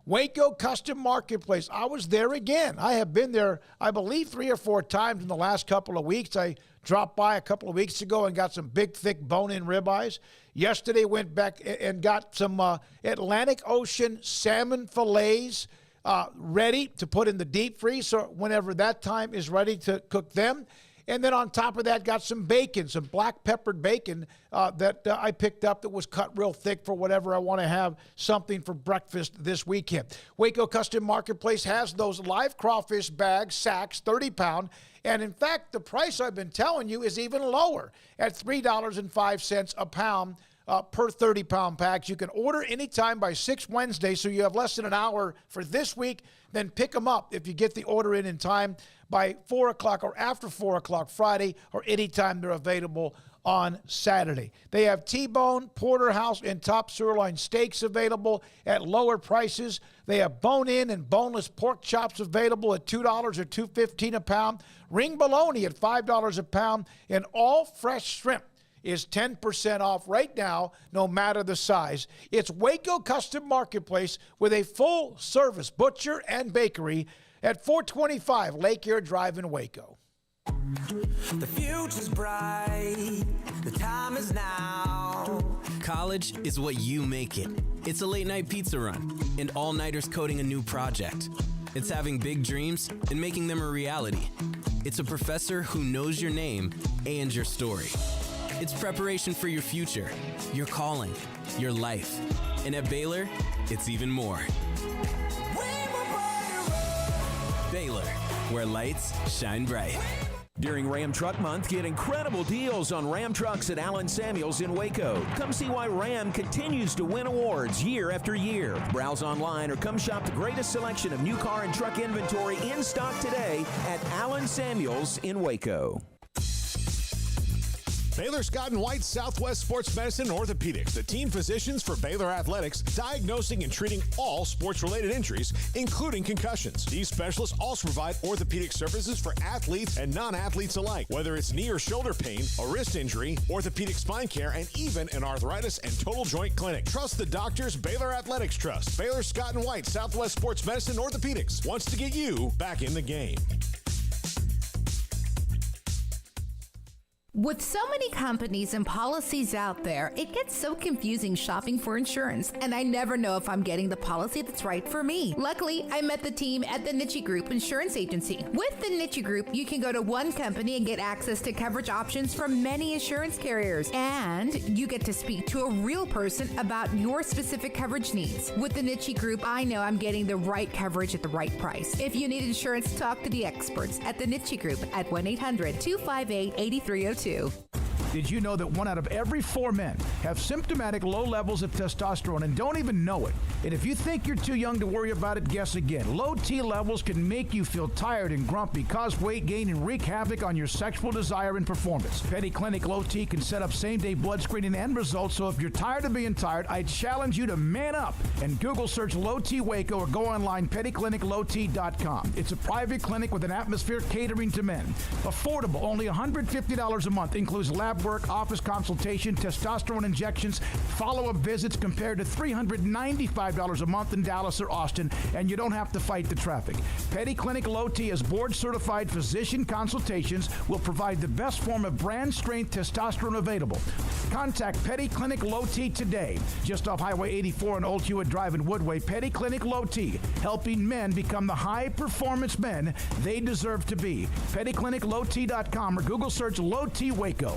Waco Custom Marketplace. I was there again. I have been there, I believe, 3 or 4 times in the last couple of weeks. I dropped by a couple of weeks ago and got some big, thick bone-in ribeyes. Yesterday, went back and got some Atlantic Ocean salmon fillets ready to put in the deep freeze or whenever that time is ready to cook them. And then on top of that, got some bacon, some black peppered bacon that I picked up that was cut real thick for whatever I want to have something for breakfast this weekend. Waco Custom Marketplace has those live crawfish bags, sacks, 30-pound. And in fact, the price I've been telling you is even lower at $3.05 a pound per 30-pound packs. You can order anytime by 6 Wednesday, so you have less than an hour for this week. Then pick them up if you get the order in time by 4 o'clock or after 4 o'clock Friday, or anytime they're available on Saturday. They have T-bone, porterhouse, and top sirloin steaks available at lower prices. They have bone-in and boneless pork chops available at $2 or $2.15 a pound. Ring bologna at $5 a pound, and all fresh shrimp is 10% off right now, no matter the size. It's Waco Custom Marketplace with a full-service butcher and bakery at 425 Lake Erie Drive in Waco. The future's bright, the time is now. College is what you make it. It's a late-night pizza run and all-nighters coding a new project. It's having big dreams and making them a reality. It's a professor who knows your name and your story. It's preparation for your future, your calling, your life. And at Baylor, it's even more. Baylor, where lights shine bright. During Ram Truck Month, get incredible deals on Ram trucks at Allen Samuels in Waco. Come see why Ram continues to win awards year after year. Browse online or come shop the greatest selection of new car and truck inventory in stock today at Allen Samuels in Waco. Baylor Scott & White Southwest Sports Medicine and Orthopedics, the team physicians for Baylor Athletics, diagnosing and treating all sports-related injuries, including concussions. These specialists also provide orthopedic services for athletes and non-athletes alike, whether it's knee or shoulder pain, a wrist injury, orthopedic spine care, and even an arthritis and total joint clinic. Trust the doctors Baylor Athletics trust. Baylor Scott & White Southwest Sports Medicine and Orthopedics wants to get you back in the game. With so many companies and policies out there, it gets so confusing shopping for insurance, and I never know if I'm getting the policy that's right for me. Luckily, I met the team at the Niche Group Insurance Agency. With the Niche Group, you can go to one company and get access to coverage options from many insurance carriers, and you get to speak to a real person about your specific coverage needs. With the Niche Group, I know I'm getting the right coverage at the right price. If you need insurance, talk to the experts at the Niche Group at 1-800-258-8302. Did you know that 1 out of every 4 men have symptomatic low levels of testosterone and don't even know it? And if you think you're too young to worry about it, guess again. Low T levels can make you feel tired and grumpy, cause weight gain, and wreak havoc on your sexual desire and performance. Petty Clinic Low T can set up same-day blood screening and results, so if you're tired of being tired, I challenge you to man up and Google search Low T Waco or go online pettycliniclowt.com. It's a private clinic with an atmosphere catering to men. Affordable, only $150 a month, includes lab work, office consultation, testosterone injections, follow-up visits compared to $395 a month in Dallas or Austin, and you don't have to fight the traffic. Petty Clinic Low T is board-certified physician consultations, will provide the best form of brand-strength testosterone available. Contact Petty Clinic Low T today, just off Highway 84 and Old Hewitt Drive in Woodway. Petty Clinic Low T, helping men become the high-performance men they deserve to be. PettyClinicLowT.com or Google search Low T Waco.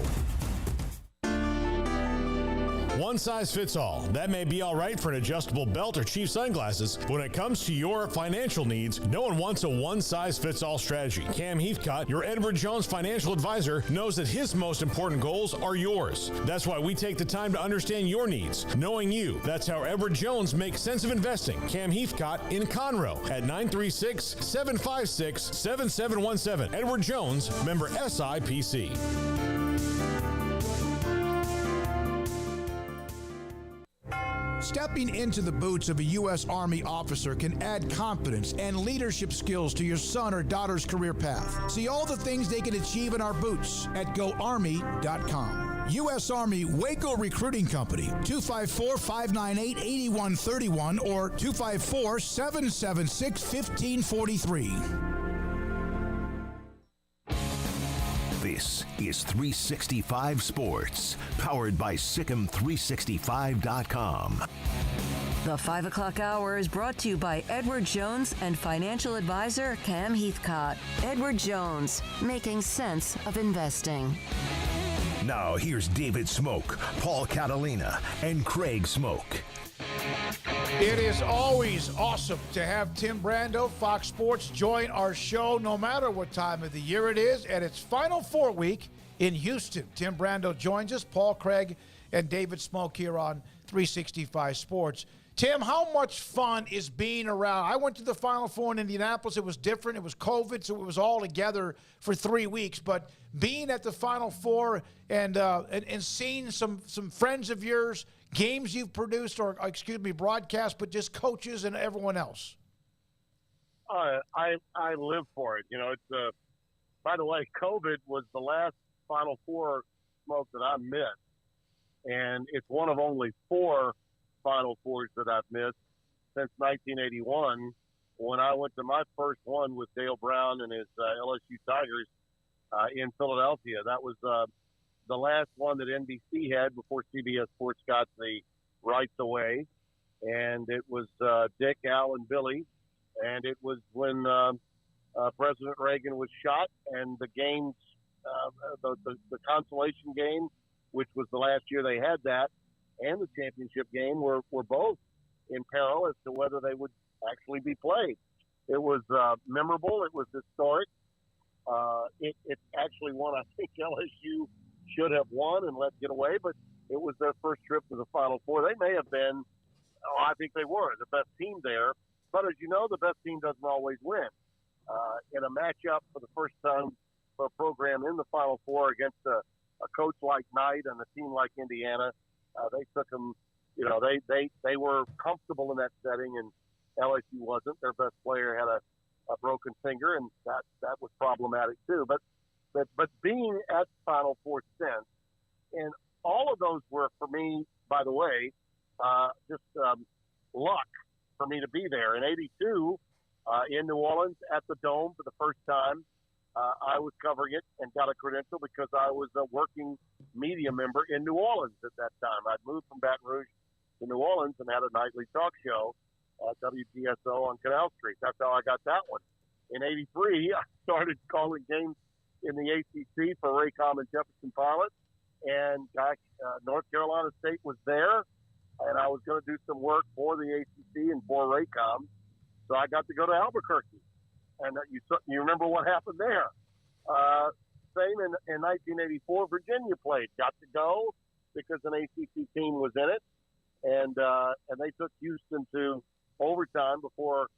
one-size-fits-all. That may be all right for an adjustable belt or cheap sunglasses. When it comes to your financial needs, no one wants a one-size-fits-all strategy. Cam Heathcott, your Edward Jones financial advisor, knows that his most important goals are yours. That's why we take the time to understand your needs, knowing you. That's how Edward Jones makes sense of investing. Cam Heathcott in Conroe at 936-756-7717. Edward Jones, member SIPC. Stepping into the boots of a U.S. Army officer can add confidence and leadership skills to your son or daughter's career path. See all the things they can achieve in our boots at GoArmy.com. U.S. Army Waco Recruiting Company, 254-598-8131 or 254-776-1543. This is 365 Sports, powered by Sikkim365.com. The 5 o'clock hour is brought to you by Edward Jones and financial advisor Cam Heathcott. Edward Jones, making sense of investing. Now here's David Smoak, Paul Catalina, and Craig Smoak. It is always awesome to have Tim Brando, Fox Sports, join our show no matter what time of the year it is. And it's Final Four week in Houston. Tim Brando joins us, Paul, Craig, and David Smoak here on 365 Sports. Tim, how much fun is being around? I went to the Final Four in Indianapolis. It was different. It was COVID, so it was all together for 3 weeks. But being at the Final Four and seeing some friends of yours, games you've produced, or broadcast, but just coaches and everyone else. I live for it. You know, it's by the way, COVID was the last Final Four smoke that I missed, and it's one of only 4 Final Fours that I've missed since 1981, when I went to my first one with Dale Brown and his LSU Tigers in Philadelphia. That was the last one that NBC had before CBS Sports got the rights away. And it was Dick, Al, and Billy. And it was when President Reagan was shot, and the games, the consolation game, which was the last year they had that, and the championship game were both in peril as to whether they would actually be played. It was memorable. It was historic. It's actually one I think LSU should have won and let get away, but it was their first trip to the Final Four. They may have been, I think they were, the best team there. But as you know, the best team doesn't always win. In a matchup for the first time for a program in the Final Four against a coach like Knight and a team like Indiana, they took them, they were comfortable in that setting, and LSU wasn't. Their best player had a broken finger, and that was problematic too. But being at Final Four since, and all of those were, for me, by the way, just luck for me to be there. In '82, in New Orleans at the Dome for the first time, I was covering it and got a credential because I was a working media member in New Orleans at that time. I'd moved from Baton Rouge to New Orleans and had a nightly talk show at WGSO on Canal Street. That's how I got that one. In '83, I started calling games in the ACC for Raycom and Jefferson Pilot. And North Carolina State was there, and I was going to do some work for the ACC and for Raycom. So I got to go to Albuquerque. And you remember what happened there. Same in 1984, Virginia played. Got to go because an ACC team was in it. And they took Houston to overtime before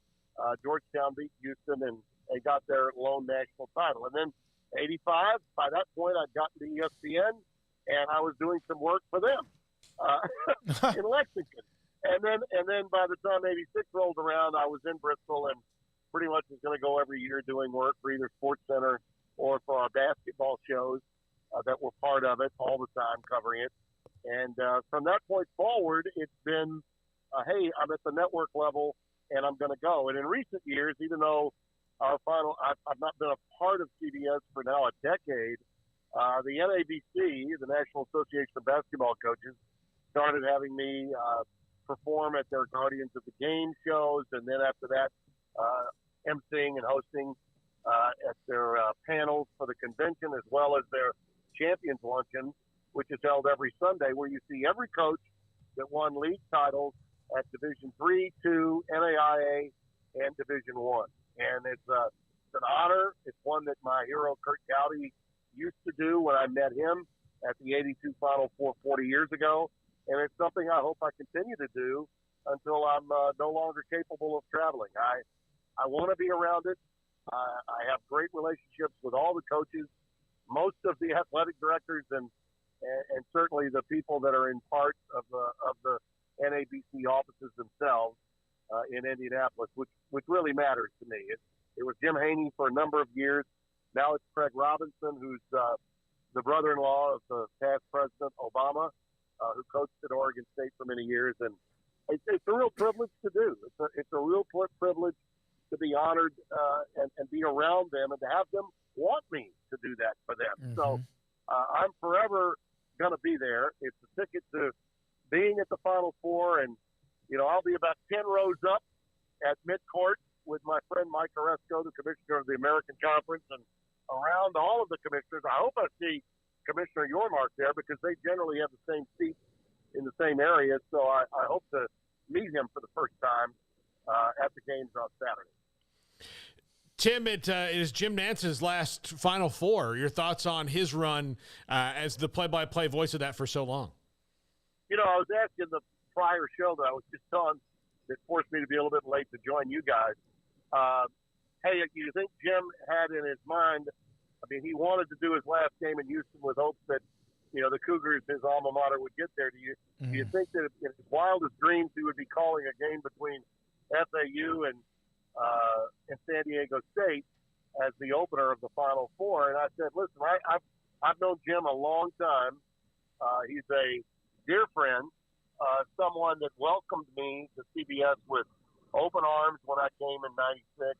Georgetown beat Houston, and they got their lone national title. And then 85, by that point, I'd gotten to ESPN, and I was doing some work for them in Lexington. And then by the time 86 rolled around, I was in Bristol and pretty much was going to go every year doing work for either SportsCenter or for our basketball shows that were part of it all the time, covering it. And from that point forward, it's been, hey, I'm at the network level, and I'm going to go. And in recent years, even though I've not been a part of CBS for now a decade, the NABC, the National Association of Basketball Coaches, started having me perform at their Guardians of the Game shows, and then after that, emceeing and hosting at their panels for the convention, as well as their Champions Luncheon, which is held every Sunday, where you see every coach that won league titles at Division III, II, NAIA, and Division I. And it's an honor. It's one that my hero Kurt Gowdy used to do when I met him at the 82 Final Four 40 years ago. And it's something I hope I continue to do until I'm no longer capable of traveling. I want to be around it. I have great relationships with all the coaches, most of the athletic directors, and certainly the people that are in part of the NABC offices themselves in Indianapolis, which really matters to me. It was Jim Haney for a number of years. Now it's Craig Robinson, who's the brother-in-law of the past President Obama, who coached at Oregon State for many years. And it's a real privilege to do. It's a real privilege to be honored and be around them and to have them want me to do that for them. Mm-hmm. So I'm forever going to be there. It's a ticket to being at the Final Four, and I'll be about 10 rows up at midcourt with my friend Mike Oresco, the commissioner of the American Conference, and around all of the commissioners. I hope I see Commissioner Yormark there because they generally have the same seats in the same area. So I hope to meet him for the first time at the games on Saturday. Tim, it is Jim Nance's last Final Four. Your thoughts on his run as the play-by-play voice of that for so long? I was asking the prior show that I was just on that forced me to be a little bit late to join you guys. Hey, you think Jim had in his mind, he wanted to do his last game in Houston with hopes that, the Cougars, his alma mater, would get there. Do you think that in his wildest dreams he would be calling a game between FAU and San Diego State as the opener of the Final Four? And I said, listen, I've known Jim a long time. He's a dear friend, someone that welcomed me to CBS with open arms when I came in '96.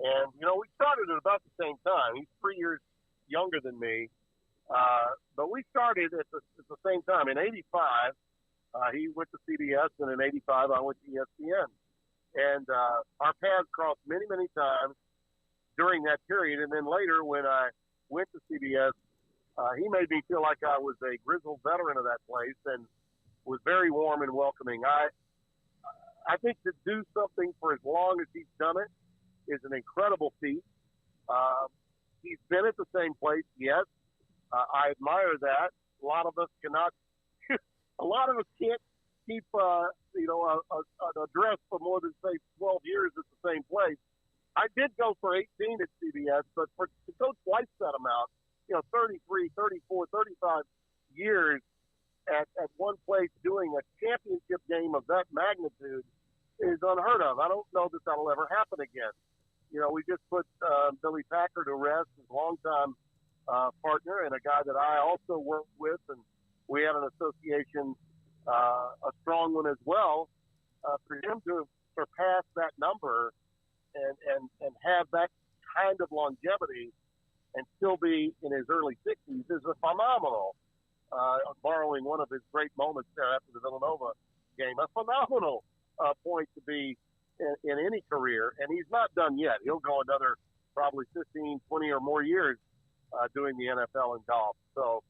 And, we started at about the same time. He's 3 years younger than me. But we started at the same time. In '85, he went to CBS, and in '85, I went to ESPN. And our paths crossed many, many times during that period. And then later, when I went to CBS, he made me feel like I was a grizzled veteran of that place and was very warm and welcoming. I think to do something for as long as he's done it is an incredible feat. He's been at the same place, yes. I admire that. A lot of us cannot. A lot of us can't keep an address for more than say 12 years at the same place. I did go for 18 at CBS, but to go twice that amount, 33, 34, 35 years at one place doing a championship game of that magnitude is unheard of. I don't know that that'll ever happen again. We just put Billy Packer to rest, his longtime partner, and a guy that I also worked with, and we had an association, a strong one as well. For him to surpass that number and have that kind of longevity and still be in his early 60s is a phenomenal, borrowing one of his great moments there after the Villanova game, a phenomenal point to be in any career. And he's not done yet. He'll go another probably 15, 20 or more years doing the NFL and golf. So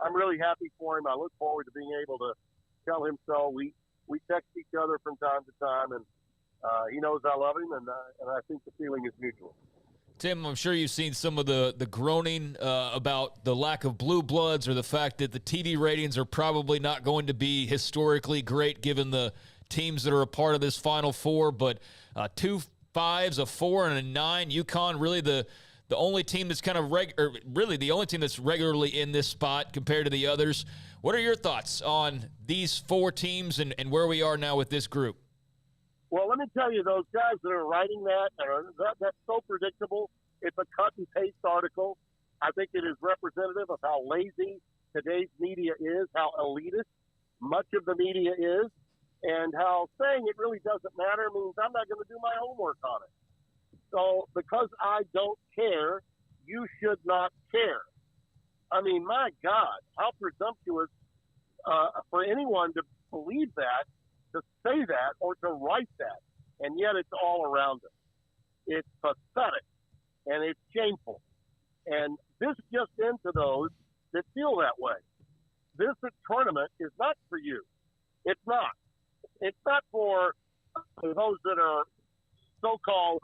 I'm really happy for him. I look forward to being able to tell him so. We text each other from time to time, and he knows I love him, and I think the feeling is mutual. Tim, I'm sure you've seen some of the groaning about the lack of blue bloods or the fact that the TV ratings are probably not going to be historically great given the teams that are a part of this Final Four. But 2 5s, a 4, and a 9. UConn really the only team that's really the only team that's regularly in this spot compared to the others. What are your thoughts on these 4 teams and where we are now with this group? Well, let me tell you, those guys that are writing that's so predictable. It's a cut and paste article. I think it is representative of how lazy today's media is, how elitist much of the media is, and how saying it really doesn't matter means I'm not going to do my homework on it. So because I don't care, you should not care. I mean, my God, how presumptuous for anyone to believe that, to say that, or to write that, and yet it's all around us. It's pathetic, and it's shameful. And this just into those that feel that way. This tournament is not for you. It's not. It's not for those that are so-called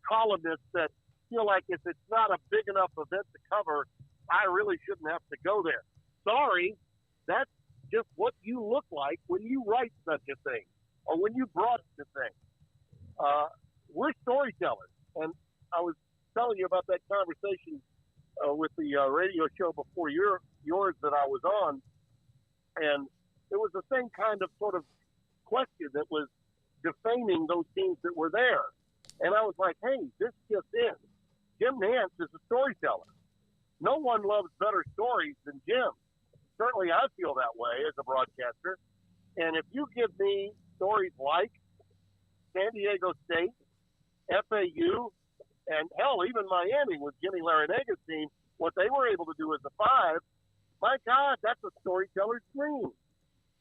columnists that feel like if it's not a big enough event to cover, I really shouldn't have to go there. Sorry, that's just what you look like when you write such a thing or when you broaden the thing. We're storytellers. And I was telling you about that conversation with the radio show before yours that I was on, and it was the same kind of sort of question that was defaming those teams that were there. And I was like, hey, this just in. Jim Nantz is a storyteller. No one loves better stories than Jim. Certainly I feel that way as a broadcaster. And if you give me stories like San Diego State, FAU, and hell, even Miami with Jimmy Larinaga's team, what they were able to do as a 5, my God, that's a storyteller's dream.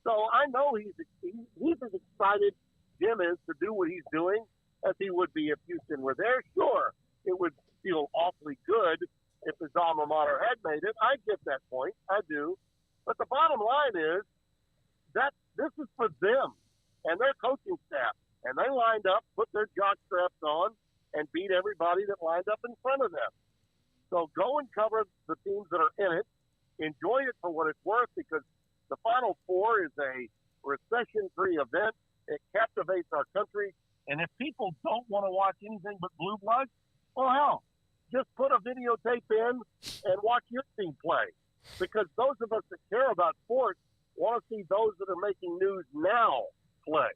So I know he's as excited, Jim is, to do what he's doing as he would be if Houston were there. Sure, it would feel awfully good if his alma mater had made it. I get that point. I do. But the bottom line is that this is for them and their coaching staff. And they lined up, put their jock straps on, and beat everybody that lined up in front of them. So go and cover the teams that are in it. Enjoy it for what it's worth, because the Final Four is a recession-free event. It captivates our country. And if people don't want to watch anything but Blue Bloods, well, hell, just put a videotape in and watch your team play. Because those of us that care about sports want to see those that are making news now play.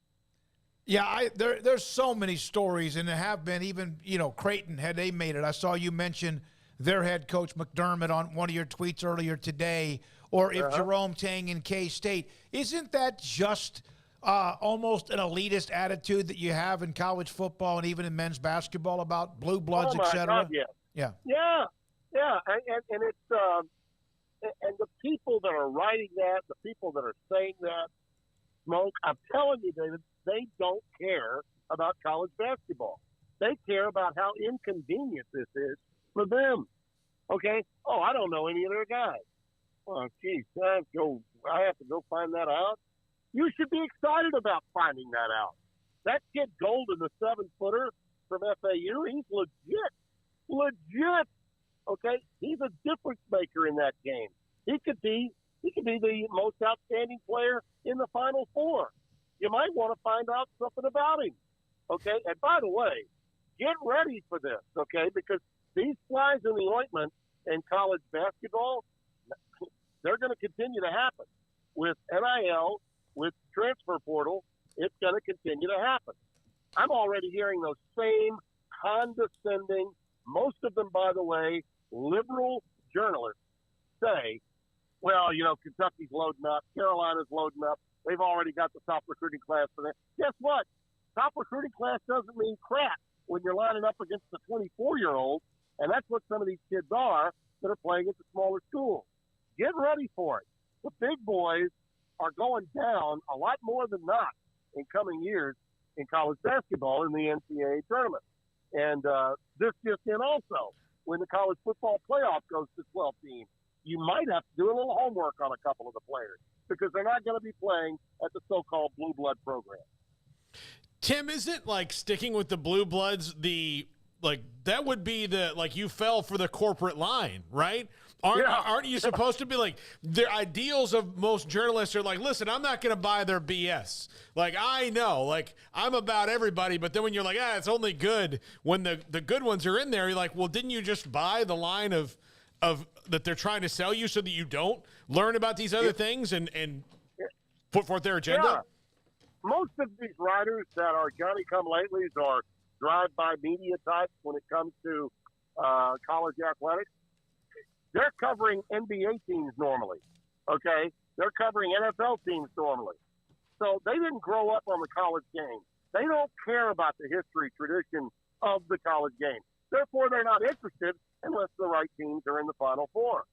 Yeah, there's so many stories, and there have been even, Creighton, had they made it. I saw you mention their head coach McDermott on one of your tweets earlier today, or if Jerome Tang in K-State. Isn't that just almost an elitist attitude that you have in college football and even in men's basketball about blue bloods, et cetera? God, yeah. Yeah. Yeah. And it's and the people that are writing that, the people that are saying that, Smoak, I'm telling you, David, they don't care about college basketball. They care about how inconvenient this is for them. Okay? Oh, I don't know any of their guys. Oh, geez, I have to go find that out. You should be excited about finding that out. That kid Golden, the 7-footer from FAU, he's legit. Legit. Okay? He's a difference maker in that game. He could be the most outstanding player in the Final Four. You might want to find out something about him. Okay? And by the way, get ready for this, okay? Because these flies in the ointment in college basketball, they're going to continue to happen. With NIL, with transfer portal, it's going to continue to happen. I'm already hearing those same condescending, most of them, by the way, liberal journalists say, well, Kentucky's loading up, Carolina's loading up, they've already got the top recruiting class for that. Guess what? Top recruiting class doesn't mean crap when you're lining up against the 24-year-olds, and that's what some of these kids are that are playing at the smaller schools. Get ready for it. The big boys are going down a lot more than not in coming years in college basketball in the NCAA tournament. And this just in also, when the college football playoff goes to 12 teams, you might have to do a little homework on a couple of the players because they're not going to be playing at the so-called blue blood program. Tim, isn't sticking with the blue bloods that would be you fell for the corporate line, right? Aren't you supposed to be the ideals of most journalists are listen, I'm not going to buy their BS. I know, I'm about everybody, but then when you're it's only good when the good ones are in there, you're well, didn't you just buy the line of that they're trying to sell you so that you don't learn about these other things and put forth their agenda? Yeah. Most of these writers that are Johnny-come-latelys or drive-by media types when it comes to college athletics, they're covering NBA teams normally, okay? They're covering NFL teams normally. So they didn't grow up on the college game. They don't care about the history, tradition of the college game. Therefore, they're not interested unless the right teams are in the Final Four.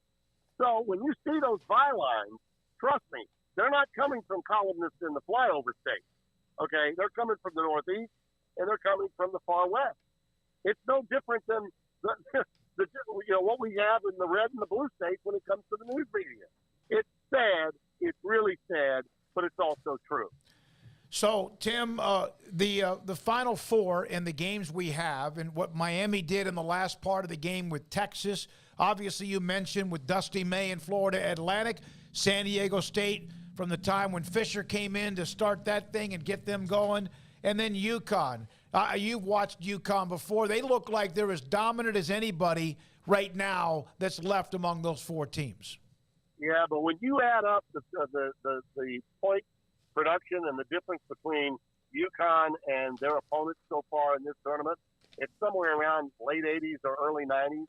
So when you see those bylines, trust me, they're not coming from columnists in the flyover states, okay? They're coming from the Northeast, and they're coming from the far West. It's no different than what we have in the red and the blue states when it comes to the news media. It's sad it's really sad, but it's also true. So, Tim, the Final Four and the games we have and what Miami did in the last part of the game with Texas, obviously you mentioned with Dusty May in Florida Atlantic, San Diego State from the time when Fisher came in to start that thing and get them going, and then UConn. You've watched UConn before. They look like they're as dominant as anybody right now that's left among those four teams. Yeah, but when you add up the point production and the difference between UConn and their opponents so far in this tournament, it's somewhere around late 80s or early 90s.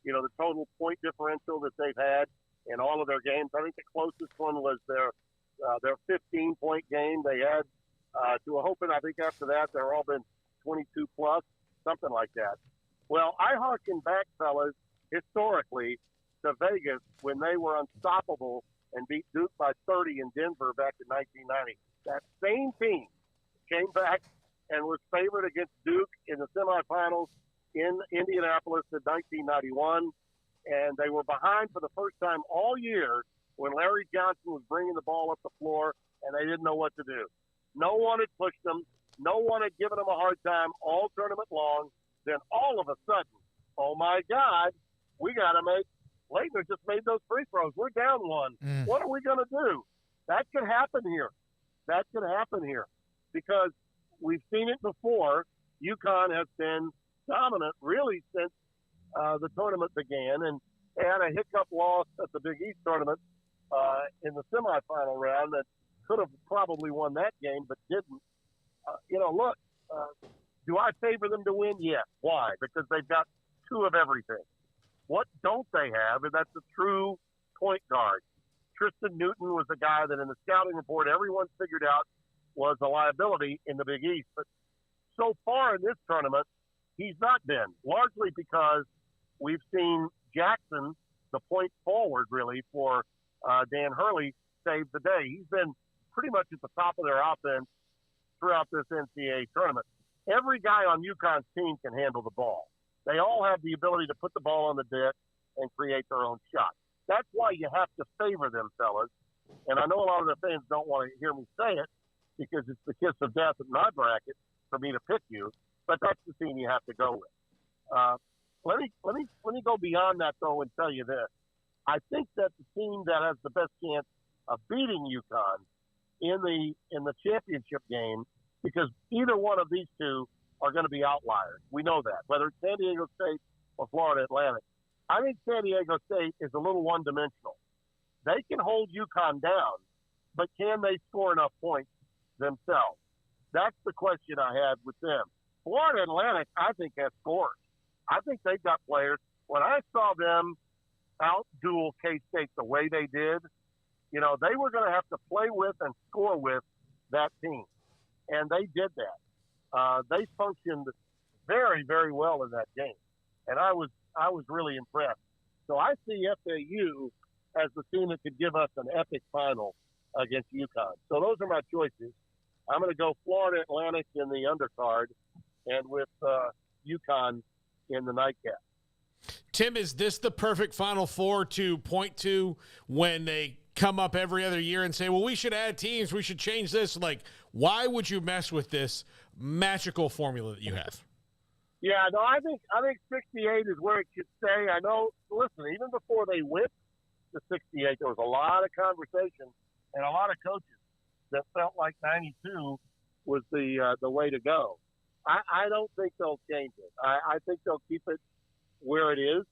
You know, the total point differential that they've had in all of their games. I think the closest one was their 15-point game they had to a Hope, and I think after that they've all been 22 plus, something like that. Well, I harken back, fellas, historically to Vegas when they were unstoppable and beat Duke by 30 in Denver back in 1990. That same team came back and was favored against Duke in the semifinals in Indianapolis in 1991, and they were behind for the first time all year when Larry Johnson was bringing the ball up the floor, and they didn't know what to do. No one had pushed them. No one had given them a hard time all tournament long. Then all of a sudden, oh, my God, we got to make – Leitner just made those free throws. We're down one. What are we going to do? That could happen here. That could happen here because we've seen it before. UConn has been dominant really since the tournament began and had a hiccup loss at the Big East tournament in the semifinal round that could have probably won that game but didn't. Look, do I favor them to win? Yes. Why? Because they've got two of everything. What don't they have? And that's a true point guard. Tristan Newton was a guy that in the scouting report everyone figured out was a liability in the Big East. But so far in this tournament, he's not been, largely because we've seen Jackson, the point forward really for Dan Hurley, save the day. He's been pretty much at the top of their offense throughout this NCAA tournament. Every guy on UConn's team can handle the ball. They all have the ability to put the ball on the deck and create their own shot. That's why you have to favor them, fellas. And I know a lot of the fans don't want to hear me say it because it's the kiss of death in my bracket for me to pick you, but that's the team you have to go with. Let me go beyond that though and tell you this. I think that the team that has the best chance of beating UConn in the championship game, because either one of these two are going to be outliers. We know that, whether it's San Diego State or Florida Atlantic. I think San Diego State is a little one-dimensional. They can hold UConn down, but can they score enough points themselves? That's the question I had with them. Florida Atlantic, I think, has scores. I think they've got players. When I saw them out-duel K-State the way they did, they were going to have to play with and score with that team. And they did that. They functioned very, very well in that game. And I was really impressed. So I see FAU as the team that could give us an epic final against UConn. So those are my choices. I'm going to go Florida Atlantic in the undercard and with UConn in the nightcap. Tim, is this the perfect Final Four to point to when they come up every other year and say, well, we should add teams, we should change this? Like, why would you mess with this magical formula that you have? Yeah, no, I think 68 is where it should stay. I know, listen, even before they went to 68, there was a lot of conversation and a lot of coaches that felt like 92 was the way to go. I don't think they'll change it. I think they'll keep it where it is.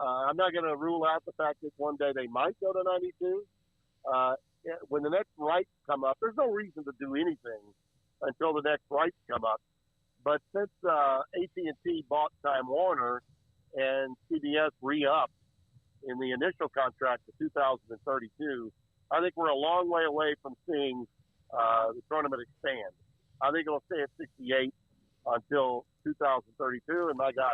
I'm not going to rule out the fact that one day they might go to 92. When the next rights come up, there's no reason to do anything until the next rights come up. But since AT&T bought Time Warner and CBS re-upped in the initial contract to 2032, I think we're a long way away from seeing the tournament expand. I think it'll stay at 68 until 2032, and my God,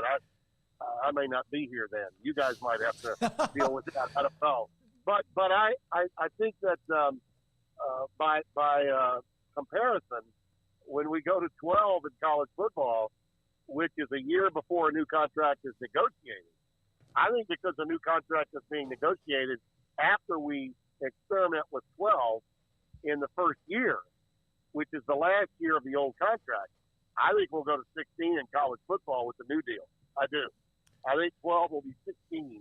I may not be here then. You guys might have to deal with that. I don't know. But I think that by comparison, when we go to 12 in college football, which is a year before a new contract is negotiated, I think because a new contract is being negotiated after we experiment with 12 in the first year, which is the last year of the old contract. I think we'll go to 16 in college football with the new deal. I do. I think 12 will be 16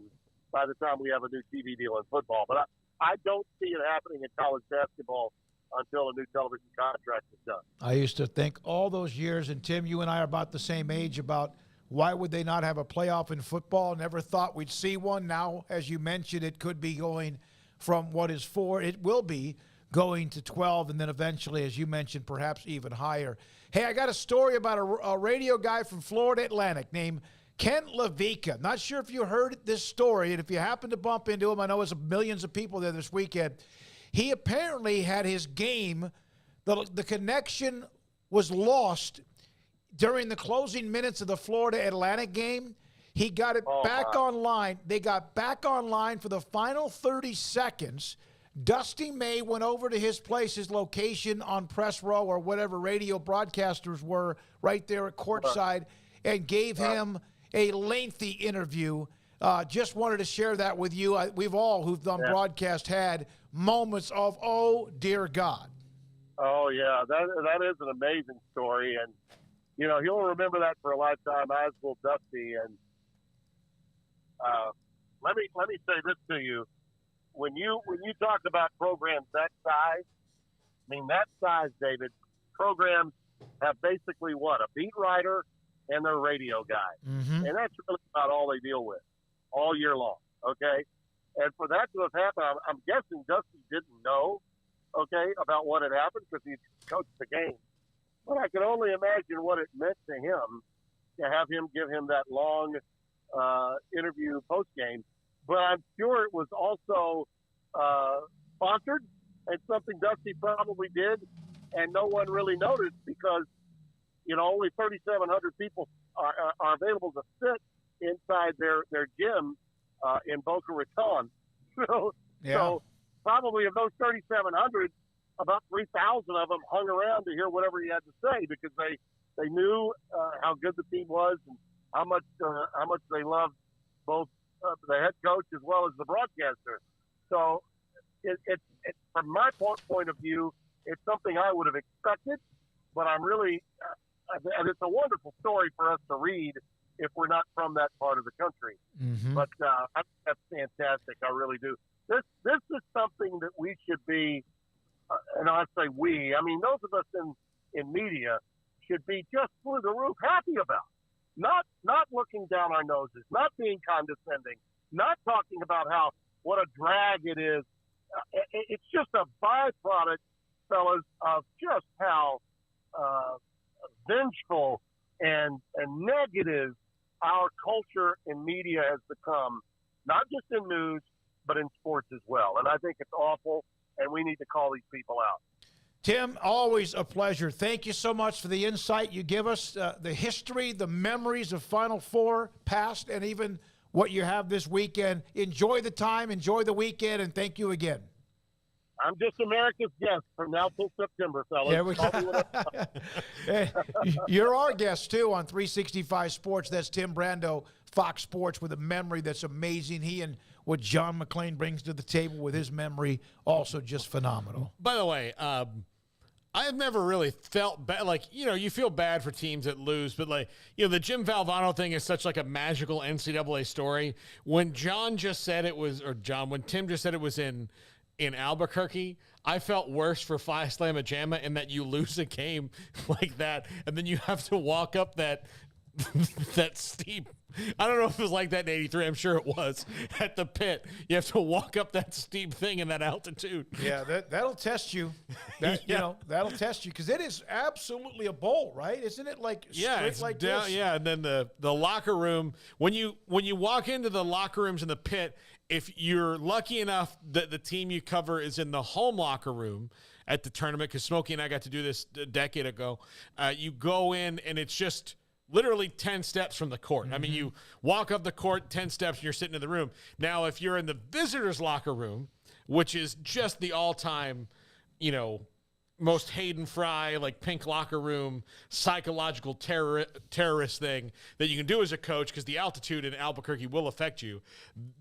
by the time we have a new TV deal in football. But I don't see it happening in college basketball until a new television contract is done. I used to think all those years, and Tim, you and I are about the same age, about why would they not have a playoff in football? Never thought we'd see one. Now, as you mentioned, it could be going from what is 4. It will be going to 12, and then eventually, as you mentioned, perhaps even higher. Hey, I got a story about a radio guy from Florida Atlantic named Kent LaVica. Not sure if you heard this story, and if you happen to bump into him, I know there's millions of people there this weekend. He apparently had his game, the connection was lost during the closing minutes of the Florida Atlantic game. He got it back online. They got back online for the final 30 seconds. Dusty May went over to his place, his location on Press Row or whatever radio broadcasters were right there at courtside, and gave him a lengthy interview. Just wanted to share that with you. We've all who've done broadcast had moments of, oh, dear God. Oh, yeah, that is an amazing story. And, you know, he'll remember that for a lifetime, as will Dusty. And let me say this to you. When you talk about programs that size, I mean, that size, David, programs have basically what? A beat writer and their radio guy. Mm-hmm. And that's really about all they deal with all year long, okay? And for that to have happened, I'm guessing Dusty didn't know, okay, about what had happened because he coached the game. But I can only imagine what it meant to him to have him give him that long interview post-game. But I'm sure it was also sponsored and something Dusty probably did, and no one really noticed because, you know, only 3,700 people are available to sit inside their gym in Boca Raton. So probably of those 3,700, about 3,000 of them hung around to hear whatever he had to say because they knew how good the team was and how much they loved both the head coach as well as the broadcaster. So it's from my point of view, it's something I would have expected, but I'm really and it's a wonderful story for us to read if we're not from that part of the country. Mm-hmm. But I think that's fantastic. I really do. This is something that we should be, and I say we, I mean, those of us in media should be just through the roof happy about. Not looking down our noses, not being condescending, not talking about what a drag it is. It's just a byproduct, fellas, of just how vengeful and negative our culture in media has become, not just in news, but in sports as well. And I think it's awful, and we need to call these people out. Tim, always a pleasure. Thank you so much for the insight you give us, the history, the memories of Final Four, past, and even what you have this weekend. Enjoy the time, enjoy the weekend, and thank you again. I'm just America's guest from now till September, fellas. Yeah, you're our guest, too, on 365 Sports. That's Tim Brando, Fox Sports, with a memory that's amazing. He and what John McLean brings to the table with his memory, also just phenomenal. By the way, I've never really felt bad. Like, you know, you feel bad for teams that lose, but like, you know, the Jim Valvano thing is such like a magical NCAA story. When John just said it was, or John, when Tim just said it was in Albuquerque, I felt worse for Phi Slamma Jamma in that you lose a game like that, and then you have to walk up that steep. I don't know if it was like that in '83. I'm sure it was at the pit. You have to walk up that steep thing in that altitude. Yeah, that'll test you. You know, that'll test you because it is absolutely a bowl, right? Isn't it like straight it's like down, this? Yeah, and then the locker room, when you walk into the locker rooms in the pit, if you're lucky enough that the team you cover is in the home locker room at the tournament, because Smokey and I got to do this a decade ago, you go in and it's just literally 10 steps from the court. Mm-hmm. I mean, you walk up the court 10 steps and you're sitting in the room. Now, if you're in the visitors' locker room, which is just the all-time, you know, most Hayden Fry, like pink locker room, psychological terrorist thing that you can do as a coach, because the altitude in Albuquerque will affect you.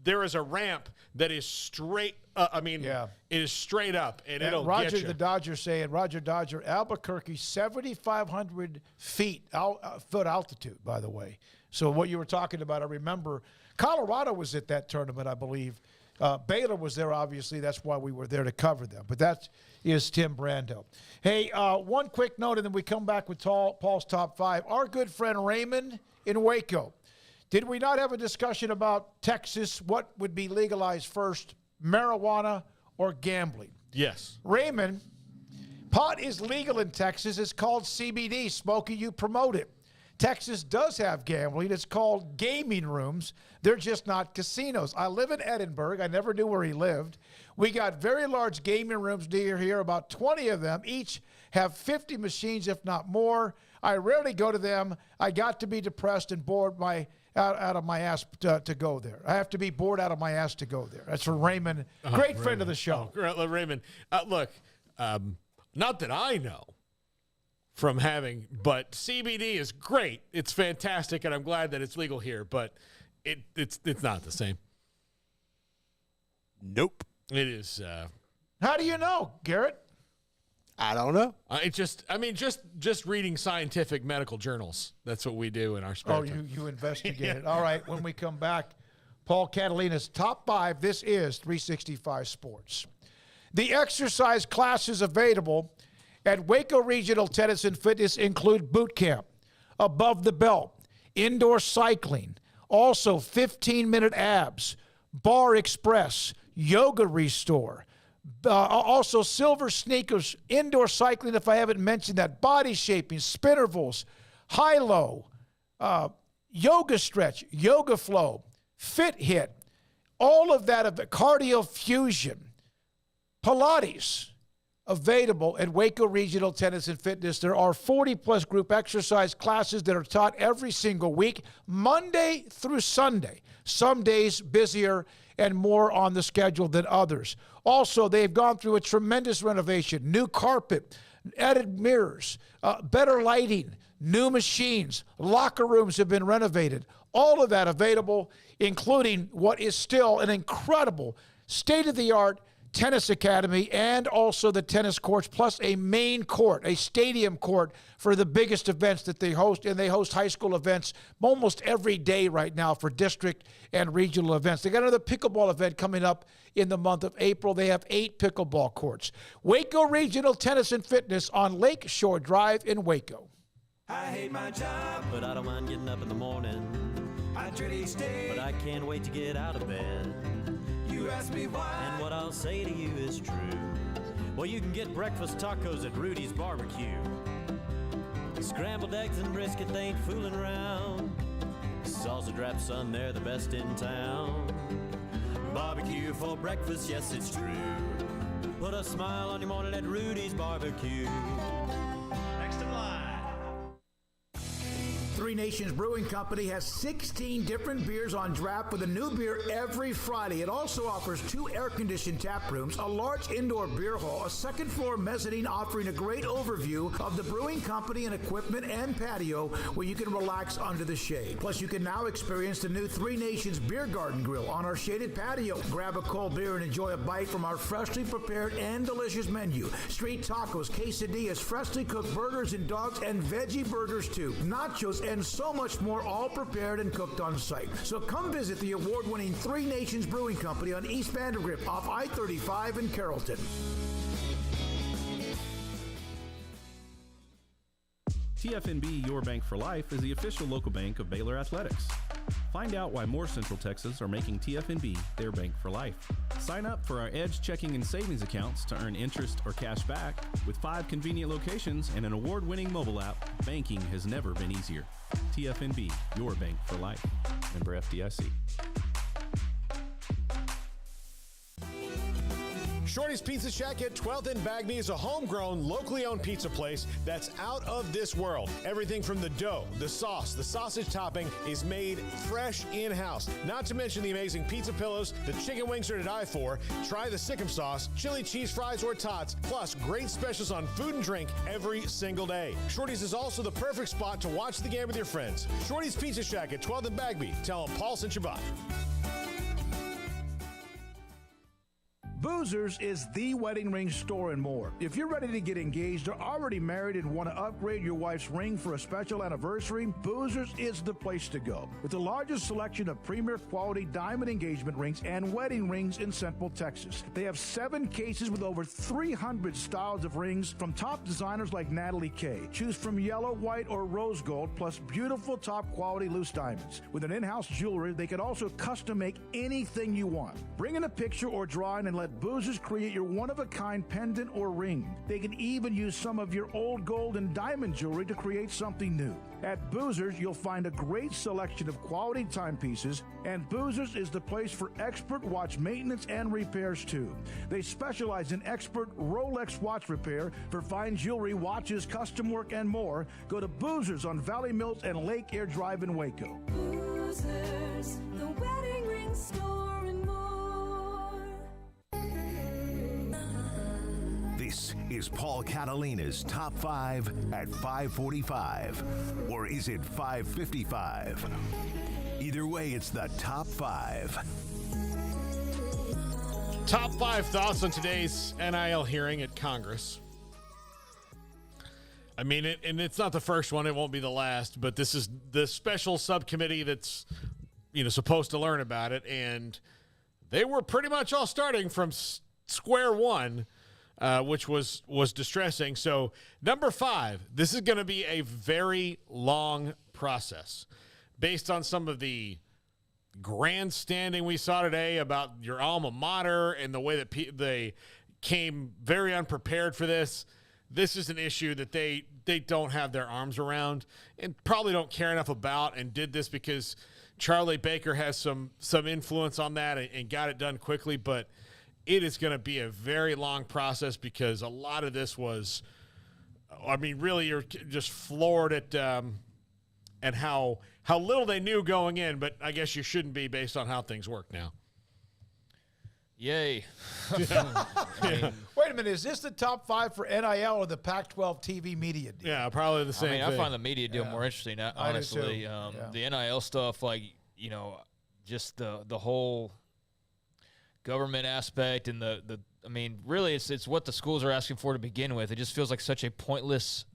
There is a ramp that is straight. It is straight up, and it'll Roger, get you. the Dodger saying, Roger Dodger, Albuquerque, 7,500 foot altitude, by the way. So what you were talking about, I remember Colorado was at that tournament, I believe. Baylor was there, obviously. That's why we were there to cover them. But that is Tim Brando. Hey, one quick note, and then we come back with Paul's Top 5. Our good friend Raymond in Waco. Did we not have a discussion about Texas? What would be legalized first, marijuana or gambling? Yes. Raymond, pot is legal in Texas. It's called CBD. Smokey, you promote it. Texas does have gambling. It's called gaming rooms. They're just not casinos. I live in Edinburgh. I never knew where he lived. We got very large gaming rooms near here, about 20 of them. Each have 50 machines, if not more. I rarely go to them. I got to be depressed and bored out of my ass to go there. I have to be bored out of my ass to go there. That's from Raymond, great friend of the show. Raymond, look, not that I know from having, but CBD is great. It's fantastic, and I'm glad that it's legal here, but it's not the same. Nope. It is. How do you know, Garrett? I don't know. Just reading scientific medical journals. That's what we do in our spare time. You investigate it. All right, when we come back, Paul Catalina's Top 5. This is 365 Sports. The exercise classes available at Waco Regional Tennis and Fitness include boot camp, above the belt, indoor cycling, also 15-minute abs, bar express, yoga restore, also silver sneakers, indoor cycling, if I haven't mentioned that, body shaping, spinnervals, high-low, yoga stretch, yoga flow, fit hit, all of that, of the cardio fusion, Pilates, available at Waco Regional Tennis and Fitness. There are 40-plus group exercise classes that are taught every single week, Monday through Sunday. Some days busier and more on the schedule than others. Also, they've gone through a tremendous renovation, new carpet, added mirrors, better lighting, new machines, locker rooms have been renovated. All of that available, including what is still an incredible state-of-the-art tennis academy, and also the tennis courts, plus a main court, a stadium court for the biggest events that they host. And they host high school events almost every day right now for district and regional events. They got another pickleball event coming up in the month of April. They have 8 pickleball courts. Waco Regional Tennis and Fitness on Lake Shore Drive in Waco. I hate my job, but I don't mind getting up in the morning. I dread each day, but I can't wait to get out of bed. You ask me why, and what I'll say to you is true. Well, you can get breakfast tacos at Rudy's Barbecue. Scrambled eggs and brisket, they ain't fooling around. Salsa drap, son, they're the best in town. Barbecue for breakfast, yes, it's true. Put a smile on your morning at Rudy's Barbecue. Next in line. Three Nations Brewing Company has 16 different beers on draft with a new beer every Friday. It also offers 2 air-conditioned tap rooms, a large indoor beer hall, a second-floor mezzanine offering a great overview of the brewing company and equipment and patio where you can relax under the shade. Plus, you can now experience the new Three Nations Beer Garden Grill on our shaded patio. Grab a cold beer and enjoy a bite from our freshly prepared and delicious menu. Street tacos, quesadillas, freshly cooked burgers and dogs, and veggie burgers too. Nachos and so much more, all prepared and cooked on site. So come visit the award-winning Three Nations Brewing Company on East Vandergrift off I-35 in Carrollton. TFNB Your Bank for Life is the official local bank of Baylor Athletics. Find out why more Central Texas are making TFNB their bank for life. Sign up for our Edge checking and savings accounts to earn interest or cash back. With 5 convenient locations and an award-winning mobile app, banking has never been easier. TFNB, your bank for life. Member FDIC. Shorty's Pizza Shack at 12th and Bagby is a homegrown, locally owned pizza place that's out of this world. Everything from the dough, the sauce, the sausage topping is made fresh in-house. Not to mention the amazing pizza pillows, the chicken wings are to die for. Try the Sikkim sauce, chili cheese fries or tots, plus great specials on food and drink every single day. Shorty's is also the perfect spot to watch the game with your friends. Shorty's Pizza Shack at 12th and Bagby. Tell them Paul sent you by. Boozers is the wedding ring store and more. If you're ready to get engaged or already married and want to upgrade your wife's ring for a special anniversary, Boozers is the place to go. With the largest selection of premier quality diamond engagement rings and wedding rings in Central Texas. They have 7 cases with over 300 styles of rings from top designers like Natalie Kay. Choose from yellow, white, or rose gold, plus beautiful top quality loose diamonds. With an in-house jeweler, they can also custom make anything you want. Bring in a picture or drawing and let Boozers create your one-of-a-kind pendant or ring. They can even use some of your old gold and diamond jewelry to create something new. At Boozers, you'll find a great selection of quality timepieces, and Boozers is the place for expert watch maintenance and repairs too. They specialize in expert Rolex watch repair for fine jewelry, watches, custom work, and more. Go to Boozers on Valley Mills and Lake Air Drive in Waco. Boozers, the wedding ring store and more. This is Paul Catalina's Top 5 at 5:45. Or is it 5:55? Either way, it's the Top 5. Top 5 thoughts on today's NIL hearing at Congress. I mean, and it's not the first one. It won't be the last. But this is the special subcommittee that's, supposed to learn about it. And they were pretty much all starting from square one. Which was distressing. So, number 5, this is going to be a very long process based on some of the grandstanding we saw today about your alma mater and the way that they came very unprepared for this. This is an issue that they don't have their arms around and probably don't care enough about, and did this because Charlie Baker has some influence on that and got it done quickly. But it is going to be a very long process because a lot of this was, really you're just floored at how little they knew going in, but I guess you shouldn't be based on how things work now. Yay. Wait a minute, is this the top 5 for NIL or the Pac-12 TV media deal? Yeah, probably the same thing. I find the media deal more interesting, honestly. The NIL stuff, just the whole government aspect and really it's what the schools are asking for to begin with. It just feels like such a pointless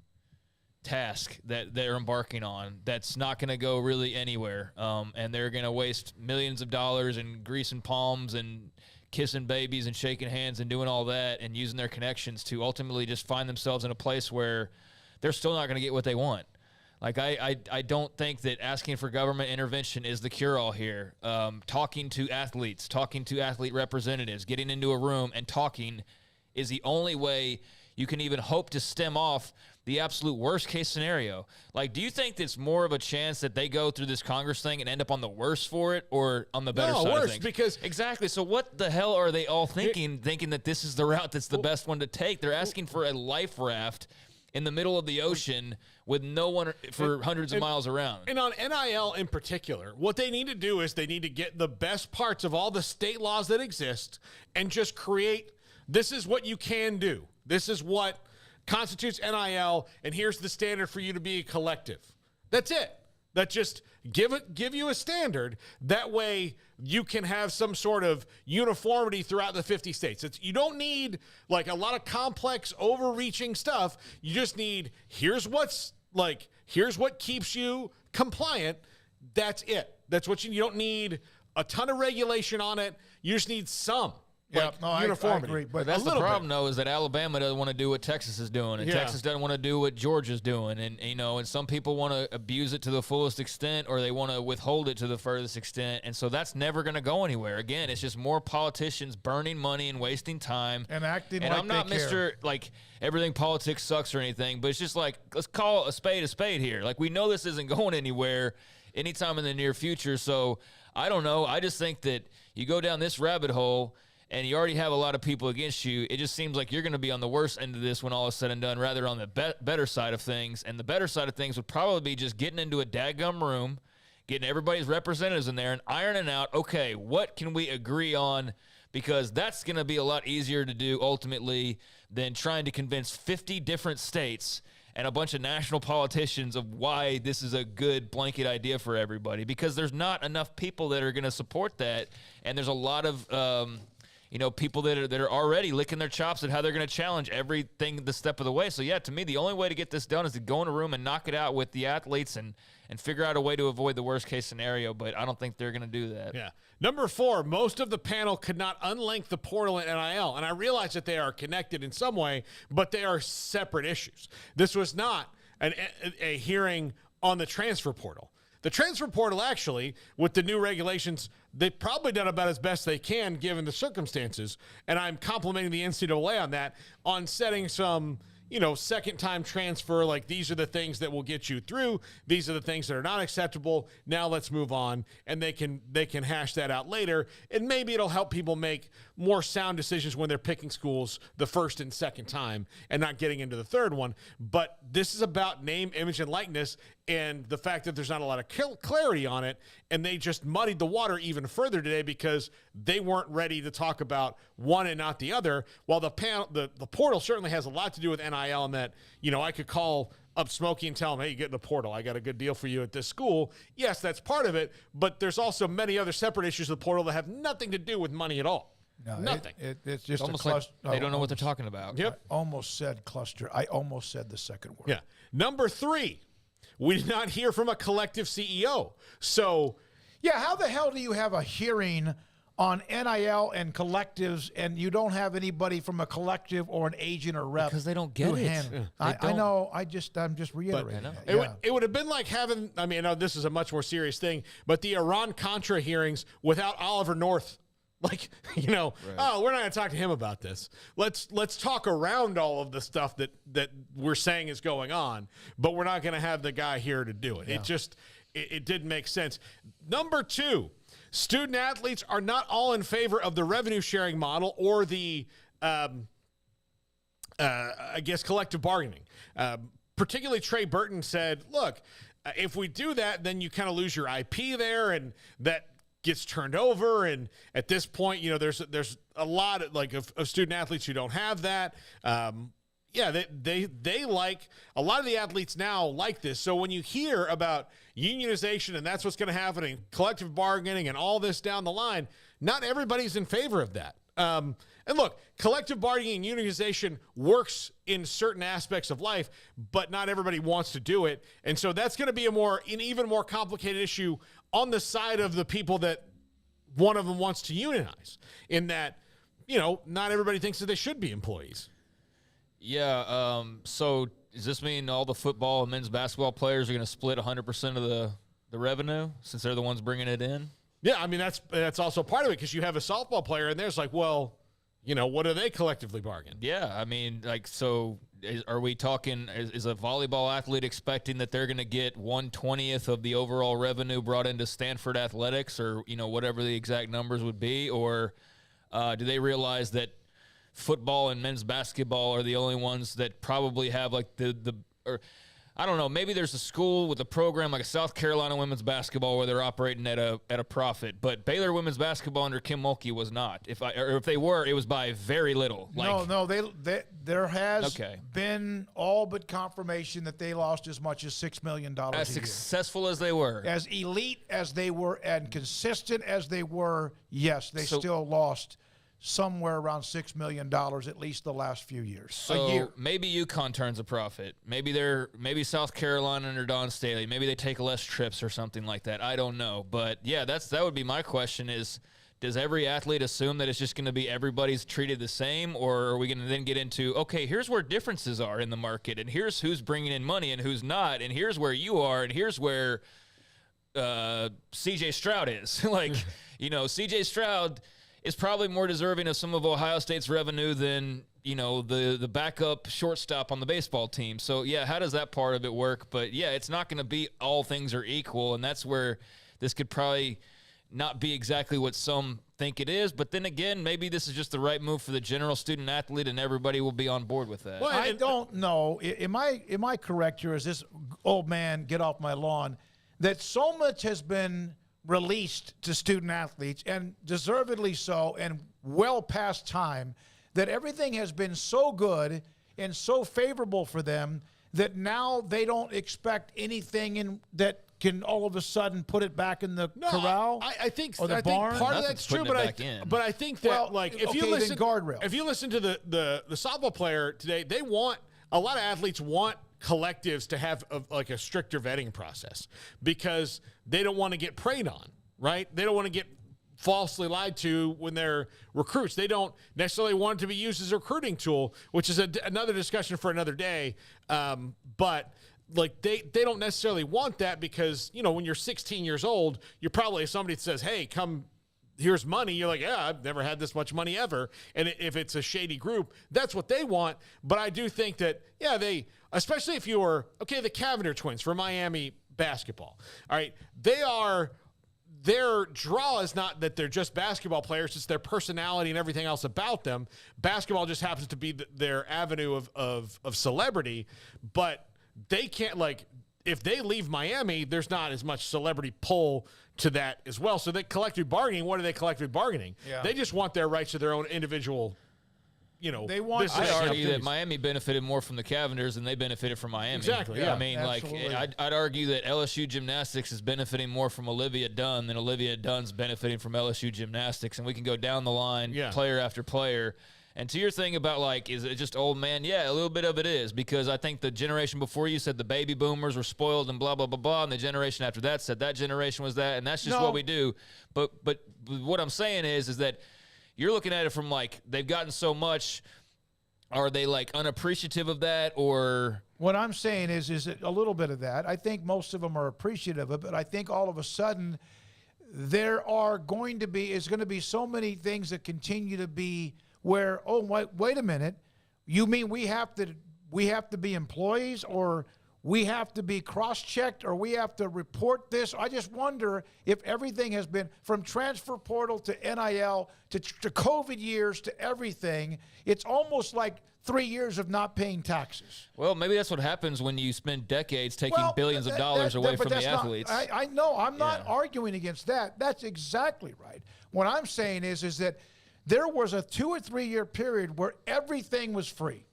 task that they're embarking on that's not going to go really anywhere. And they're going to waste millions of dollars and greasing palms and kissing babies and shaking hands and doing all that and using their connections to ultimately just find themselves in a place where they're still not going to get what they want. Like, I don't think that asking for government intervention is the cure-all here. Talking to athletes, talking to athlete representatives, getting into a room and talking is the only way you can even hope to stem off the absolute worst-case scenario. Like, do you think it's more of a chance that they go through this Congress thing and end up on the worst for it or on the better side of things? Because exactly. So what the hell are they all thinking that this is the route that's the best one to take? They're asking for a life raft in the middle of the ocean with no one for hundreds of miles around. And on NIL in particular, what they need to do is they need to get the best parts of all the state laws that exist and just create, this is what you can do. This is what constitutes NIL, and here's the standard for you to be a collective. That's it. That just give you a standard. That way you can have some sort of uniformity throughout the 50 states. You don't need like a lot of complex, overreaching stuff. You just need, here's what keeps you compliant. That's it. That's what you don't need a ton of regulation on it. You just need some. Uniformity. I agree. But that's the problem, though, is that Alabama doesn't want to do what Texas is doing, and Texas doesn't want to do what Georgia's doing, and some people want to abuse it to the fullest extent, or they want to withhold it to the furthest extent, and so that's never going to go anywhere. Again, it's just more politicians burning money and wasting time and acting. And like I'm not Mr. Like everything politics sucks or anything, but it's just like, let's call a spade here. Like, we know this isn't going anywhere anytime in the near future, so I don't know. I just think that you go down this rabbit hole. and you already have a lot of people against you, it just seems like you're going to be on the worst end of this when all is said and done, rather on the better side of things. And the better side of things would probably be just getting into a dadgum room, getting everybody's representatives in there and ironing out, okay, what can we agree on? Because that's going to be a lot easier to do ultimately than trying to convince 50 different states and a bunch of national politicians of why this is a good blanket idea for everybody, because there's not enough people that are going to support that. And there's a lot of, people that are already licking their chops at how they're going to challenge everything the step of the way. So, yeah, to me, the only way to get this done is to go in a room and knock it out with the athletes and figure out a way to avoid the worst-case scenario. But I don't think they're going to do that. Yeah. Number 4, most of the panel could not unlink the portal and NIL. And I realize that they are connected in some way, but they are separate issues. This was not a hearing on the transfer portal. The transfer portal, actually, with the new regulations, they've probably done about as best they can given the circumstances. And I'm complimenting the NCAA on that, on setting some, second-time transfer, like these are the things that will get you through. These are the things that are not acceptable. Now let's move on, and they can hash that out later. And maybe it'll help people make more sound decisions when they're picking schools the first and second time and not getting into the third one. But this is about name, image, and likeness, and the fact that there's not a lot of clarity on it, and they just muddied the water even further today because they weren't ready to talk about one and not the other. While the portal certainly has a lot to do with NIL, and that, I could call up Smokey and tell him, hey, you get in the portal. I got a good deal for you at this school. Yes, that's part of it, but there's also many other separate issues of the portal that have nothing to do with money at all. No, nothing. It's just almost a cluster. Like they don't know what they're talking about. Yep. I almost said cluster. I almost said the second word. Yeah. Number 3, we did not hear from a collective CEO. So, yeah, how the hell do you have a hearing on NIL and collectives and you don't have anybody from a collective or an agent or rep? Because they don't get it. Yeah. I know. I'm just reiterating. It would have been like having, I know this is a much more serious thing, but the Iran-Contra hearings without Oliver North. Like, right. Oh, we're not going to talk to him about this. Let's talk around all of the stuff that we're saying is going on, but we're not going to have the guy here to do it. Yeah. It didn't make sense. Number 2, student athletes are not all in favor of the revenue sharing model or the, collective bargaining. Particularly Trey Burton said, look, if we do that, then you kind of lose your IP there, and that gets turned over, and at this point, there's a lot of student athletes who don't have that. They like, a lot of the athletes now like this. So when you hear about unionization and that's what's going to happen, and collective bargaining and all this down the line, not everybody's in favor of that. And look, collective bargaining and unionization works in certain aspects of life, but not everybody wants to do it. And so that's going to be an even more complicated issue on the side of the people that one of them wants to unionize, in that, not everybody thinks that they should be employees. Yeah. So does this mean all the football and men's basketball players are going to split 100% of the revenue since they're the ones bringing it in? Yeah. That's also part of it, because you have a softball player and there's like, well, what do they collectively bargain? Yeah. So are we talking, is a volleyball athlete expecting that they're going to get 1/20th of the overall revenue brought into Stanford athletics, or, whatever the exact numbers would be? Or do they realize that football and men's basketball are the only ones that probably have or I don't know, maybe there's a school with a program like a South Carolina women's basketball where they're operating at a profit, but Baylor women's basketball under Kim Mulkey was not. If they were, it was by very little. There has been all but confirmation that they lost as much as $6 million. As successful as they were, as elite as they were, and consistent as they were, yes, they still lost somewhere around $6 million at least the last few years. So a year. Maybe UConn turns a profit. Maybe South Carolina under Don Staley. Maybe they take less trips or something like that. I don't know. But yeah, that would be my question is, does every athlete assume that it's just going to be everybody's treated the same, or are we going to then get into, okay, here's where differences are in the market, and here's who's bringing in money and who's not, and here's where you are, and here's where C.J. Stroud is. C.J. Stroud is probably more deserving of some of Ohio State's revenue than, the backup shortstop on the baseball team. So, yeah, how does that part of it work? But, yeah, it's not going to be all things are equal, and that's where this could probably not be exactly what some think it is. But then again, maybe this is just the right move for the general student athlete, and everybody will be on board with that. Well, I don't know. Am I correct here? Is this old man get off my lawn? That so much has been released to student athletes, and deservedly so, and well past time, that everything has been so good and so favorable for them that now they don't expect anything that can all of a sudden put it back in the corral. I think or the barn. Part of Nothing's that's true, putting but it back in. but I think that if you listen, guardrails. If you listen to the softball player today, a lot of athletes want collectives to have a stricter vetting process because they don't want to get preyed on, right? They don't want to get falsely lied to when they're recruits. They don't necessarily want it to be used as a recruiting tool, which is another discussion for another day. But like they don't necessarily want that because, when you're 16 years old, you're probably somebody that says, hey, come, here's money. You're like, yeah, I've never had this much money ever. And if it's a shady group, that's what they want. But I do think that, especially if you're, the Cavender twins for Miami basketball. All right. Their draw is not that they're just basketball players. It's their personality and everything else about them. Basketball just happens to be their avenue of celebrity, but they can't, if they leave Miami, there's not as much celebrity pull to that as well. So they collective bargaining. What are they collective bargaining? Yeah. They just want their rights to their own individual, they want. I'd argue that Miami benefited more from the Cavenders than they benefited from Miami. Exactly. Yeah. I mean, absolutely. I'd argue that LSU gymnastics is benefiting more from Olivia Dunn than Olivia Dunn's benefiting from LSU gymnastics, and we can go down the line, player after player. And to your thing about, is it just old man? Yeah, a little bit of it is, because I think the generation before you said the baby boomers were spoiled and blah, blah, blah, blah, and the generation after that said that generation was that, and that's just what we do. But what I'm saying is that you're looking at it from, they've gotten so much. Are they, unappreciative of that, or? What I'm saying is a little bit of that. I think most of them are appreciative of it, but I think all of a sudden there are going to be so many things that continue to be where, wait a minute, you mean we have to be employees, or we have to be cross-checked, or we have to report this? I just wonder if everything has been, from transfer portal to NIL to COVID years to everything, it's almost like 3 years of not paying taxes. Well, maybe that's what happens when you spend decades taking billions of dollars away from the athletes. I know. I'm not arguing against that. That's exactly right. What I'm saying is that there was a 2 or 3 year period where everything was free.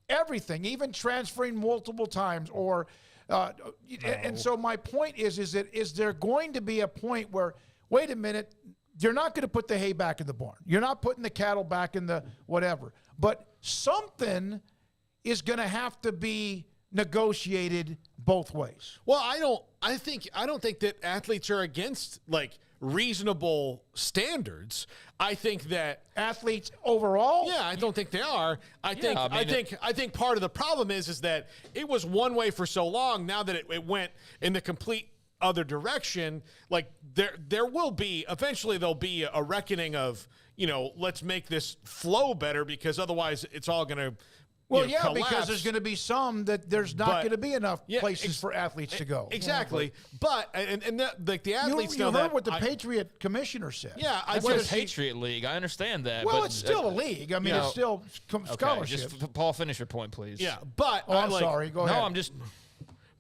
Everything, even transferring multiple times, or and so my point is there going to be a point where, wait a minute, you're not going to put the hay back in the barn. You're not putting the cattle back in the whatever. But something is going to have to be negotiated both ways. Well, I don't think that athletes are against reasonable standards. I think that athletes overall, I don't think they are. I think part of the problem is that it was one way for so long. Now that it went in the complete other direction, there will be eventually there'll be a reckoning of, let's make this flow better, because otherwise it's all going to collapse. Because there's going to be some that there's not going to be enough places for athletes to go. Exactly. But the athletes you know heard that. what the Patriot Commissioner said. Yeah, it's a Patriot League. I understand that. Well, but it's still a league. I mean, it's still scholarship. Just Paul, finish your point, please. Yeah, but I'm sorry. Go ahead. No, I'm just.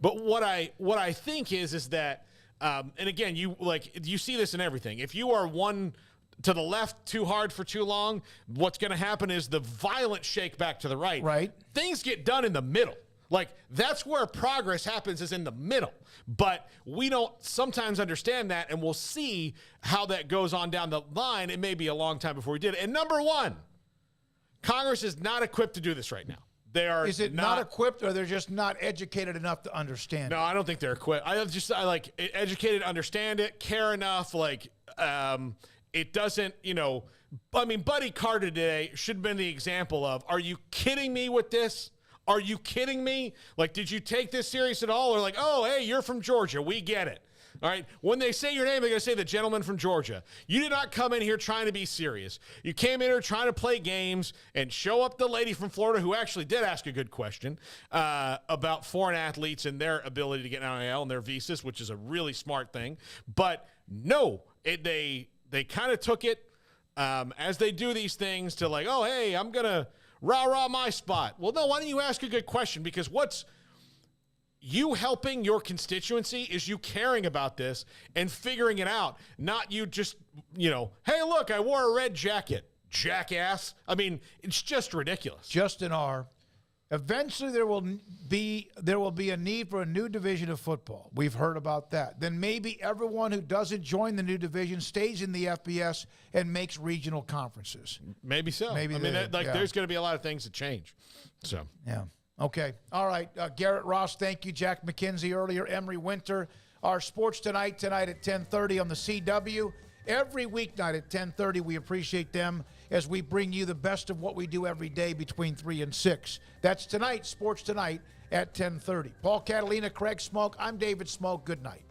But what I think is that, and again, you see this in everything. If you are one to the left too hard for too long, what's going to happen is the violent shake back to the right. Right. Things get done in the middle. That's where progress happens, is in the middle. But we don't sometimes understand that, and we'll see how that goes on down the line. It may be a long time before we did it. And number one, Congress is not equipped to do this right now. They are. Is it not equipped, or they're just not educated enough to understand? No, I don't think they're equipped. I educated, understand it, care enough. It doesn't, Buddy Carter today should have been the example of, are you kidding me with this? Are you kidding me? Did you take this serious at all? Or oh, hey, you're from Georgia. We get it. All right. When they say your name, they're going to say the gentleman from Georgia. You did not come in here trying to be serious. You came in here trying to play games and show up the lady from Florida who actually did ask a good question about foreign athletes and their ability to get NIL and their visas, which is a really smart thing. But no, they kind of took it as they do these things to like, oh, hey, I'm going to rah-rah my spot. Well, no, why don't you ask a good question? Because what's you helping your constituency is you caring about this and figuring it out, not you just, hey, look, I wore a red jacket, jackass. I mean, it's just ridiculous. Justin R., eventually there will be a need for a new division of football. We've heard about that. Then maybe everyone who doesn't join the new division stays in the FBS and makes regional conferences. Maybe so. There's going to be a lot of things that change. So, yeah. Okay. All right. Garrett Ross, thank you. Jack McKenzie earlier. Emery Winter. Our Sports tonight at 10:30 on the CW. Every weeknight at 10:30. We appreciate them as we bring you the best of what we do every day between 3 and 6. That's tonight, Sports Tonight at 10:30. Paul Catalina, Craig Smoak. I'm David Smoak. Good night.